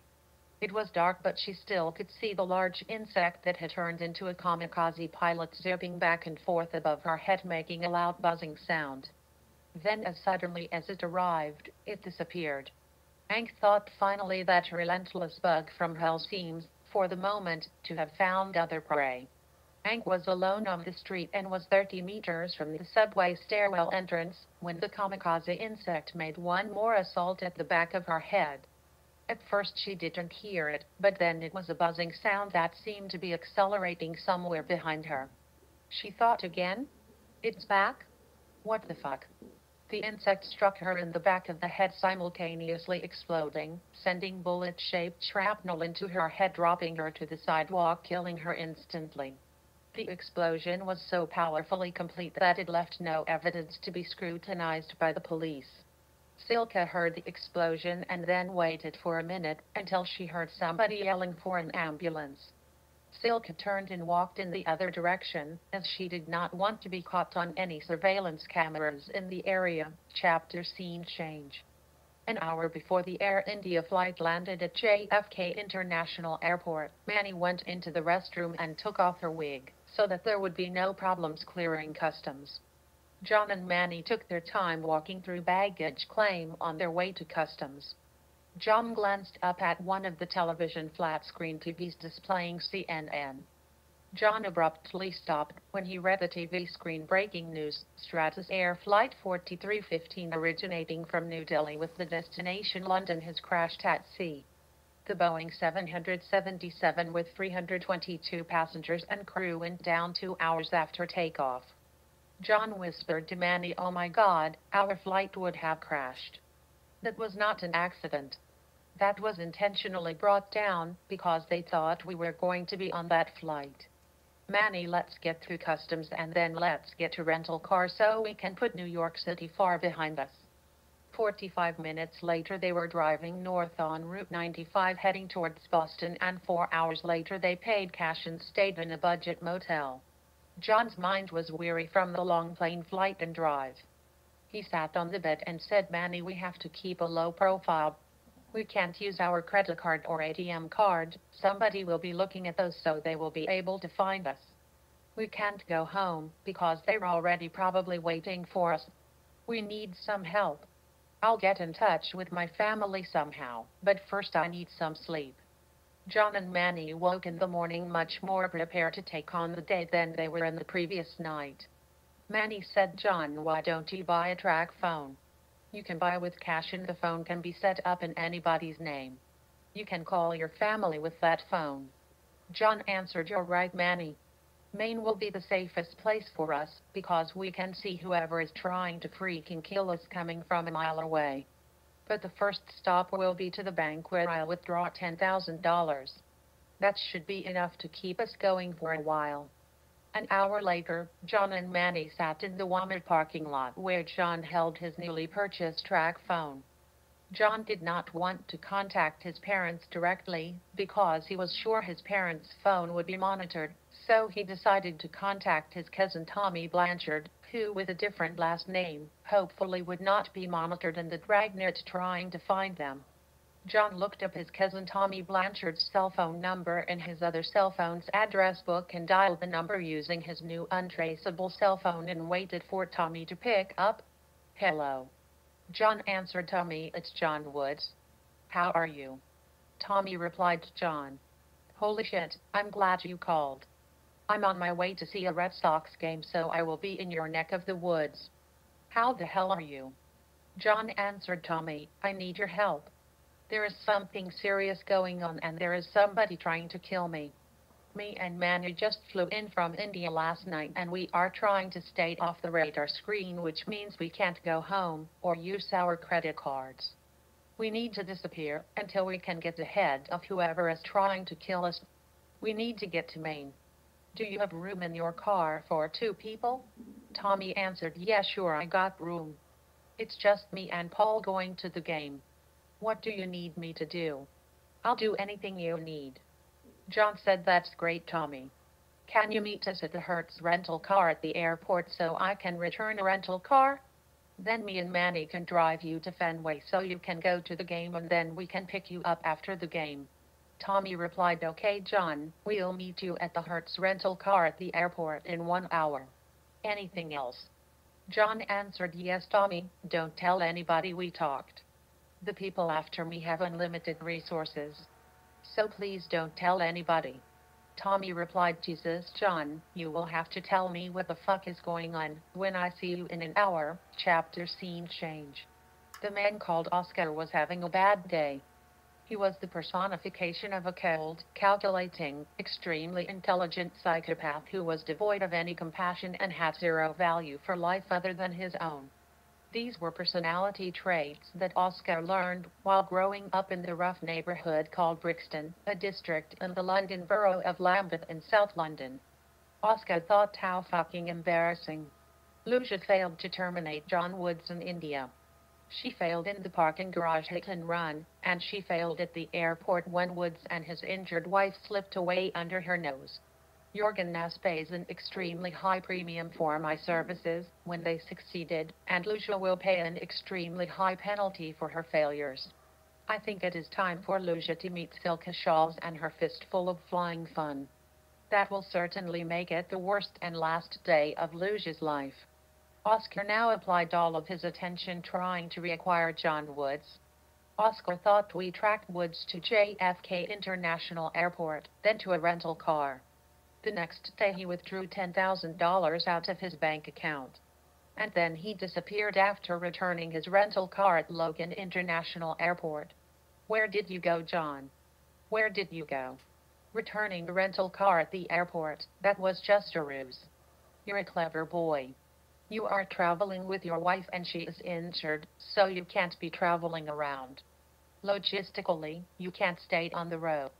It was dark, but she still could see the large insect that had turned into a kamikaze pilot zipping back and forth above her head, making a loud buzzing sound. Then, as suddenly as it arrived, it disappeared. Ank thought finally that her relentless bug from hell seems, for the moment, to have found other prey. Ank was alone on the street and was 30 meters from the subway stairwell entrance when the kamikaze insect made one more assault at the back of her head. At first she didn't hear it, but then it was a buzzing sound that seemed to be accelerating somewhere behind her. She thought again. It's back? What the fuck? The insect struck her in the back of the head, simultaneously exploding, sending bullet-shaped shrapnel into her head, dropping her to the sidewalk, killing her instantly. The explosion was so powerfully complete that it left no evidence to be scrutinized by the police. Silke heard the explosion and then waited for a minute until she heard somebody yelling for an ambulance. Silke turned and walked in the other direction, as she did not want to be caught on any surveillance cameras in the area. Chapter scene change. An hour before the Air India flight landed at JFK International Airport, Manny went into the restroom and took off her wig, so that there would be no problems clearing customs. John and Manny took their time walking through baggage claim on their way to customs. John glanced up at one of the television flat-screen TVs displaying CNN. John abruptly stopped when he read the TV screen breaking news: Stratus Air Flight 4315 originating from New Delhi with the destination London has crashed at sea. The Boeing 777 with 322 passengers and crew went down 2 hours after takeoff. John whispered to Manny, "Oh my God, our flight would have crashed. That was not an accident. That was intentionally brought down because they thought we were going to be on that flight. Manny, let's get through customs and then let's get to rental car so we can put New York City far behind us." 45 minutes later they were driving north on Route 95 heading towards Boston, and 4 hours later they paid cash and stayed in a budget motel. John's mind was weary from the long plane flight and drive. He sat on the bed and said, "Manny, we have to keep a low profile. We can't use our credit card or ATM card. Somebody will be looking at those so they will be able to find us. We can't go home because they're already probably waiting for us. We need some help. I'll get in touch with my family somehow, but first I need some sleep." John and Manny woke in the morning much more prepared to take on the day than they were in the previous night. Manny said, "John, why don't you buy a track phone? You can buy with cash and the phone can be set up in anybody's name. You can call your family with that phone." John answered, "You're right, Manny. Maine will be the safest place for us because we can see whoever is trying to freaking kill us coming from a mile away. But the first stop will be to the bank where I'll withdraw $10,000. That should be enough to keep us going for a while." An hour later, John and Manny sat in the Walmart parking lot where John held his newly purchased track phone. John did not want to contact his parents directly because he was sure his parents' phone would be monitored, so he decided to contact his cousin Tommy Blanchard, who, with a different last name, hopefully would not be monitored in the dragnet trying to find them. John looked up his cousin Tommy Blanchard's cell phone number in his other cell phone's address book and dialed the number using his new untraceable cell phone and waited for Tommy to pick up. "Hello." John answered. "Tommy, it's John Woods. How are you?" Tommy replied to John, "Holy shit, I'm glad you called. I'm on my way to see a Red Sox game, so I will be in your neck of the woods." "How the hell are you?" John answered Tommy, "I need your help. There is something serious going on and there is somebody trying to kill me. Me and Manu just flew in from India last night and we are trying to stay off the radar screen, which means we can't go home or use our credit cards. We need to disappear until we can get ahead of whoever is trying to kill us. We need to get to Maine. Do you have room in your car for 2 people? Tommy answered, "Yeah, sure, I got room. It's just me and Paul going to the game. What do you need me to do?" "I'll do anything you need." John said, "That's great, Tommy. Can you meet us at the Hertz rental car at the airport so I can return a rental car? Then me and Manny can drive you to Fenway so you can go to the game and then we can pick you up after the game." Tommy replied, "Okay, John, we'll meet you at the Hertz rental car at the airport in 1 hour. Anything else?" John answered, "Yes, Tommy, don't tell anybody we talked. The people after me have unlimited resources. So please don't tell anybody." Tommy replied, "Jesus, John, you will have to tell me what the fuck is going on when I see you in an hour." Chapter scene change. The man called Oscar was having a bad day. He was the personification of a cold, calculating, extremely intelligent psychopath who was devoid of any compassion and had zero value for life other than his own. These were personality traits that Oscar learned while growing up in the rough neighborhood called Brixton, a district in the London borough of Lambeth in South London. Oscar thought how fucking embarrassing. Lucia failed to terminate John Woods in India. She failed in the parking garage hit and run, and she failed at the airport when Woods and his injured wife slipped away under her nose. Jorgen Nass pays an extremely high premium for my services when they succeeded, and Lucia will pay an extremely high penalty for her failures. I think it is time for Lucia to meet Silke Shawls and her fistful of flying fun. That will certainly make it the worst and last day of Lucia's life. Oscar now applied all of his attention trying to reacquire John Woods. Oscar thought we tracked Woods to JFK International Airport, then to a rental car. The next day he withdrew $10,000 out of his bank account. And then he disappeared after returning his rental car at Logan International Airport. Where did you go, John? Where did you go? Returning the rental car at the airport, that was just a ruse. You're a clever boy. You are traveling with your wife and she is injured, so you can't be traveling around. Logistically, you can't stay on the road.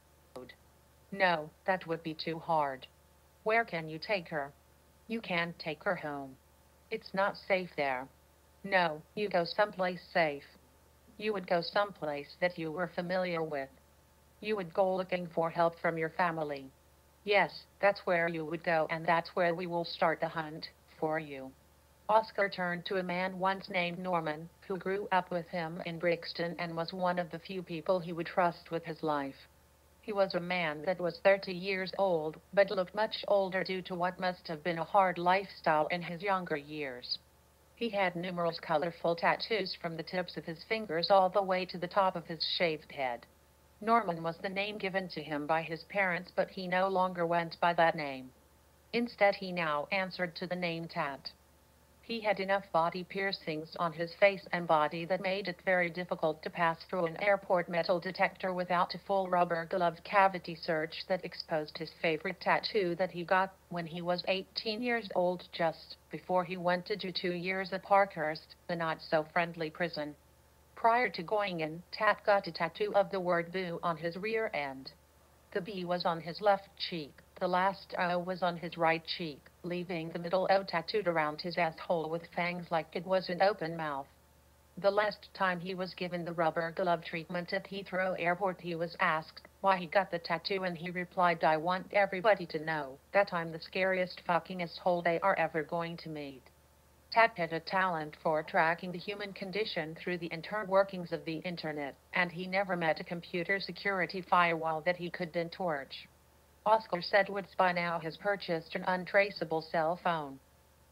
No, that would be too hard. Where can you take her? You can't take her home. It's not safe there. No, you go someplace safe. You would go someplace that you were familiar with. You would go looking for help from your family. Yes, that's where you would go, and that's where we will start the hunt for you. Oscar turned to a man once named Norman, who grew up with him in Brixton and was one of the few people he would trust with his life. He was a man that was 30 years old, but looked much older due to what must have been a hard lifestyle in his younger years. He had numerous colorful tattoos from the tips of his fingers all the way to the top of his shaved head. Norman was the name given to him by his parents, but he no longer went by that name. Instead, he now answered to the name Tat. He had enough body piercings on his face and body that made it very difficult to pass through an airport metal detector without a full rubber-gloved cavity search that exposed his favorite tattoo that he got when he was 18 years old, just before he went to do 2 years at Parkhurst, the not-so-friendly prison. Prior to going in, Tat got a tattoo of the word boo on his rear end. The B was on his left cheek, the last O was on his right cheek, leaving the middle O tattooed around his asshole with fangs like it was an open mouth. The last time he was given the rubber glove treatment at Heathrow Airport, he was asked why he got the tattoo, and he replied, "I want everybody to know that I'm the scariest fucking asshole they are ever going to meet." Tat had a talent for tracking the human condition through the internal workings of the internet, and he never met a computer security firewall that he couldn't torch. Oscar said Woods by now has purchased an untraceable cell phone.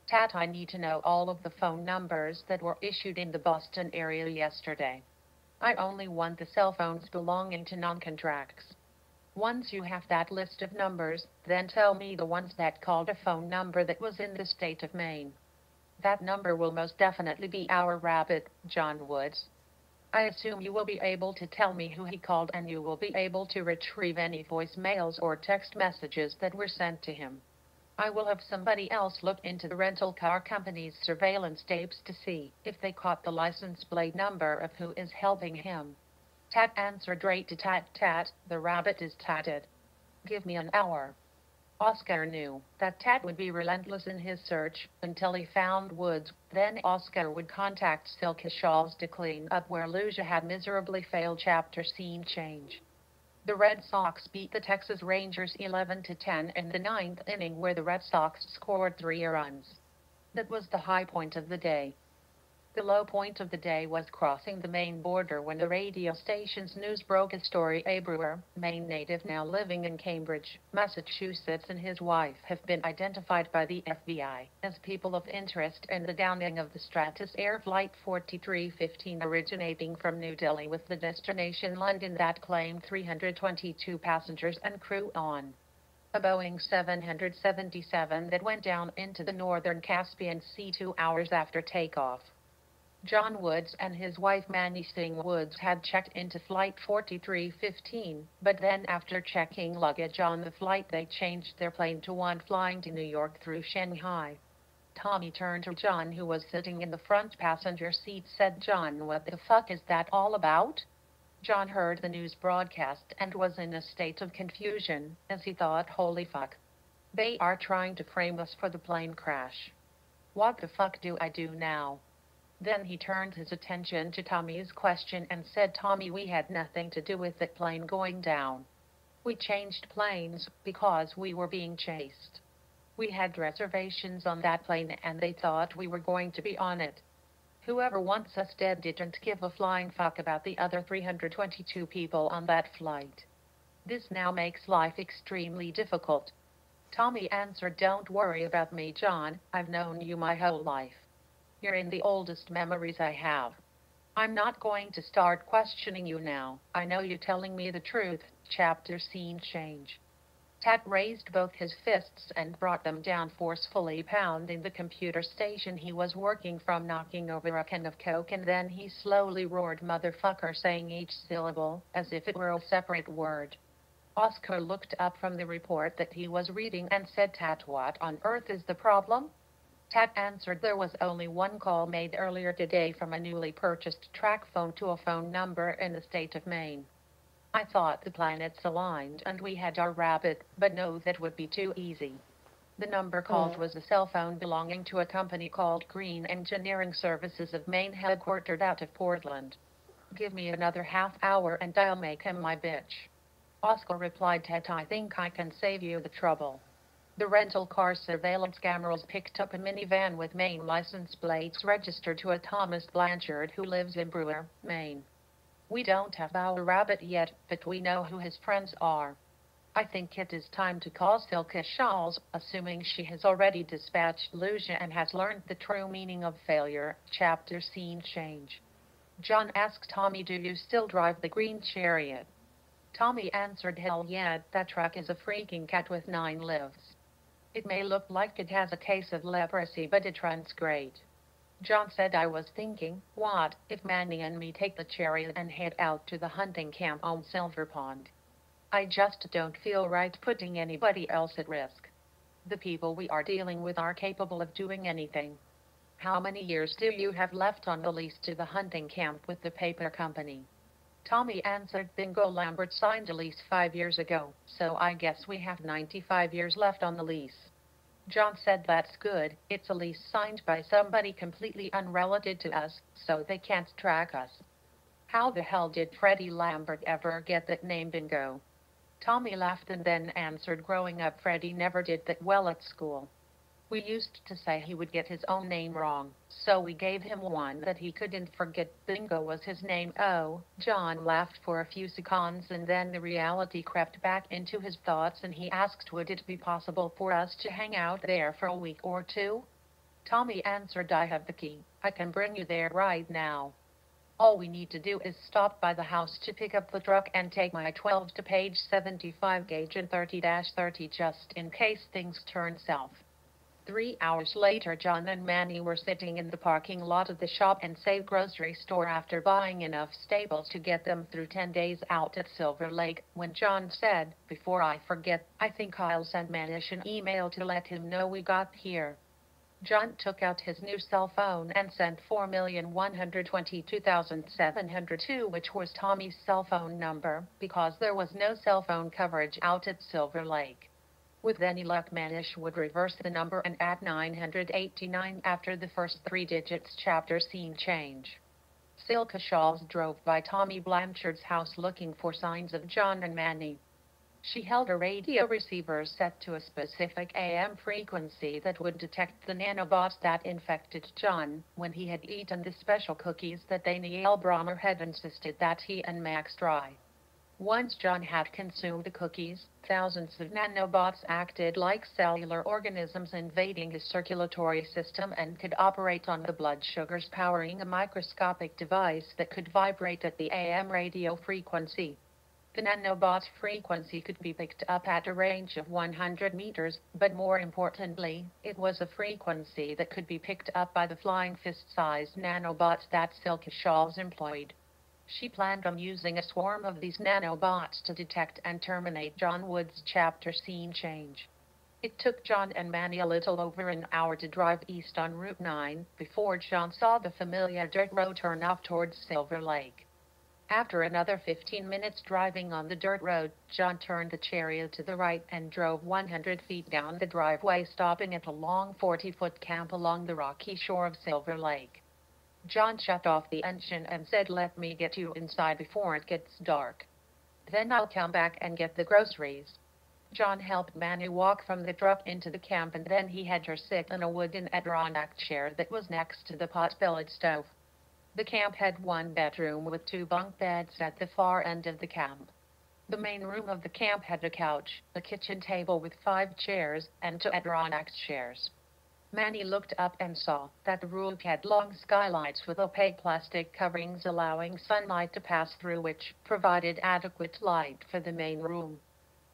Tat, I need to know all of the phone numbers that were issued in the Boston area yesterday. I only want the cell phones belonging to non-contracts. Once you have that list of numbers, then tell me the ones that called a phone number that was in the state of Maine. That number will most definitely be our rabbit, John Woods. I assume you will be able to tell me who he called, and you will be able to retrieve any voicemails or text messages that were sent to him. I will have somebody else look into the rental car company's surveillance tapes to see if they caught the license plate number of who is helping him. Tat answered right to Tat Tat, the rabbit is tatted. Give me an hour. Oscar knew that Tat would be relentless in his search until he found Woods. Then Oscar would contact Silke Shawls to clean up where Lucia had miserably failed. Chapter scene change. The Red Sox beat the Texas Rangers 11-10 in the ninth inning, where the Red Sox scored 3 runs. That was the high point of the day. The low point of the day was crossing the Maine border when the radio station's news broke a story. A Brewer, Maine native now living in Cambridge, Massachusetts, and his wife have been identified by the FBI as people of interest in the downing of the Stratus Air Flight 4315 originating from New Delhi with the destination London that claimed 322 passengers and crew on a Boeing 777 that went down into the northern Caspian Sea 2 hours after takeoff. John Woods and his wife Manny Singh Woods had checked into Flight 4315, but then after checking luggage on the flight they changed their plane to one flying to New York through Shanghai. Tommy turned to John, who was sitting in the front passenger seat, said, "John, what the fuck is that all about?" John heard the news broadcast and was in a state of confusion, as he thought, holy fuck. They are trying to frame us for the plane crash. What the fuck do I do now? Then he turned his attention to Tommy's question and said, Tommy, we had nothing to do with that plane going down. We changed planes because we were being chased. We had reservations on that plane and they thought we were going to be on it. Whoever wants us dead didn't give a flying fuck about the other 322 people on that flight. This now makes life extremely difficult. Tommy answered, Don't worry about me, John. I've known you my whole life. You're in the oldest memories I have. I'm not going to start questioning you now. I know you're telling me the truth. Chapter scene change. Tat raised both his fists and brought them down forcefully, pounding the computer station he was working from, knocking over a can of Coke, and then he slowly roared, Motherfucker, saying each syllable as if it were a separate word. Oscar looked up from the report that he was reading and said, Tat, what on earth is the problem? Tat answered, there was only one call made earlier today from a newly purchased track phone to a phone number in the state of Maine. I thought the planets aligned and we had our rabbit, but no, that would be too easy. The number called was a cell phone belonging to a company called Green Engineering Services of Maine, headquartered out of Portland. Give me another half hour and I'll make him my bitch. Oscar replied, Tat, I think I can save you the trouble. The rental car surveillance cameras picked up a minivan with Maine license plates registered to a Thomas Blanchard who lives in Brewer, Maine. We don't have our rabbit yet, but we know who his friends are. I think it is time to call Silke Shawls, assuming she has already dispatched Lucia and has learned the true meaning of failure. Chapter scene change. John asked Tommy, do you still drive the green chariot? Tommy answered, hell yeah, that truck is a freaking cat with 9 lives. It may look like it has a case of leprosy, but it runs great. John said, I was thinking, what if Manny and me take the chariot and head out to the hunting camp on Silver Pond? I just don't feel right putting anybody else at risk. The people we are dealing with are capable of doing anything. How many years do you have left on the lease to the hunting camp with the paper company? Tommy answered, Bingo, Lambert signed a lease 5 years ago, so I guess we have 95 years left on the lease. John said, that's good, it's a lease signed by somebody completely unrelated to us, so they can't track us. How the hell did Freddie Lambert ever get that name, Bingo? Tommy laughed and then answered, growing up, Freddie never did that well at school. We used to say he would get his own name wrong, so we gave him one that he couldn't forget. Bingo was his name. Oh, John laughed for a few seconds and then the reality crept back into his thoughts and he asked, would it be possible for us to hang out there for a week or two? Tommy answered, I have the key. I can bring you there right now. All we need to do is stop by the house to pick up the truck and take my 12 to page 75 gauge and 30-30 just in case things turn south. 3 hours later, John and Manny were sitting in the parking lot of the Shop and Save grocery store after buying enough staples to get them through 10 days out at Silver Lake, when John said, before I forget, I think I'll send Manish an email to let him know we got here. John took out his new cell phone and sent 4,122,702, which was Tommy's cell phone number, because there was no cell phone coverage out at Silver Lake. With any luck, Manish would reverse the number and add 989 after the first 3 digits. Chapter scene change. Silke Shawls drove by Tommy Blanchard's house looking for signs of John and Manny. She held a radio receiver set to a specific AM frequency that would detect the nanobots that infected John when he had eaten the special cookies that Danielle Brommer had insisted that he and Max try. Once John had consumed the cookies, thousands of nanobots acted like cellular organisms invading his circulatory system and could operate on the blood sugars, powering a microscopic device that could vibrate at the AM radio frequency. The nanobot frequency could be picked up at a range of 100 meters, but more importantly, it was a frequency that could be picked up by the flying fist-sized nanobots that Silke Shawls employed. She planned on using a swarm of these nanobots to detect and terminate John Wood's chapter scene change. It took John and Manny a little over an hour to drive east on Route 9 before John saw the familiar dirt road turn off towards Silver Lake. After another 15 minutes driving on the dirt road, John turned the chariot to the right and drove 100 feet down the driveway, stopping at a long 40-foot camp along the rocky shore of Silver Lake. John shut off the engine and said, "Let me get you inside before it gets dark. Then I'll come back and get the groceries." John helped Manny walk from the truck into the camp, and then he had her sit in a wooden Adirondack chair that was next to the pot-bellied stove. The camp had one bedroom with two bunk beds at the far end of the camp. The main room of the camp had a couch, a kitchen table with 5 chairs, and 2 Adirondack chairs. Manny looked up and saw that the roof had long skylights with opaque plastic coverings allowing sunlight to pass through, which provided adequate light for the main room.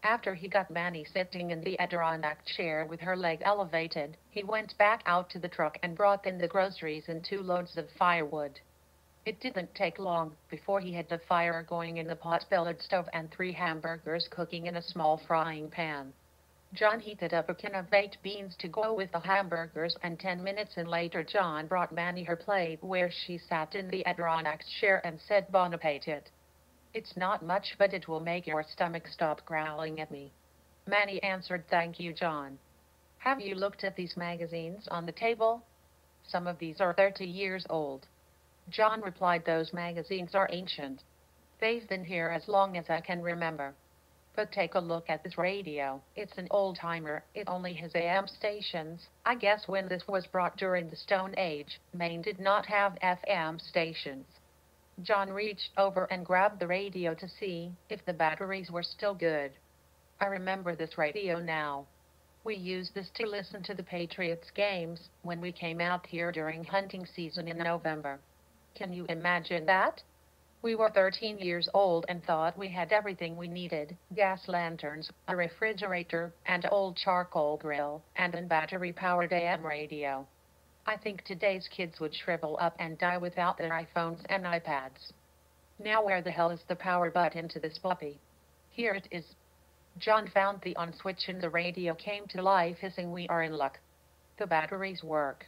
After he got Manny sitting in the Adirondack chair with her leg elevated, he went back out to the truck and brought in the groceries and 2 loads of firewood. It didn't take long before he had the fire going in the pot-bellied stove and 3 hamburgers cooking in a small frying pan. John heated up a can of baked beans to go with the hamburgers, and 10 minutes later John brought Manny her plate, where she sat in the Adirondack chair and said, "Bon appetit. It's not much, but it will make your stomach stop growling at me." Manny answered, "Thank you, John. Have you looked at these magazines on the table? Some of these are 30 years old." John replied, "Those magazines are ancient. They've been here as long as I can remember. But take a look at this radio. It's an old-timer. It only has AM stations. I guess when this was brought during the Stone Age, Maine did not have FM stations." John reached over and grabbed the radio to see if the batteries were still good. "I remember this radio now. We used this to listen to the Patriots games when we came out here during hunting season in November. Can you imagine that? We were 13 years old and thought we had everything we needed: gas lanterns, a refrigerator, and an old charcoal grill, and a battery-powered AM radio. I think today's kids would shrivel up and die without their iPhones and iPads. Now where the hell is the power button to this puppy? Here it is." John found the on switch and the radio came to life, hissing, "We are in luck. The batteries work.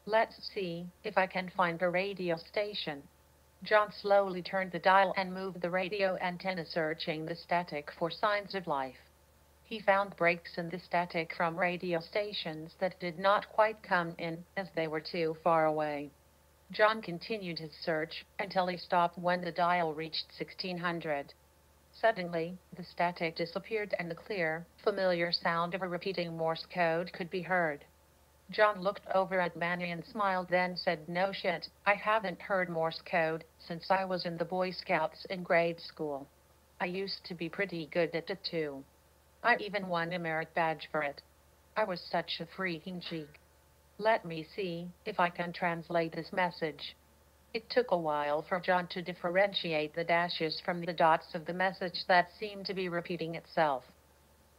Let's see if I can find a radio station." John slowly turned the dial and moved the radio antenna, searching the static for signs of life. He found breaks in the static from radio stations that did not quite come in, as they were too far away. John continued his search until he stopped when the dial reached 1600. Suddenly, the static disappeared and the clear, familiar sound of a repeating Morse code could be heard. John looked over at Manny and smiled, then said, "No shit, I haven't heard Morse code since I was in the Boy Scouts in grade school. I used to be pretty good at it too. I even won a merit badge for it. I was such a freaking geek. Let me see if I can translate this message." It took a while for John to differentiate the dashes from the dots of the message that seemed to be repeating itself.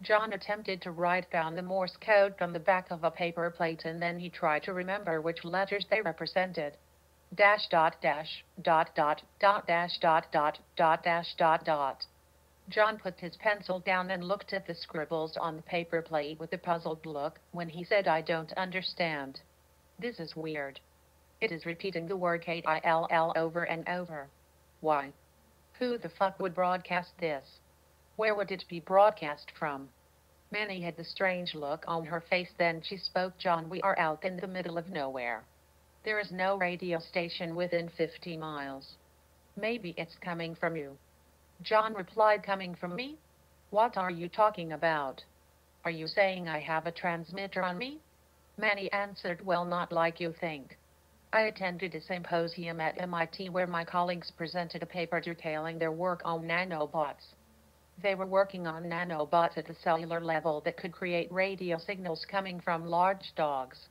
John attempted to write down the Morse code from the back of a paper plate, and then he tried to remember which letters they represented. Dash dot dash dot dot dot dash dot dot dot dash dot dot. John put his pencil down and looked at the scribbles on the paper plate with a puzzled look when he said, "I don't understand. This is weird. It is repeating the word KILL over and over. Why? Who the fuck would broadcast this? Where would it be broadcast from?" Manny had the strange look on her face. Then she spoke, "John, we are out in the middle of nowhere. There is no radio station within 50 miles. Maybe it's coming from you." John replied, "Coming from me? What are you talking about? Are you saying I have a transmitter on me?" Manny answered, "Well, not like you think. I attended a symposium at MIT where my colleagues presented a paper detailing their work on nanobots. They were working on nanobots at a cellular level that could create radio signals coming from large dogs.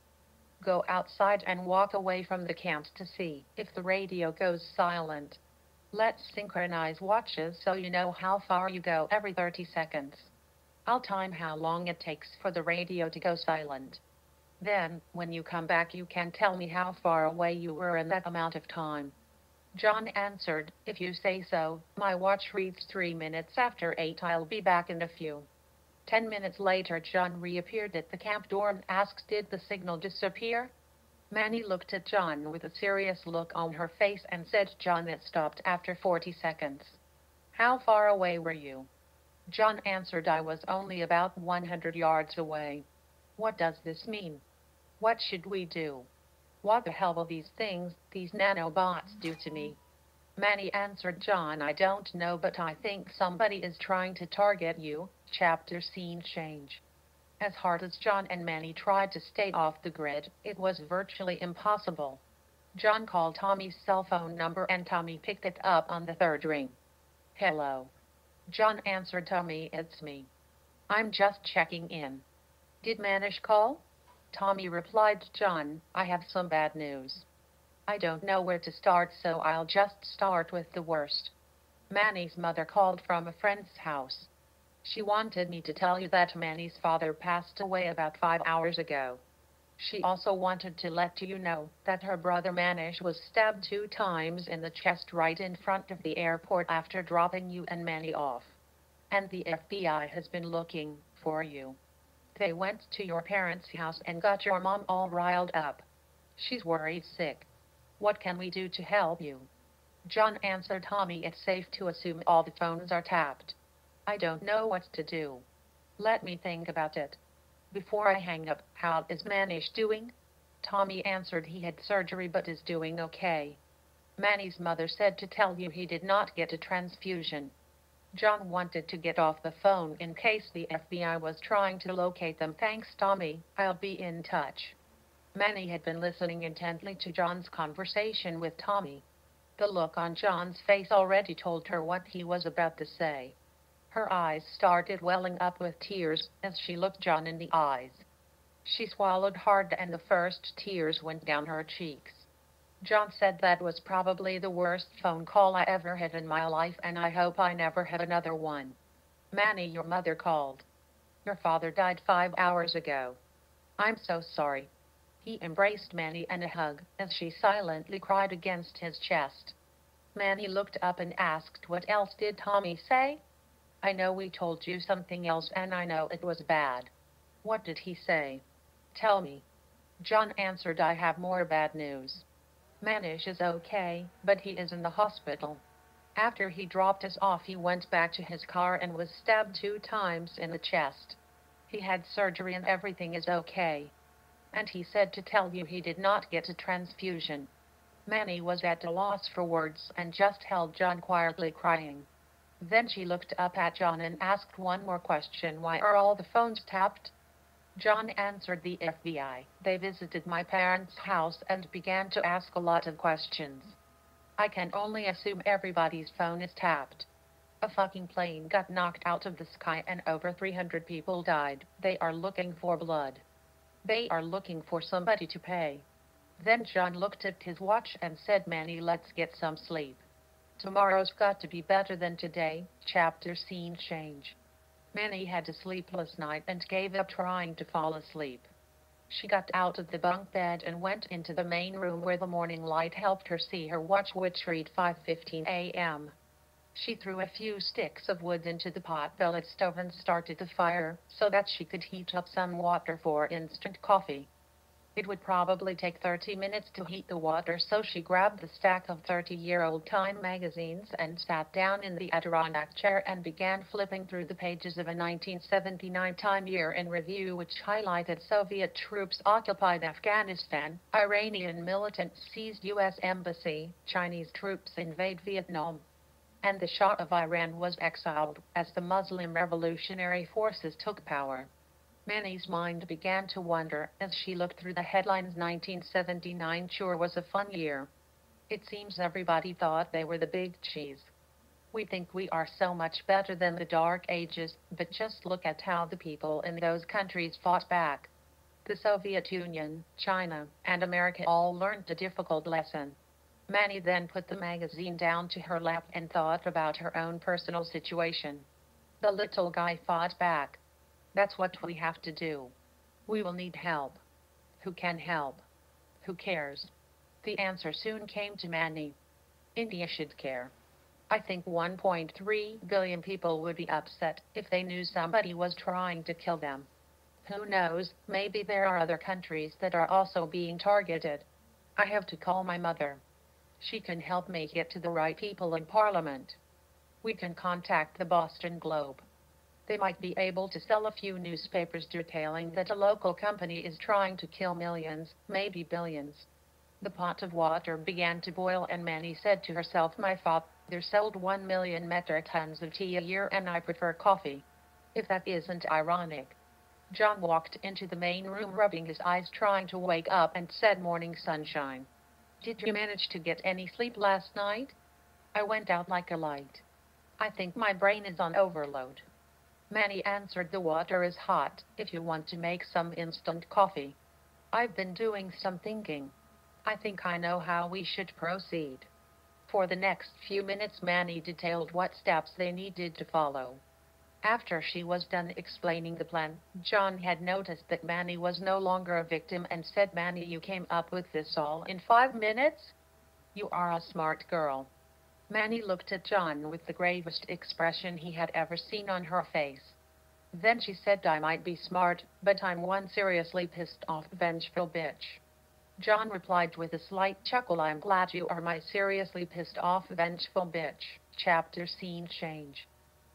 Go outside and walk away from the camp to see if the radio goes silent. Let's synchronize watches so you know how far you go every 30 seconds. I'll time how long it takes for the radio to go silent. Then, when you come back, you can tell me how far away you were in that amount of time." John answered, "If you say so. My watch reads 3 minutes after 8. I'll be back in a few." 10 minutes later, John reappeared at the camp door and asked, "Did the signal disappear?" Manny looked at John with a serious look on her face and said John it stopped after 40 seconds. How far away were you? John answered I was only about 100 yards away. What does this mean? What should we do? What the hell will these things, these nanobots do to me? Manny answered John I don't know but I think somebody is trying to target you. Chapter scene change. As hard as John and Manny tried to stay off the grid, it was virtually impossible. John called Tommy's cell phone number and Tommy picked it up on the third ring. Hello. John answered Tommy, it's me. I'm just checking in. Did Manish call? Tommy replied John, I have some bad news. I don't know where to start so I'll just start with the worst. Manny's mother called from a friend's house. She wanted me to tell you that Manny's father passed away about 5 hours ago. She also wanted to let you know that her brother Manish was stabbed 2 times in the chest right in front of the airport after dropping you and Manny off. And the FBI has been looking for you. They went to your parents' house and got your mom all riled up. She's worried sick. What can we do to help you? John answered Tommy, it's safe to assume all the phones are tapped. I don't know what to do. Let me think about it. Before I hang up, how is Manish doing? Tommy answered he had surgery but is doing okay. Manny's mother said to tell you he did not get a transfusion. John wanted to get off the phone in case the FBI was trying to locate them. Thanks, Tommy. I'll be in touch. Manny had been listening intently to John's conversation with Tommy. The look on John's face already told her what he was about to say. Her eyes started welling up with tears as she looked John in the eyes. She swallowed hard and the first tears went down her cheeks. John said that was probably the worst phone call I ever had in my life and I hope I never have another one. Manny, your mother called. Your father died 5 hours ago. I'm so sorry. He embraced Manny and a hug as she silently cried against his chest. Manny looked up and asked, what else did Tommy say? I know we told you something else and I know it was bad. What did he say? Tell me. John answered I have more bad news. Manish is okay, but he is in the hospital. After he dropped us off he went back to his car and was stabbed 2 times in the chest. He had surgery and everything is okay. And he said to tell you he did not get a transfusion. Manny was at a loss for words and just held John quietly crying. Then she looked up at John and asked one more question. Why are all the phones tapped? John answered the FBI. They visited my parents' house and began to ask a lot of questions. I can only assume everybody's phone is tapped. A fucking plane got knocked out of the sky and over 300 people died. They are looking for blood. They are looking for somebody to pay. Then John looked at his watch and said, Manny, let's get some sleep. Tomorrow's got to be better than today. Chapter scene change. Manny had a sleepless night and gave up trying to fall asleep. She got out of the bunk bed and went into the main room where the morning light helped her see her watch, which read 5:15 a.m. She threw a few sticks of wood into the pot bellied stove and started the fire so that she could heat up some water for instant coffee. It would probably take 30 minutes to heat the water, so she grabbed the stack of 30-year-old Time magazines and sat down in the Adirondack chair and began flipping through the pages of a 1979 Time Year in Review, which highlighted Soviet troops occupied Afghanistan, Iranian militants seized U.S. embassy, Chinese troops invade Vietnam, and the Shah of Iran was exiled as the Muslim revolutionary forces took power. Manny's mind began to wander as she looked through the headlines. 1979 sure was a fun year. It seems everybody thought they were the big cheese. We think we are so much better than the Dark Ages, but just look at how the people in those countries fought back. The Soviet Union, China, and America all learned a difficult lesson. Manny then put the magazine down to her lap and thought about her own personal situation. The little guy fought back. That's what we have to do. We will need help. Who can help? Who cares? The answer soon came to Manny. India should care. I think 1.3 billion people would be upset if they knew somebody was trying to kill them. Who knows, maybe there are other countries that are also being targeted. I have to call my mother. She can help me get to the right people in Parliament. We can contact the Boston Globe. They might be able to sell a few newspapers detailing that a local company is trying to kill millions, maybe billions. The pot of water began to boil, and Manny said to herself, my father sold 1 million metric tons of tea a year, and I prefer coffee. If that isn't ironic. John walked into the main room, rubbing his eyes, trying to wake up, and said, morning sunshine. Did you manage to get any sleep last night? I went out like a light. I think my brain is on overload. Manny answered, the water is hot, if you want to make some instant coffee. I've been doing some thinking. I think I know how we should proceed. For the next few minutes, Manny detailed what steps they needed to follow. After she was done explaining the plan, John had noticed that Manny was no longer a victim and said, Manny, you came up with this all in 5 minutes? You are a smart girl. Manny looked at John with the gravest expression he had ever seen on her face. Then she said, I might be smart, but I'm one seriously pissed off, vengeful bitch. John replied with a slight chuckle, I'm glad you are my seriously pissed off, vengeful bitch. Chapter scene change.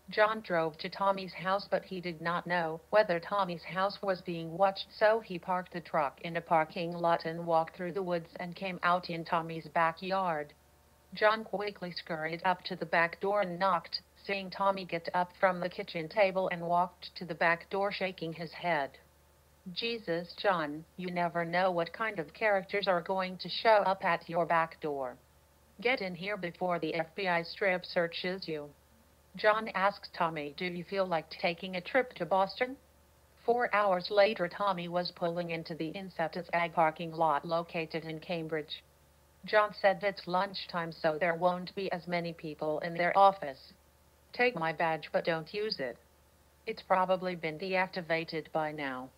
John drove to Tommy's house, but he did not know whether Tommy's house was being watched, so he parked the truck in a parking lot and walked through the woods and came out in Tommy's backyard. John quickly scurried up to the back door and knocked, seeing Tommy get up from the kitchen table and walked to the back door shaking his head. Jesus, John, you never know what kind of characters are going to show up at your back door. Get in here before the FBI strip searches you. John asked Tommy, do you feel like taking a trip to Boston? 4 hours later, Tommy was pulling into the Inceptus Ag parking lot located in Cambridge. John said, it's lunchtime, so there won't be as many people in their office. Take my badge, but don't use it. It's probably been deactivated by now.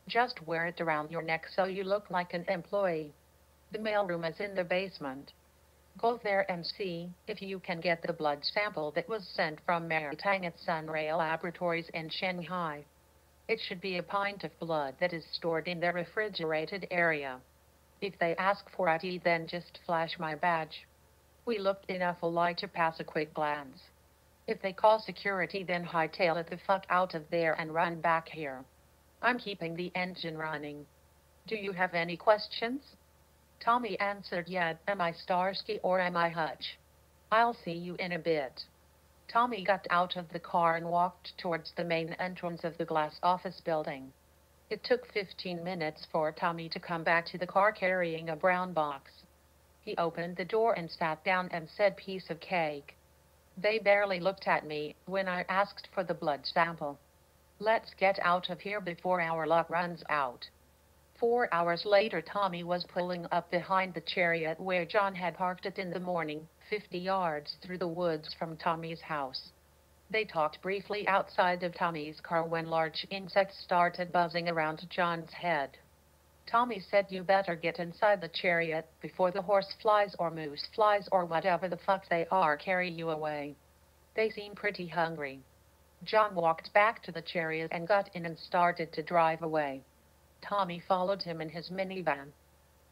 Just wear it around your neck so you look like an employee. The mailroom is in the basement. Go there and see if you can get the blood sample that was sent from Mary Tang at Sunray Laboratories in Shanghai. It should be a pint of blood that is stored in the refrigerated area. If they ask for ID, then just flash my badge. We looked enough alike to pass a quick glance. If they call security, then hightail it the fuck out of there and run back here. I'm keeping the engine running. Do you have any questions? Tommy answered, yeah, am I Starsky or am I Hutch? I'll see you in a bit. Tommy got out of the car and walked towards the main entrance of the glass office building. It took 15 minutes for Tommy to come back to the car carrying a brown box. He opened the door and sat down and said, piece of cake. They barely looked at me when I asked for the blood sample. Let's get out of here before our luck runs out. 4 hours later, Tommy was pulling up behind the chariot where John had parked it in the morning, 50 yards through the woods from Tommy's house. They talked briefly outside of Tommy's car when large insects started buzzing around John's head. Tommy said, you better get inside the chariot before the horse flies or moose flies or whatever the fuck they are carry you away. They seem pretty hungry. John walked back to the chariot and got in and started to drive away. Tommy followed him in his minivan.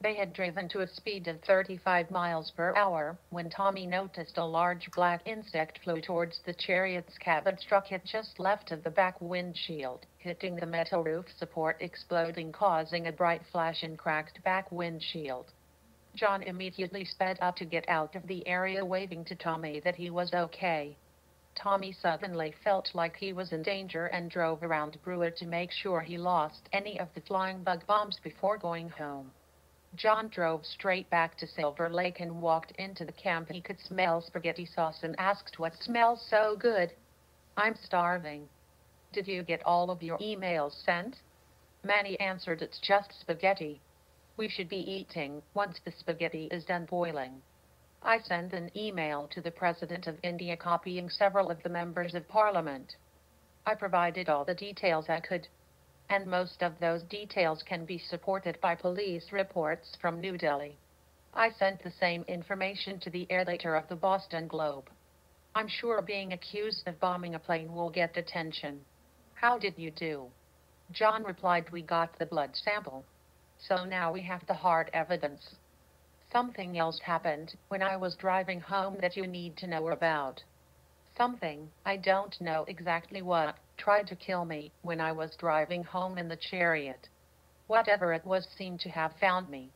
They had driven to a speed of 35 miles per hour when Tommy noticed a large black insect flew towards the chariot's cabin, struck it just left of the back windshield, hitting the metal roof support, exploding, causing a bright flash and cracked back windshield. John immediately sped up to get out of the area, waving to Tommy that he was okay. Tommy suddenly felt like he was in danger and drove around Brewer to make sure he lost any of the flying bug bombs before going home. John drove straight back to Silver Lake and walked into the camp. He could smell spaghetti sauce and asked, what smells so good? I'm starving. Did you get all of your emails sent? Manny answered, it's just spaghetti. We should be eating once the spaghetti is done boiling. I sent an email to the President of India copying several of the members of Parliament. I provided all the details I could, and most of those details can be supported by police reports from New Delhi. I sent the same information to the editor of the Boston Globe. I'm sure being accused of bombing a plane will get attention. How did you do? John replied, "We got the blood sample. So now we have the hard evidence. Something else happened when I was driving home that you need to know about. Something, I don't know exactly what, tried to kill me when I was driving home in the chariot. Whatever it was seemed to have found me.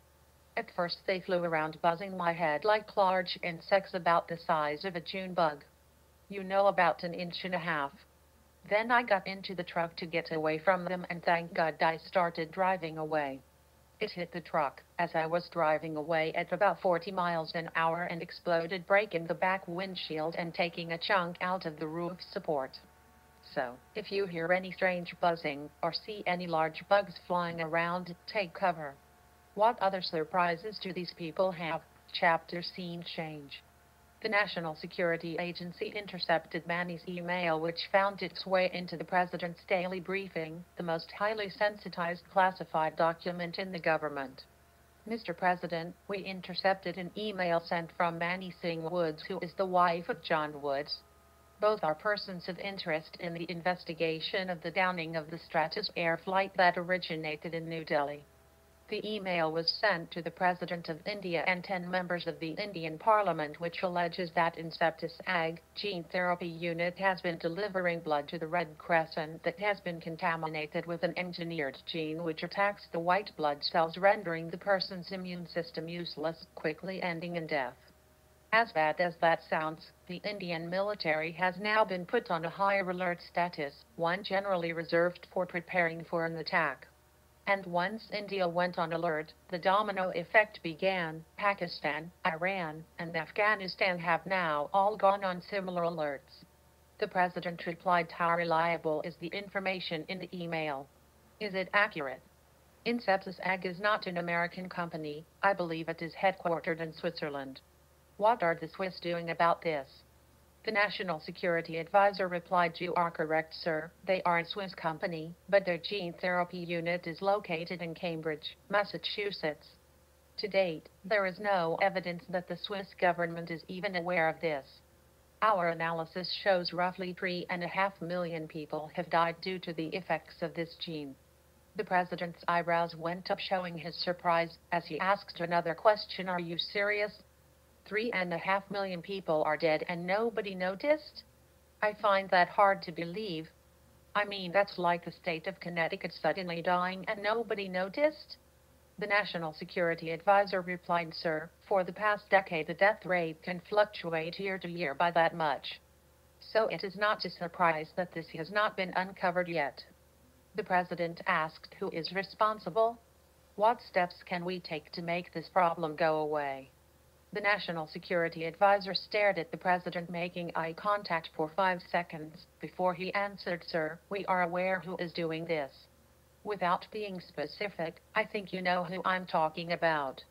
At first they flew around buzzing my head like large insects about the size of a June bug. You know, about an inch and a half. Then I got into the truck to get away from them, and thank God I started driving away. It hit the truck as I was driving away at about 40 miles an hour and exploded, breaking the back windshield and taking a chunk out of the roof support. So, if you hear any strange buzzing or see any large bugs flying around, take cover." What other surprises do these people have? Chapter Scene Change. The National Security Agency intercepted Manny's email, which found its way into the President's daily briefing, the most highly sensitized classified document in the government. "Mr. President, we intercepted an email sent from Manny Singh Woods, who is the wife of John Woods. Both are persons of interest in the investigation of the downing of the Stratos Air flight that originated in New Delhi. The email was sent to the President of India and 10 members of the Indian Parliament, which alleges that Inceptus Ag gene therapy unit has been delivering blood to the Red Crescent that has been contaminated with an engineered gene which attacks the white blood cells, rendering the person's immune system useless, quickly ending in death. As bad as that sounds, the Indian military has now been put on a higher alert status, one generally reserved for preparing for an attack. And once India went on alert, the domino effect began. Pakistan, Iran, and Afghanistan have now all gone on similar alerts." The President replied, "How reliable is the information in the email? Is it accurate? Inceptus Ag is not an American company. I believe it is headquartered in Switzerland. What are the Swiss doing about this?" The National Security Advisor replied, "You are correct, sir. They are a Swiss company, but their gene therapy unit is located in Cambridge, Massachusetts. To date, there is no evidence that the Swiss government is even aware of this. Our analysis shows roughly 3.5 million people have died due to the effects of this gene." The President's eyebrows went up, showing his surprise, as he asked another question. "Are you serious? 3.5 million people are dead and nobody noticed? I find that hard to believe. I mean, that's like the state of Connecticut suddenly dying and nobody noticed." The National Security Advisor replied, "Sir, for the past decade the death rate can fluctuate year to year by that much. So it is not a surprise that this has not been uncovered yet." The President asked, "Who is responsible? What steps can we take to make this problem go away?" The National Security Advisor stared at the President, making eye contact for 5 seconds before he answered, "Sir, we are aware who is doing this. Without being specific, I think you know who I'm talking about.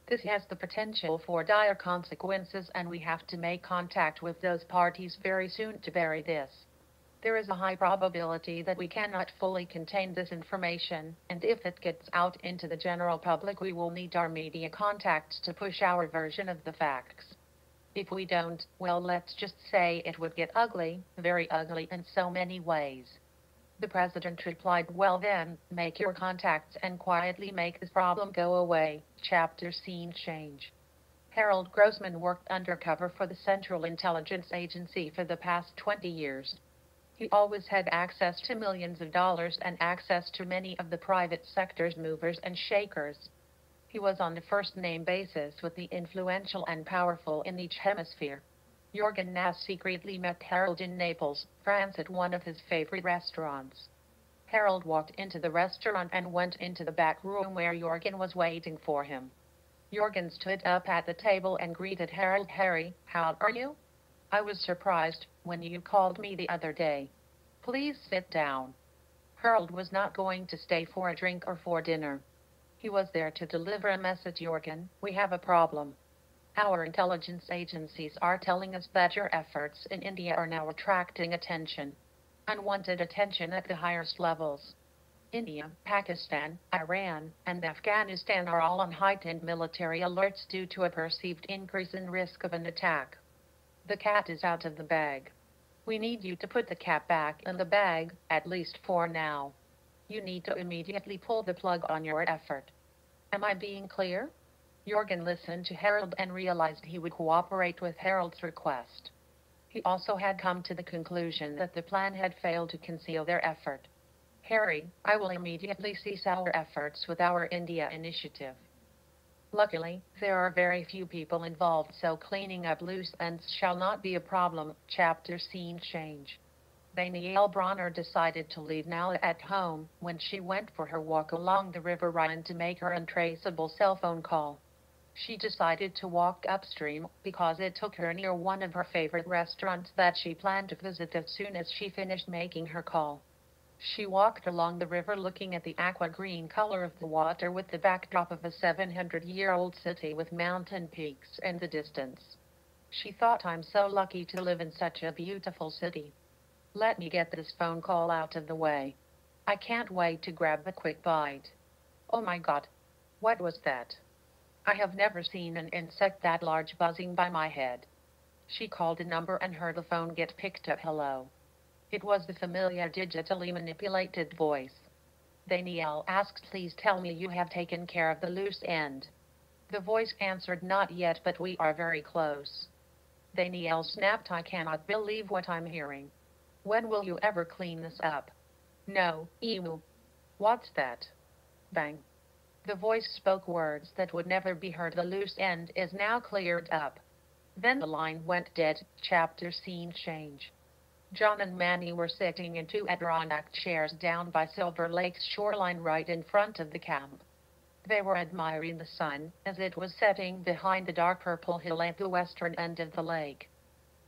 This has the potential for dire consequences, and we have to make contact with those parties very soon to bury this. There is a high probability that we cannot fully contain this information, and if it gets out into the general public, we will need our media contacts to push our version of the facts. If we don't, well, let's just say it would get ugly, very ugly in so many ways." The President replied, "Well then, make your contacts and quietly make this problem go away." Chapter Scene Change. Harold Grossman worked undercover for the Central Intelligence Agency for the past 20 years. He always had access to millions of dollars and access to many of the private sector's movers and shakers. He was on a first-name basis with the influential and powerful in each hemisphere. Jorgen Nass secretly met Harold in Naples, France, at one of his favorite restaurants. Harold walked into the restaurant and went into the back room where Jorgen was waiting for him. Jorgen stood up at the table and greeted Harold. "Harry, how are you? I was surprised when you called me the other day. Please sit down." Harold was not going to stay for a drink or for dinner. He was there to deliver a message. "Jorgen, we have a problem. Our intelligence agencies are telling us that your efforts in India are now attracting attention. Unwanted attention at the highest levels. India, Pakistan, Iran, and Afghanistan are all on heightened military alerts due to a perceived increase in risk of an attack. The cat is out of the bag. We need you to put the cat back in the bag, at least for now. You need to immediately pull the plug on your effort. Am I being clear? Jorgen listened to Harold and realized he would cooperate with Harold's request. He also had come to the conclusion that the plan had failed to conceal their effort. Harry, I will immediately cease our efforts with our India initiative. Luckily, there are very few people involved, so cleaning up loose ends shall not be a problem. Chapter scene change. Danielle Bronner decided to leave Nala at home when she went for her walk along the River Rhine to make her untraceable cell phone call. She decided to walk upstream because it took her near one of her favorite restaurants that she planned to visit as soon as she finished making her call. She walked along the river looking at the aqua-green color of the water with the backdrop of a 700-year-old city with mountain peaks in the distance. She thought, I'm so lucky to live in such a beautiful city. Let me get this phone call out of the way. I can't wait to grab a quick bite. Oh my God. What was that? I have never seen an insect that large buzzing by my head. She called a number and heard the phone get picked up. Hello. It was the familiar digitally manipulated voice. Danielle asked, please tell me you have taken care of the loose end. The voice answered, not yet, but we are very close. Danielle snapped, I cannot believe what I'm hearing. When will you ever clean this up? No, emu. What's that? Bang. The voice spoke words that would never be heard. The loose end is now cleared up. Then the line went dead. Chapter scene change. John and Manny were sitting in two Adirondack chairs down by Silver Lake's shoreline right in front of the camp. They were admiring the sun as it was setting behind the dark purple hill at the western end of the lake.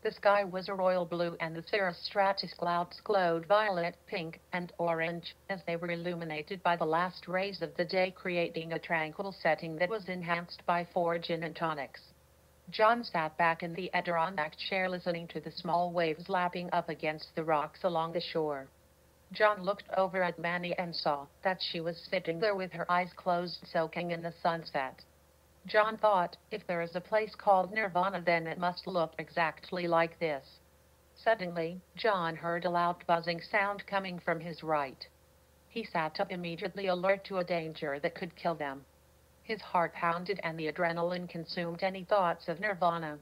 The sky was a royal blue and the cirrostratus clouds glowed violet, pink, and orange as they were illuminated by the last rays of the day, creating a tranquil setting that was enhanced by 4 gin and tonics. John sat back in the Adirondack chair listening to the small waves lapping up against the rocks along the shore. John looked over at Manny and saw that she was sitting there with her eyes closed, soaking in the sunset. John thought, if there is a place called Nirvana, then it must look exactly like this. Suddenly, John heard a loud buzzing sound coming from his right. He sat up immediately, alert to a danger that could kill them. His heart pounded and the adrenaline consumed any thoughts of Nirvana.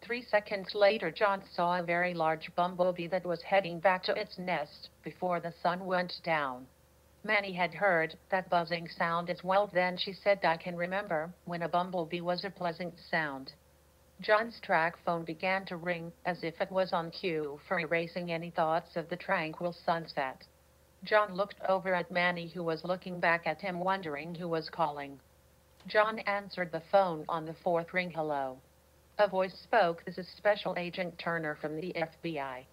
3 seconds later, John saw a very large bumblebee that was heading back to its nest before the sun went down. Manny had heard that buzzing sound as well. Then she said, I can remember when a bumblebee was a pleasant sound. John's track phone began to ring as if it was on cue for erasing any thoughts of the tranquil sunset. John looked over at Manny, who was looking back at him, wondering who was calling. John answered the phone on the 4th ring. Hello. A voice spoke. This is Special Agent Turner from the FBI.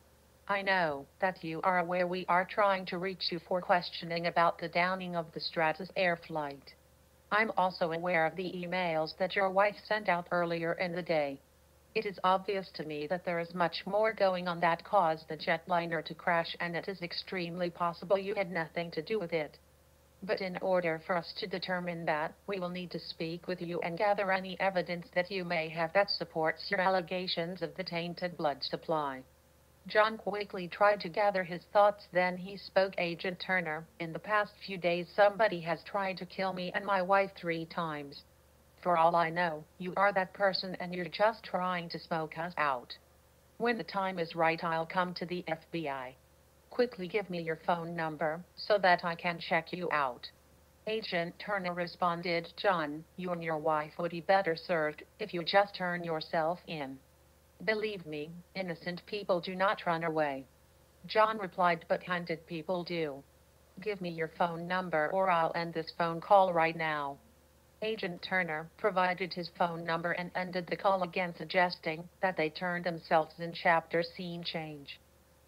I know that you are aware we are trying to reach you for questioning about the downing of the Stratus Air flight. I'm also aware of the emails that your wife sent out earlier in the day. It is obvious to me that there is much more going on that caused the jetliner to crash, and it is extremely possible you had nothing to do with it. But in order for us to determine that, we will need to speak with you and gather any evidence that you may have that supports your allegations of the tainted blood supply. John quickly tried to gather his thoughts, then he spoke. Agent Turner, in the past few days somebody has tried to kill me and my wife 3 times. For all I know, you are that person and you're just trying to smoke us out. When the time is right, I'll come to the FBI. Quickly give me your phone number so that I can check you out. Agent Turner responded, John, you and your wife would be better served if you just turn yourself in. Believe me, innocent people do not run away. John replied, but hunted people do. Give me your phone number or I'll end this phone call right now. Agent Turner provided his phone number and ended the call again, suggesting that they turn themselves in. Chapter scene change.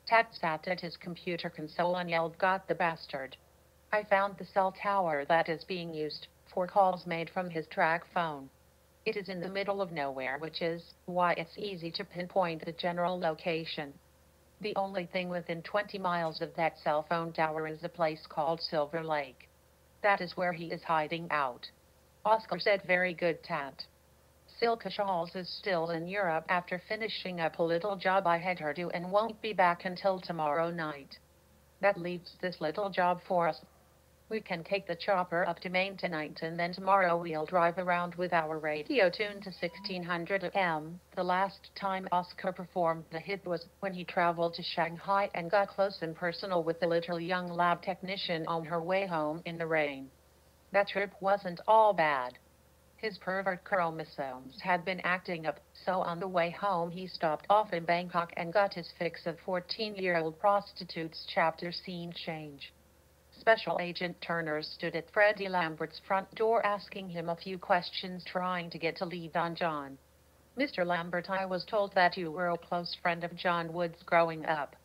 Ted sat at his computer console and yelled, got the bastard. I found the cell tower that is being used for calls made from his track phone. It is in the middle of nowhere, which is why it's easy to pinpoint the general location. The only thing within 20 miles of that cell phone tower is a place called Silver Lake. That is where he is hiding out. Oscar said, very good, Tat. Silke Shawls is still in Europe after finishing up a little job I had her do and won't be back until tomorrow night. That leaves this little job for us. We can take the chopper up to Maine tonight and then tomorrow we'll drive around with our radio tuned to 1600 AM. The last time Oscar performed the hit was when he traveled to Shanghai and got close and personal with the little young lab technician on her way home in the rain. That trip wasn't all bad. His pervert chromosomes had been acting up, so on the way home he stopped off in Bangkok and got his fix of 14-year-old prostitutes. Chapter scene change. Special Agent Turner stood at Freddie Lambert's front door asking him a few questions, trying to get a lead on John. Mr. Lambert, I was told that you were a close friend of John Wood's growing up.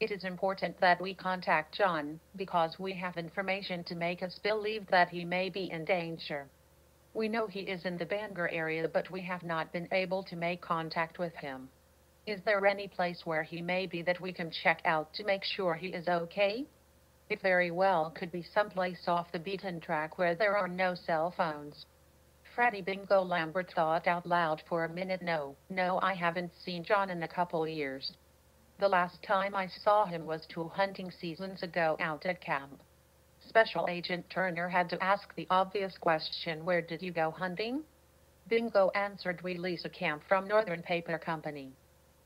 It is important that we contact John, because we have information to make us believe that he may be in danger. We know he is in the Bangor area, but we have not been able to make contact with him. Is there any place where he may be that we can check out to make sure he is okay? It very well could be someplace off the beaten track where there are no cell phones. Freddie Bingo Lambert thought out loud for a minute. No, I haven't seen John in a couple years. The last time I saw him was 2 hunting seasons ago out at camp. Special Agent Turner had to ask the obvious question, where did you go hunting? Bingo answered, we lease a camp from Northern Paper Company.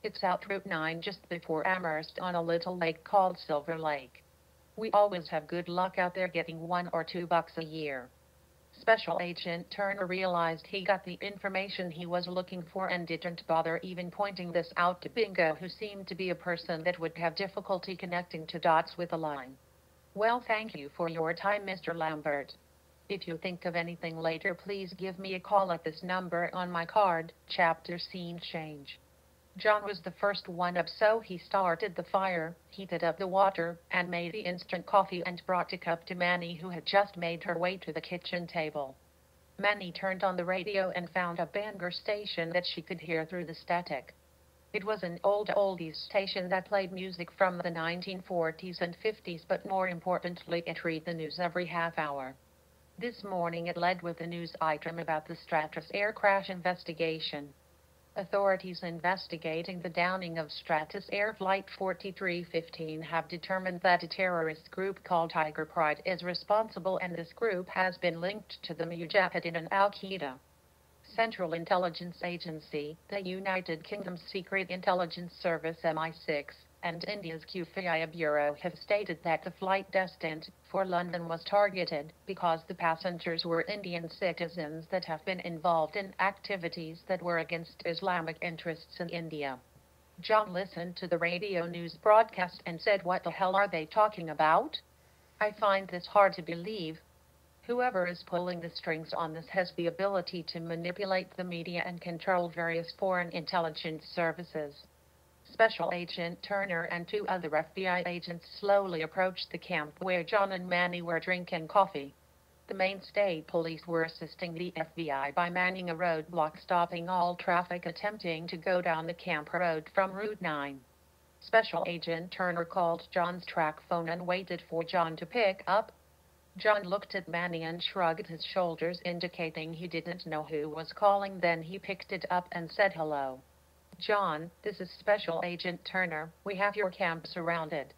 It's out Route 9 just before Amherst on a little lake called Silver Lake. We always have good luck out there getting $1 or $2 a year. Special Agent Turner realized he got the information he was looking for and didn't bother even pointing this out to Bingo, who seemed to be a person that would have difficulty connecting two dots with a line. Well, thank you for your time, Mr. Lambert. If you think of anything later, please give me a call at this number on my card. Chapter scene change. John was the first one up, so he started the fire, heated up the water, and made the instant coffee and brought a cup to Manny, who had just made her way to the kitchen table. Manny turned on the radio and found a Bangor station that she could hear through the static. It was an old oldies station that played music from the 1940s and 50s, but more importantly, it read the news every half hour. This morning it led with a news item about the Stratus air crash investigation. Authorities investigating the downing of Stratus Air Flight 4315 have determined that a terrorist group called Tiger Pride is responsible, and this group has been linked to the Mujahideen and Al-Qaeda. Central Intelligence Agency, the United Kingdom's Secret Intelligence Service MI6, and India's Khufia Bureau have stated that the flight destined for London was targeted because the passengers were Indian citizens that have been involved in activities that were against Islamic interests in India. John listened to the radio news broadcast and said, "What the hell are they talking about? I find this hard to believe. Whoever is pulling the strings on this has the ability to manipulate the media and control various foreign intelligence services." Special Agent Turner and 2 other FBI agents slowly approached the camp where John and Manny were drinking coffee. The Maine State Police were assisting the FBI by manning a roadblock, stopping all traffic attempting to go down the camp road from Route 9. Special Agent Turner called John's track phone and waited for John to pick up. John looked at Manny and shrugged his shoulders, indicating he didn't know who was calling. Then he picked it up and said, "Hello. John, this is Special Agent Turner. We have your camp surrounded.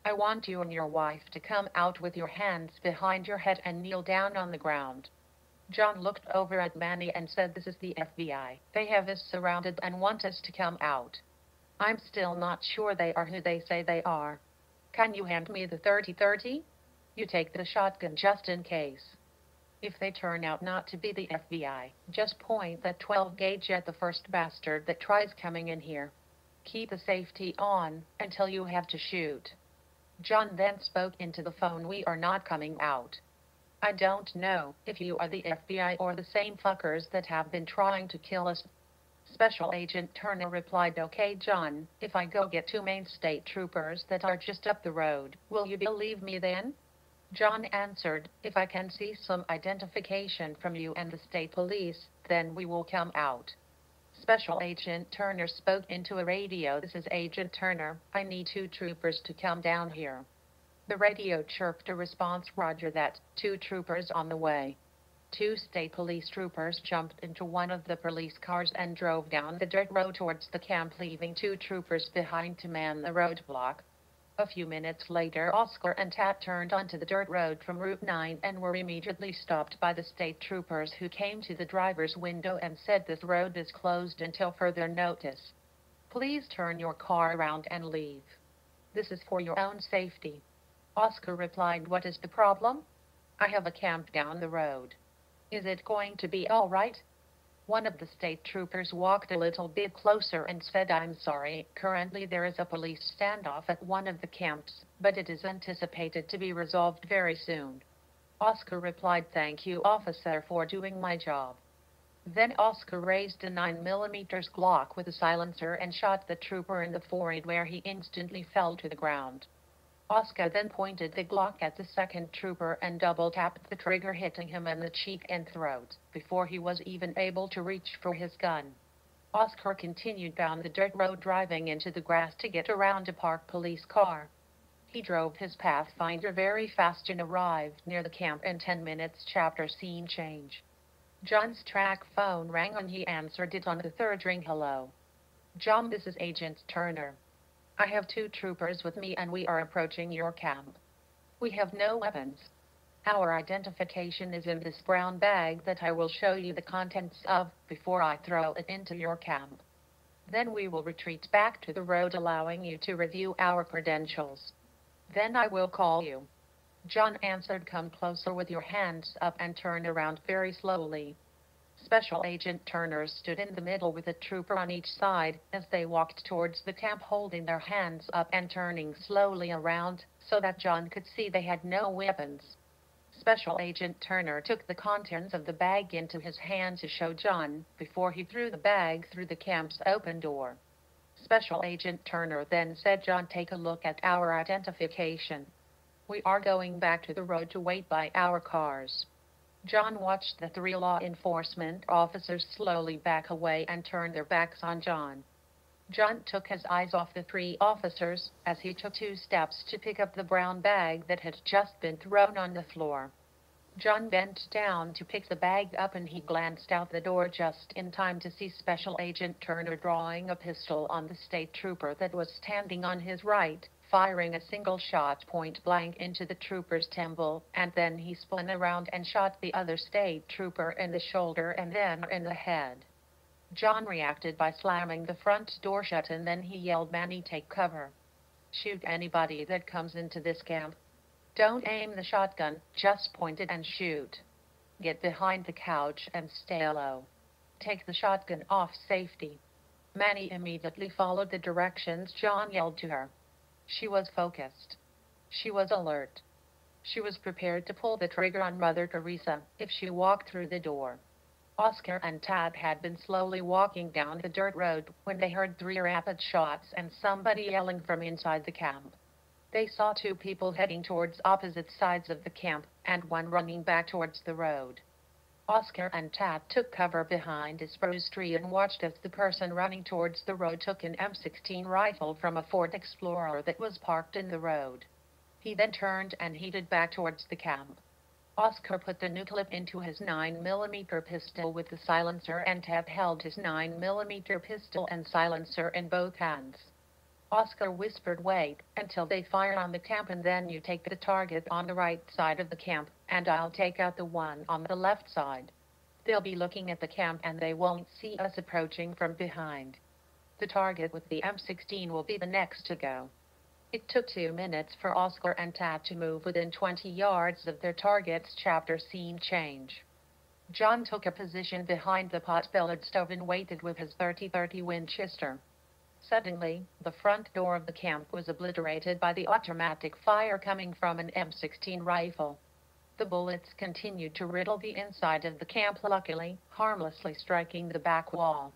I want you and your wife to come out with your hands behind your head and kneel down on the ground." John looked over at Manny and said, "This is the FBI. They have us surrounded and want us to come out. I'm still not sure they are who they say they are. Can you hand me the 30-30? You take the shotgun just in case. If they turn out not to be the FBI, just point that 12 gauge at the first bastard that tries coming in here. Keep the safety on until you have to shoot." John then spoke into the phone, "We are not coming out. I don't know if you are the FBI or the same fuckers that have been trying to kill us." Special Agent Turner replied, "Okay, John, if I go get 2 Maine State troopers that are just up the road, will you believe me then?" John answered, "If I can see some identification from you and the state police, then we will come out." Special Agent Turner spoke into a radio, "This is Agent Turner. I need 2 troopers to come down here." The radio chirped a response, "Roger that, 2 troopers on the way." 2 state police troopers jumped into one of the police cars and drove down the dirt road towards the camp, leaving 2 troopers behind to man the roadblock. A few minutes later, Oscar and Tat turned onto the dirt road from Route 9 and were immediately stopped by the state troopers, who came to the driver's window and said this road is closed until further notice. Please turn your car around and leave. This is for your own safety. Oscar replied, "What is the problem? I have a camp down the road. Is it going to be all right?" One of the state troopers walked a little bit closer and said, "I'm sorry, currently there is a police standoff at one of the camps, but it is anticipated to be resolved very soon." Oscar replied, "Thank you, officer, for doing my job." Then Oscar raised a 9mm Glock with a silencer and shot the trooper in the forehead, where he instantly fell to the ground. Oscar then pointed the Glock at the second trooper and double-tapped the trigger, hitting him in the cheek and throat, before he was even able to reach for his gun. Oscar continued down the dirt road, driving into the grass to get around a parked police car. He drove his Pathfinder very fast and arrived near the camp in 10 minutes. Chapter scene change. John's track phone rang and he answered it on the third ring. "Hello. John, this is Agent Turner. I have 2 troopers with me and we are approaching your camp. We have no weapons. Our identification is in this brown bag that I will show you the contents of before I throw it into your camp. Then we will retreat back to the road, allowing you to review our credentials. Then I will call you." John answered, "Come closer with your hands up and turn around very slowly." Special Agent Turner stood in the middle with a trooper on each side as they walked towards the camp, holding their hands up and turning slowly around so that John could see they had no weapons. Special Agent Turner took the contents of the bag into his hand to show John before he threw the bag through the camp's open door. Special Agent Turner then said, "John, take a look at our identification. We are going back to the road to wait by our cars." John watched the 3 law enforcement officers slowly back away and turn their backs on John. John took his eyes off the 3 officers as he took 2 steps to pick up the brown bag that had just been thrown on the floor. John bent down to pick the bag up and he glanced out the door just in time to see Special Agent Turner drawing a pistol on the state trooper that was standing on his right, firing a single shot point blank into the trooper's temple, and then he spun around and shot the other state trooper in the shoulder and then in the head. John reacted by slamming the front door shut and then he yelled, "Manny, take cover. Shoot anybody that comes into this camp. Don't aim the shotgun, just point it and shoot. Get behind the couch and stay low. Take the shotgun off safety." Manny immediately followed the directions John yelled to her. She was focused. She was alert. She was prepared to pull the trigger on Mother Teresa if she walked through the door. Oscar and Tad had been slowly walking down the dirt road when they heard 3 rapid shots and somebody yelling from inside the camp. They saw 2 people heading towards opposite sides of the camp and one running back towards the road. Oscar and Tad took cover behind a spruce tree and watched as the person running towards the road took an M16 rifle from a Ford Explorer that was parked in the road. He then turned and headed back towards the camp. Oscar put the new clip into his 9mm pistol with the silencer and Tad held his 9mm pistol and silencer in both hands. Oscar whispered, "Wait until they fire on the camp and then you take the target on the right side of the camp and I'll take out the one on the left side. They'll be looking at the camp and they won't see us approaching from behind. The target with the M16 will be the next to go." It took 2 minutes for Oscar and Tad to move within 20 yards of their targets. Chapter scene change. John took a position behind the pot-bellied stove and waited with his 30-30 Winchester. Suddenly, the front door of the camp was obliterated by the automatic fire coming from an M16 rifle. The bullets continued to riddle the inside of the camp, luckily harmlessly striking the back wall.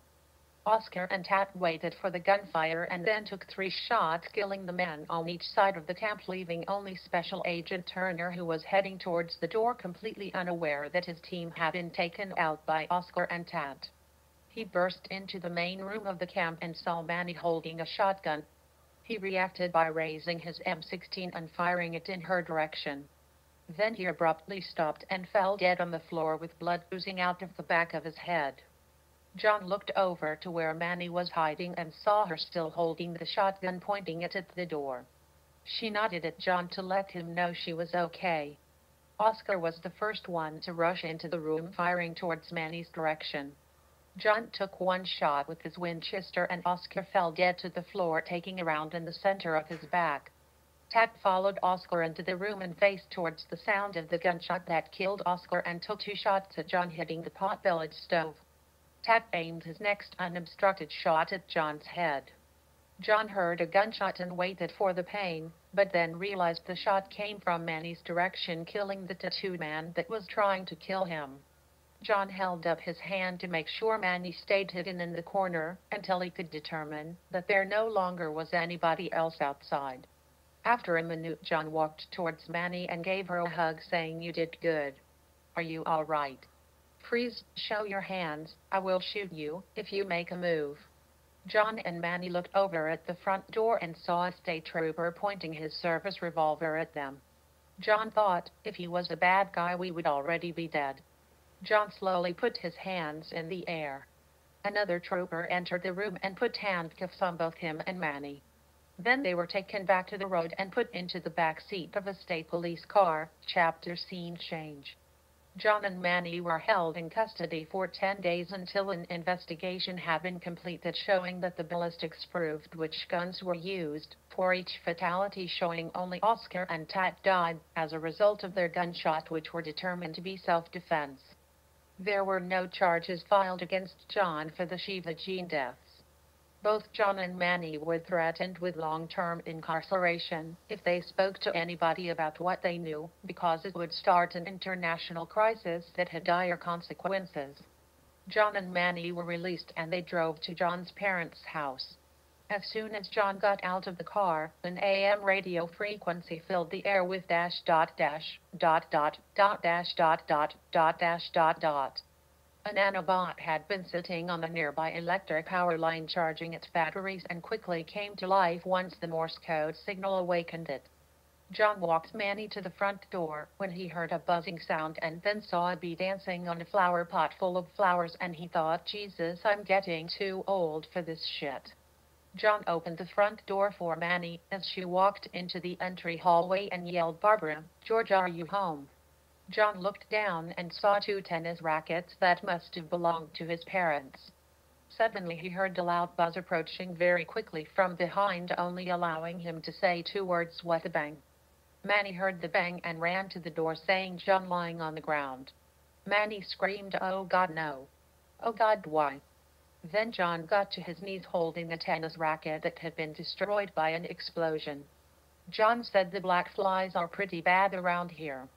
Oscar and Tat waited for the gunfire and then took 3 shots, killing the men on each side of the camp, leaving only Special Agent Turner, who was heading towards the door, completely unaware that his team had been taken out by Oscar and Tat. He burst into the main room of the camp and saw Manny holding a shotgun. He reacted by raising his M16 and firing it in her direction. Then he abruptly stopped and fell dead on the floor with blood oozing out of the back of his head. John looked over to where Manny was hiding and saw her still holding the shotgun, pointing it at the door. She nodded at John to let him know she was okay. Oscar was the first one to rush into the room, firing towards Manny's direction. John took one shot with his Winchester and Oscar fell dead to the floor, taking a round in the center of his back. Tat followed Oscar into the room and faced towards the sound of the gunshot that killed Oscar and took 2 shots at John, hitting the pot-bellied stove. Tat aimed his next unobstructed shot at John's head. John heard a gunshot and waited for the pain, but then realized the shot came from Manny's direction, killing the tattooed man that was trying to kill him. John held up his hand to make sure Manny stayed hidden in the corner until he could determine that there no longer was anybody else outside. After a minute, John walked towards Manny and gave her a hug, saying, "You did good. Are you all right? Freeze, show your hands. I will shoot you if you make a move." John and Manny looked over at the front door and saw a state trooper pointing his service revolver at them. John thought, if he was a bad guy, we would already be dead. John slowly put his hands in the air. Another trooper entered the room and put handcuffs on both him and Manny. Then they were taken back to the road and put into the back seat of a state police car. Chapter scene change. John and Manny were held in custody for 10 days until an investigation had been completed showing that the ballistics proved which guns were used, for each fatality showing only Oscar and Tat died as a result of their gunshot, which were determined to be self-defense. There were no charges filed against John for the Shiva Gene deaths. Both John and Manny were threatened with long-term incarceration if they spoke to anybody about what they knew, because it would start an international crisis that had dire consequences. John and Manny were released and they drove to John's parents' house. As soon as John got out of the car, an AM radio frequency filled the air with dash dot dash dot dot dot dash dot dot dot dash dot dot. A nanobot had been sitting on the nearby electric power line charging its batteries and quickly came to life once the Morse code signal awakened it. John walked Manny to the front door when he heard a buzzing sound and then saw a bee dancing on a flower pot full of flowers, and he thought, "Jesus, I'm getting too old for this shit." John opened the front door for Manny as she walked into the entry hallway and yelled, "Barbara, George, are you home?" John looked down and saw 2 tennis rackets that must have belonged to his parents. Suddenly he heard a loud buzz approaching very quickly from behind, only allowing him to say 2 words, "What a bang." Manny heard the bang and ran to the door, saying John lying on the ground. Manny screamed, "Oh God, no. Oh God, why?" Then John got to his knees holding a tennis racket that had been destroyed by an explosion. John said, "The black flies are pretty bad around here.